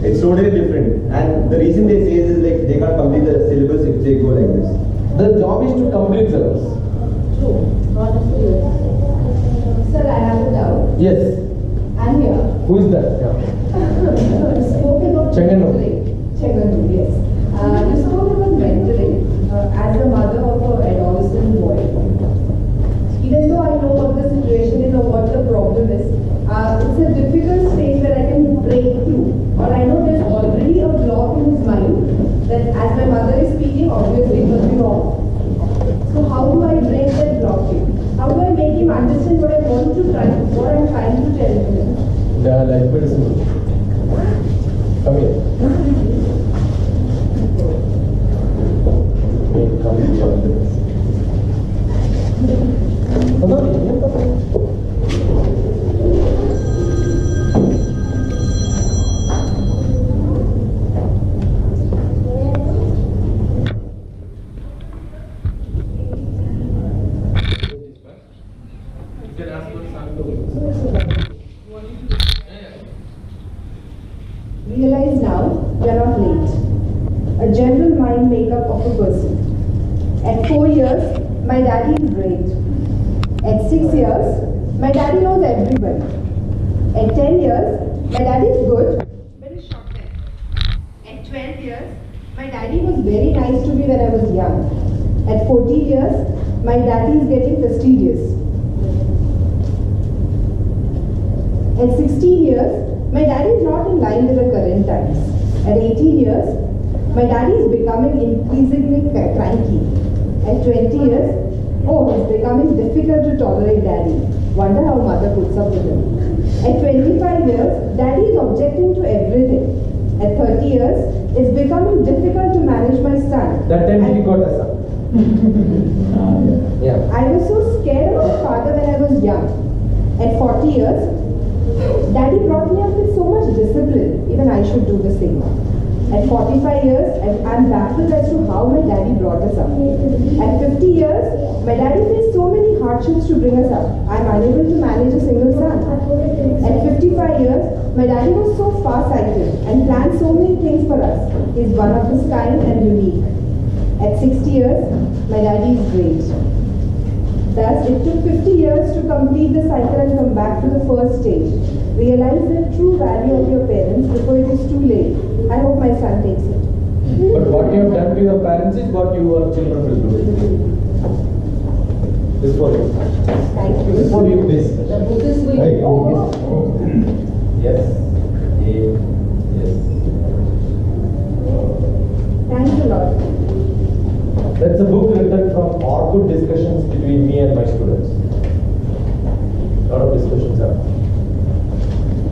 it's totally different. And the reason they say is like they can't complete the syllabus if they go like this. The job is to complete syllabus. Sir, I have a doubt. Yes. I'm here. Who is that? Yeah. You spoke about Chenganu. Chenganu, yes. You spoke about mentoring as the mother of an adolescent boy. Even though I know what the situation is or what the problem is, it's a difficult stage where I can break through. Or I know there's already a block in his mind that as my mother is speaking, obviously it must be wrong. So how do I break that blockage? How do I make him understand what I want to try, what I'm trying to tell him? Yeah, like very simple. Okay. Realize now, we are not late. A general mind makeup of a person. At 4 years, my daddy is great. At 6 years, my daddy knows everybody. At 10 years, my daddy is good, but is short-tempered. At 12 years, my daddy was very nice to me when I was young. At 14 years, my daddy is getting fastidious. At 16 years, my daddy is not in line with the current times. At 18 years, my daddy is becoming increasingly cranky. At 20 years, he's becoming difficult to tolerate daddy. Wonder how mother puts up with him. At 25 years, daddy is objecting to everything. At 30 years, it's becoming difficult to manage my son. That time he got a son. Yeah. I was so scared of my father when I was young. At 40 years, daddy brought me up with so much discipline, even I should do the same. At 45 years, I'm baffled as to how my daddy brought us up. At 50 years, my daddy faced so many hardships to bring us up. I'm unable to manage a single son. At 55 years, my daddy was so far-sighted and planned so many things for us. He's one of his kind and unique. At 60 years, my daddy is great. Thus, it took 50 years to complete the cycle and come back to the first stage. Realize the true value of your parents before it is too late. I hope my son takes it. But what you have done to your parents is what your children will do. This for you. Thank you. This for you, this. The book is for Right. you. Yes. Yes. Thanks a lot. That's a book written from awkward discussions between me and my students. A lot of discussions are.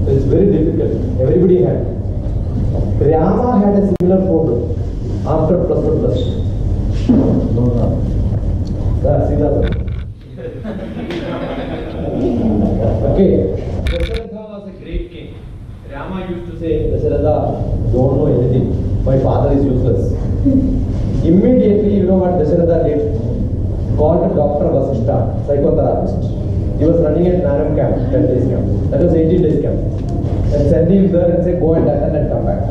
It's very difficult. Everybody had. Rama had a similar problem after plus one plus two. No. See that? Okay. Dasharatha was a great king. Rama used to say, Dasharatha, don't know anything. My father is useless. Immediately, you know what Dasharatha did? Called Dr. Vasishtha, psychotherapist. He was running at Nanam camp, 10 days camp. That was 18 days camp. And send him there and say, go and attend and come back.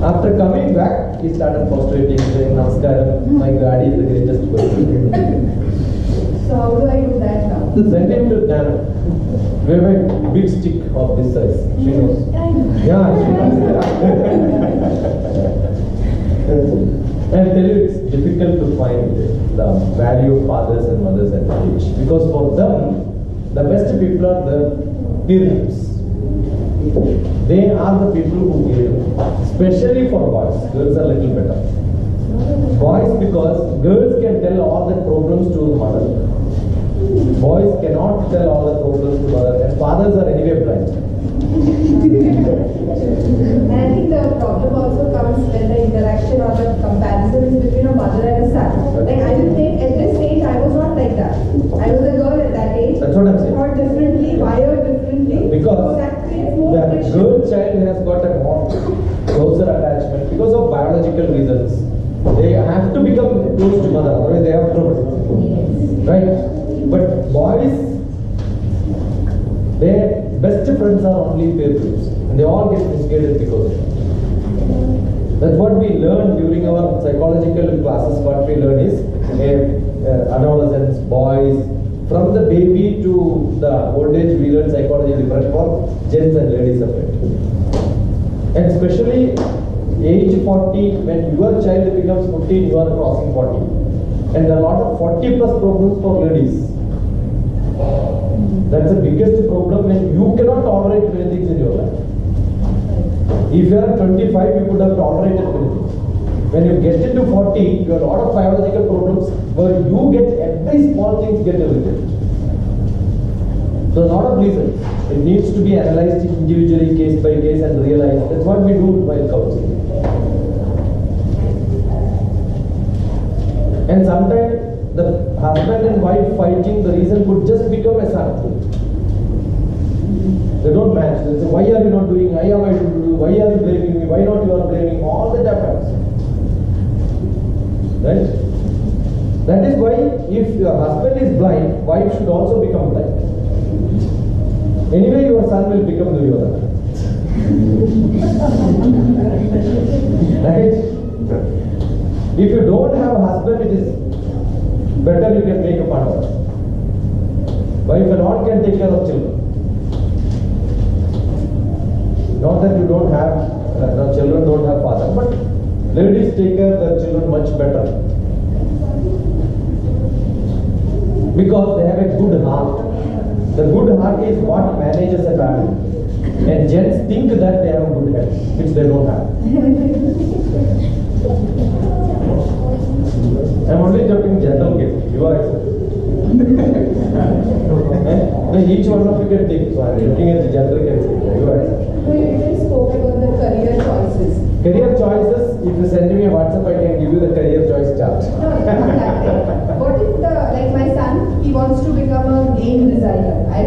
After coming back, he started prostrating, saying, Namaskaram, my God is the greatest person. So how do I do that now? So send him to Nano. We have a big stick of this size. She knows. Yeah, she knows. I'll tell you, it's difficult to find the value of fathers and mothers at that age. Because for them, the best people are the parents. They are the people who give them. Especially for boys. Girls are a little better. Boys, because girls can tell all the problems to the mother. Boys cannot tell all the problems to mother, and fathers are anyway blind. And I think the problem also comes when the interaction or the comparison is between a mother and a son. Like I will think at this age I was not like that. I was a girl at that age. That's what I'm saying. Thought differently, wired differently. Because so that creates more the friction. girl child has got a more closer attachment because of biological reasons. They have to become close to mother, otherwise they have trouble. Right? But boys, their best friends are only peer groups, and they all get misguided because of it. That's what we learn during our psychological classes. What we learn is adolescents, boys, from the baby to the old age, we learn psychology different for gents and ladies separate. And especially age 40, when your child becomes 14, you are crossing 40. And a lot of 40 plus problems for ladies. That's the biggest problem when you cannot tolerate many things in your life. If you are 25, you could have tolerated many things. When you get into 40, you have a lot of biological problems where you get every small thing get irritated. So a lot of reasons. It needs to be analyzed individually, case by case, and realized. That's what we do while counseling. And sometimes the husband and wife fighting, the reason could just become a son. They don't match. They say, why are you not doing? Why am I to do? Why are you blaming me? Why not you are blaming? All that happens. Right? That is why if your husband is blind, wife should also become blind. Anyway, your son will become Duryodhana. Right? If you don't have a husband, it is better you can make a partner. Wife alone can take care of children. Not that you don't have, children don't have father, but ladies take care of their children much better. Because they have a good heart. The good heart is what manages a family. And gents think that they have a good head, which they don't have. I'm only talking general case. You are accepted. Each one of you can take. So I'm looking at the general case. You are accepted. So you even spoke about the career choices. Career choices, if you send me a WhatsApp, I can give you the career choice chart. No, it's not that way. What if like my son, he wants to become a game designer. I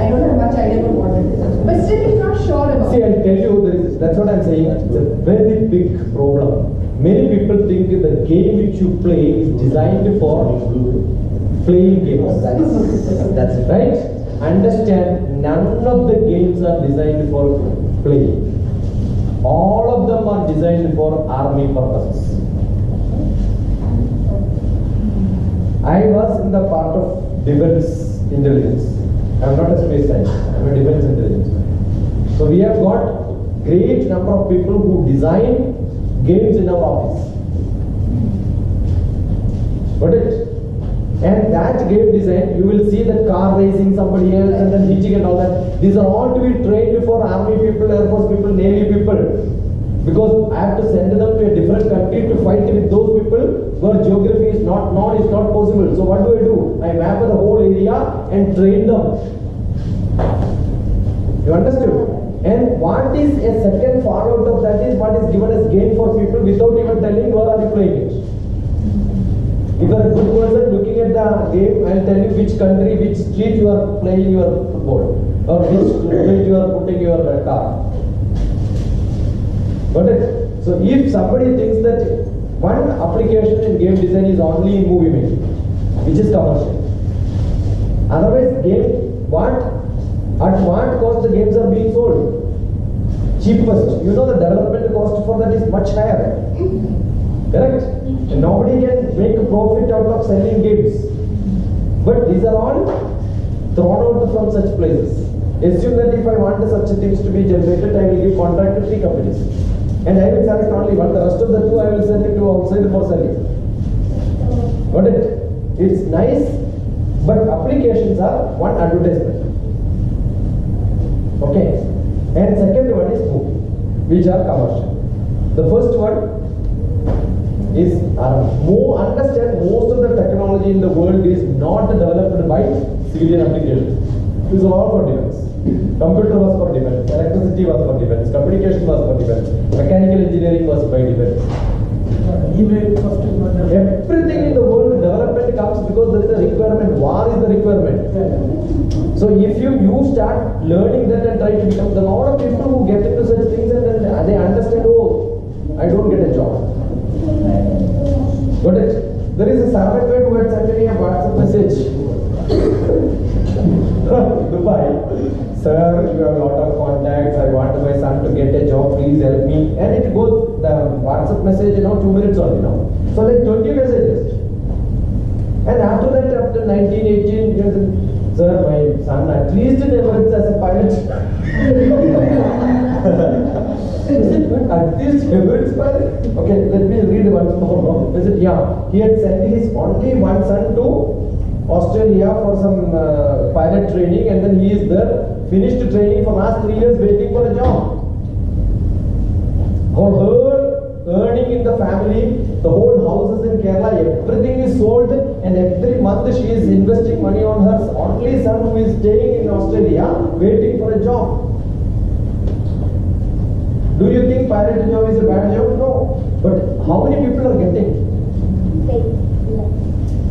don't have much idea about what it is. But still he's not sure about See, it. I'll tell you, that's what I'm saying. It's a very big problem. Many people think the game which you play is designed for playing games. That's right. Understand, none of the games are designed for playing. All of them are designed for army purposes. I was in the part of defense intelligence. I'm not a space scientist, I'm a defense intelligence. So we have got great number of people who design games in our office. Got it? And that game design, you will see the car racing somebody else and then hitching and all that. These are all to be trained for army people, air force people, navy people. Because I have to send them to a different country to fight with those people where geography is not known, is not possible. So what do? I map the whole area and train them. You understood? And what is a second fallout of that is what is given as game for people without even telling where are you playing it. If you are a good person looking at the game, I will tell you which country, which street you are playing your football, or which street you are putting your car. Got it? So if somebody thinks that one application in game design is only in movie making, which is commercial. Otherwise, at what cost the games are being sold? Cheapest. You know the development cost for that is much higher. Correct? And nobody can make a profit out of selling games. But these are all thrown out from such places. Assume that if I want such things to be generated, I will give contract to 3 companies. And I will select only one. The rest of the 2 I will send it to outside for selling. Got it? It's nice, but applications are one advertisement. Okay. And second one is movie, which are commercial. The first one is understand most of the technology in the world is not developed by civilian applications. It is all for defense. Computer was for defense, electricity was for defense, communication was for defense, mechanical engineering was by defense. Everything in the world development comes because there is a requirement. War is the requirement. So if you start learning that and try to become, the lot of people who get into such things and then they understand, oh, I don't get a job. Got it? There is a survey who had sent me a WhatsApp message. Dubai, sir, you have a lot of contacts. I want my son to get a job. Please help me. And it goes the WhatsApp message, 2 minutes only now. So like 20 messages. And after that, after 19, 18 years, sir, my son at least never as a pilot. At least Emirates pilot? Okay, let me read once more. Is it? Yeah. He had sent his only one son to Australia for some pilot training, and then he is there, finished training for last 3 years, waiting for a job. Her earning in the family, the whole houses in Kerala, everything is sold, and every month she is investing money on her only son who is staying in Australia, waiting for a job. Do you think pilot job is a bad job? No. But how many people are getting?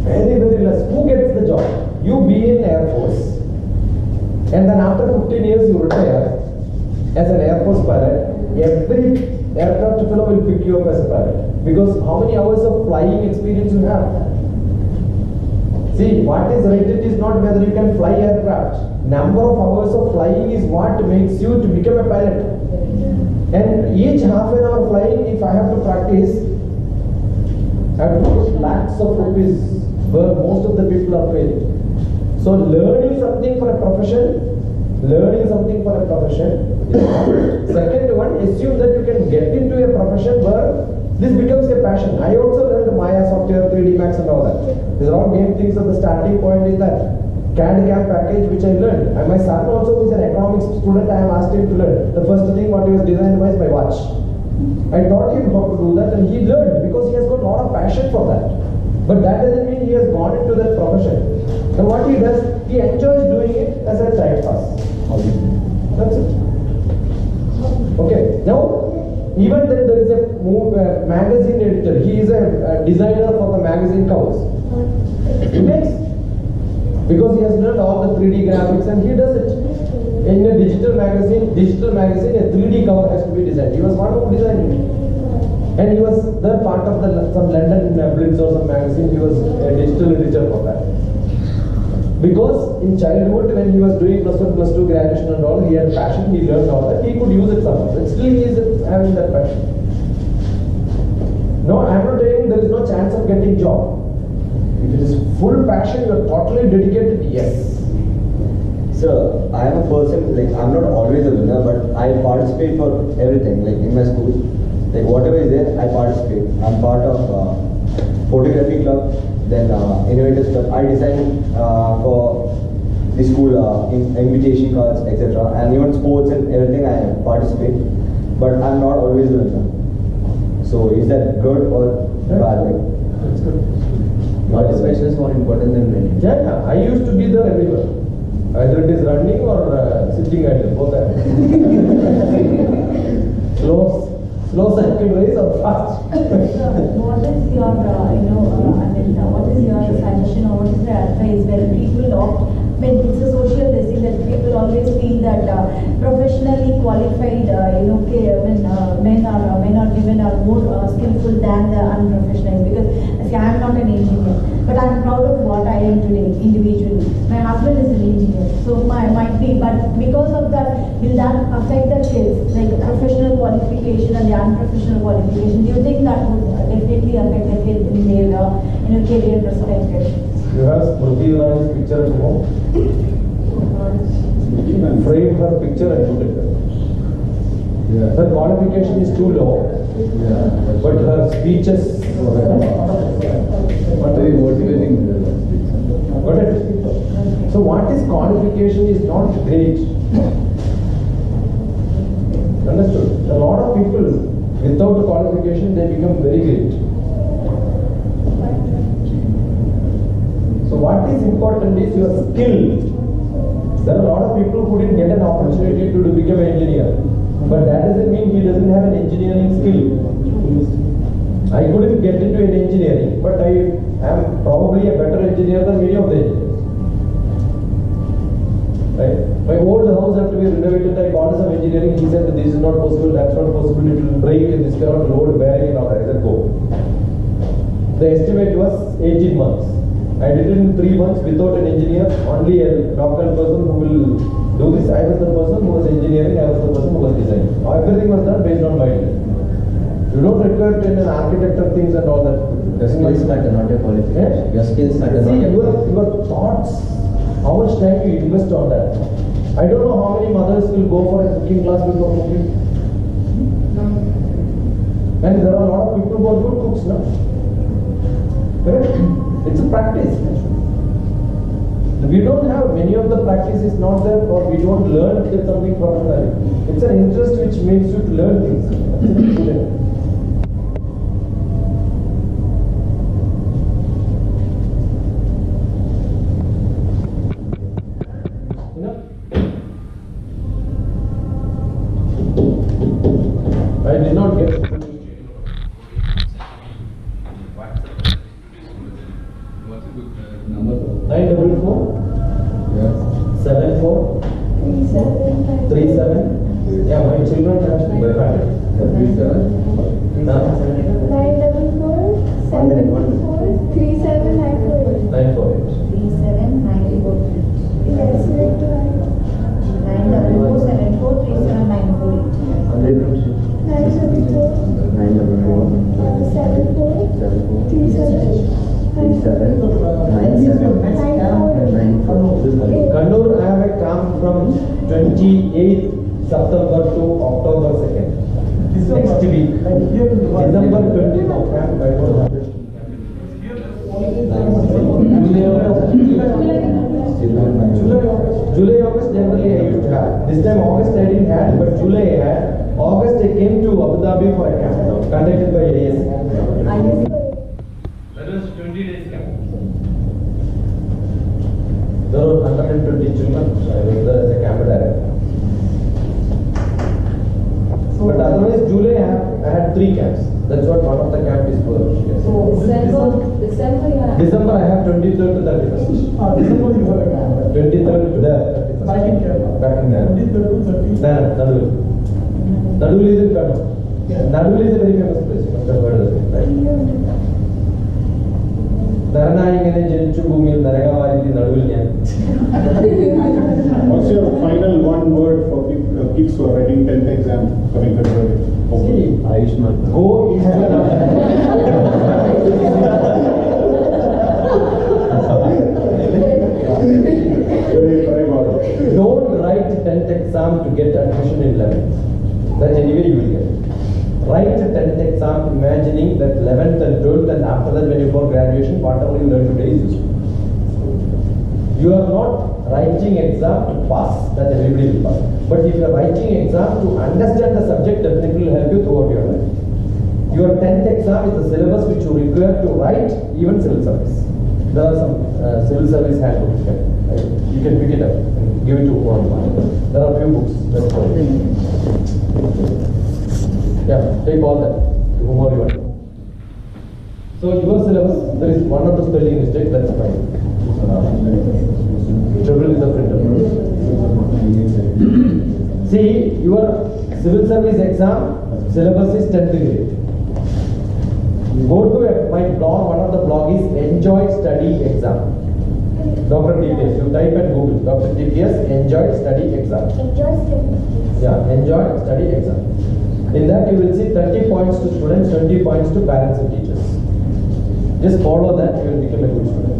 Very, very less. Who gets the job? You be in Air Force. And then after 15 years you retire as an Air Force pilot. Every aircraft fellow will pick you up as a pilot. Because how many hours of flying experience you have? See, what is rated is not whether you can fly aircraft. Number of hours of flying is what makes you to become a pilot. And each half an hour flying, if I have to practice, I have to put lakhs of rupees where most of the people are failing. So learning something for a profession Second one, assume that you can get into a profession where this becomes a passion. I also learned Maya software, 3D Max and all that. These are all game things, and the starting point is that CAD-CAM package which I learned. And my son also, who is an economics student, I have asked him to learn. The first thing what he was designed was my watch. I taught him how to do that, and he learned because he has got a lot of passion for that. But that doesn't mean he has gone into that profession. And what he does, he enjoys doing it as a time pass. That's it. Okay, now even then there is a magazine editor. He is a designer for the magazine covers. He makes, because he has learned all the 3D graphics and he does it. In a digital magazine, a 3D cover has to be designed. He was one who designed it. And he was the part of some London Blitz or some magazine. He was a digital editor for that. Because in childhood, when he was doing +1, +2 graduation and all, he had passion, he learned all that, he could use it somewhere. But still he is having that passion. No, I am not saying there is no chance of getting job. If it is full passion, you are totally dedicated, yes. Sir, I am a person, like I'm not always a winner, but I participate for everything, like in my school. Like whatever is there, I participate. I'm part of photography club, then innovators club. I design for the school invitation cards, etc. And even sports and everything I participate. But I'm not always the winner. So is that good or bad? That's good. Participation is more important than winning. Yeah, I used to be there everywhere. Either it is running or sitting idle, both are. Slow cycle race or fast. What is your, what is your suggestion or what is the advice where people opt, when it's a social thing that people always feel that professionally qualified, men or women are more skillful than the unprofessional, because see, I am not an engineer, but I am proud of what I am today individually. My husband is an engineer, so might be, but because of that, will that affect the kids, like professional qualification and the unprofessional qualification? Do you think that would definitely affect the kid in their career perspective? You have Smriti Irani's picture at home? Frame her picture and put it there. Her qualification is too low, but her speeches What are you motivating? got it? So what is qualification is not great. Understood? A lot of people without qualification they become very great. So what is important is your skill. There are a lot of people who didn't get an opportunity to become an engineer. But that doesn't mean he doesn't have an engineering skill. I couldn't get into an engineering, but I am probably a better engineer than many of the engineers. Right? My old house had to be renovated. I called some engineering. He said that this is not possible, that's not possible, it will break, and this cannot load bearing and all that. I said, go. The estimate was 18 months. I did it in 3 months without an engineer, only a local person who will do this. I was the person who was engineering, I was the person who was designing. Everything was done based on my design. You don't require to an architecture things and all that. Your skills matter, not your qualification. Your skills matter, not your thoughts. How much time you invest on that? I don't know how many mothers will go for a cooking class before cooking. And there are a lot of people who are good cooks now. Correct? It's a practice. We don't have many of the practices not there, or we don't learn something professionally. It's an interest which makes you to learn things. I did not get 944 74 37. Yeah, my children have to by heart. 37 Kannur, I have a camp from 28th September to October 2nd. Next week. December 20th camp. I don't have it. July, August generally I used to have. This time August I didn't have, but July I had. August I came to Abu Dhabi for a camp conducted by AS. That was 20 days camp. There were 120 children. I was there as a camp director. But otherwise, July I had 3 camps. That's what one of the camp is for. Yes. December I have 23rd to 31st. December you have a camp. 23rd to there. Back in camp. Back in camp. 23rd to 30th. Nadul. Nadul is in Kannur. Nadul is a very famous place. You must have heard of it, right? Naranaingane jenichu bhumil naragavali naduvil njan. What's your final one word for kids who are writing 10th exam coming February? See, Ayushman. Go into Don't write 10th exam to get admission in 11th. That anyway you will get. Write 10th exam imagining that 11th and 12th and after that when you go graduation, whatever you learn today is useful. You are not writing exam to pass, that everybody will pass. But if you are writing exam to understand the subject, definitely will help you throughout your life. Your 10th exam is the syllabus which you require to write even civil service. There are some civil service handbooks. You can pick it up and give it to one. There are a few books. That's all. Yeah, take all that. Whomever you want. So your syllabus, there is one or two spelling mistake, that's fine. Trouble is the printer. See, your civil service exam syllabus is 10th grade. Go to my blog, one of the blog is Enjoy Study Exam. DrTPS, you type and Google DrTPS Enjoy Study Exam. Yeah, Enjoy Study Exam. In that you will see 30 points to students, 20 points to parents and teachers. Just follow that, you will become a good student.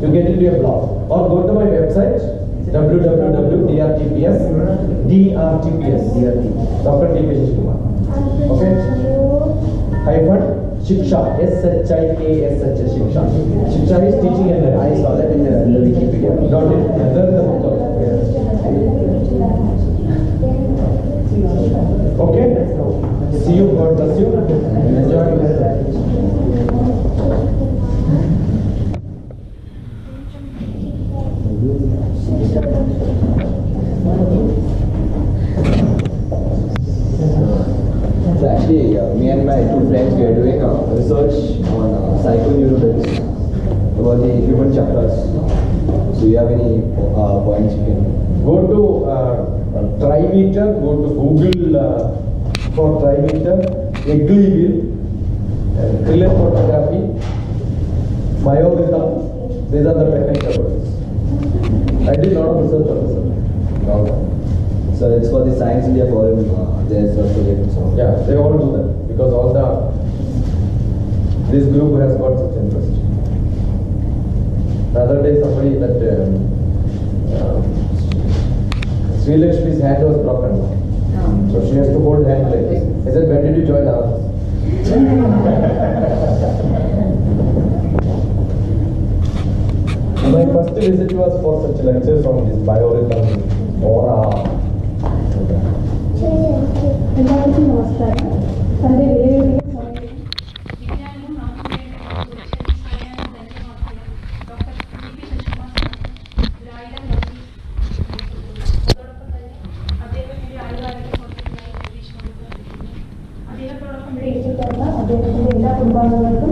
you get into a blog or go to my website www.DrTPS DrTPS DrTPS okay hyphen Shiksha SHIKSH Shiksha Shiksha is teaching and learning. I saw that in the Wikipedia. Got it? There is the book also. Okay? See you, God bless you. Enjoy yourself. So actually, me and my two friends, we are doing research on psychoneurotics about the human chakras. So you have any points you can... Go to Trimeter, go to Google for Trimeter, Eggly wheel, thriller photography, biorhythm, these are the technical words. I did a lot of research on this. So it's for the Science India Forum, there's a project. So. Yeah, they all do that because all this group has got such interest. The other day somebody that Sri Lakshmi's hand was broken. So she has to hold hand like this. I said, when did you join ours? My first visit was for such lectures on this biorhythm, aura. ಎಲ್ಲರಿಗೂ ನಮಸ್ಕಾರ. ತಂದೆ ವೇಳೆಯವರಿಗೆ ಸಮಯ ವಿಜ್ಞಾನವು ನಾವು അദ്ദേഹത്തിന്റെ എല്ലാ കുടുംബാംഗങ്ങൾക്കും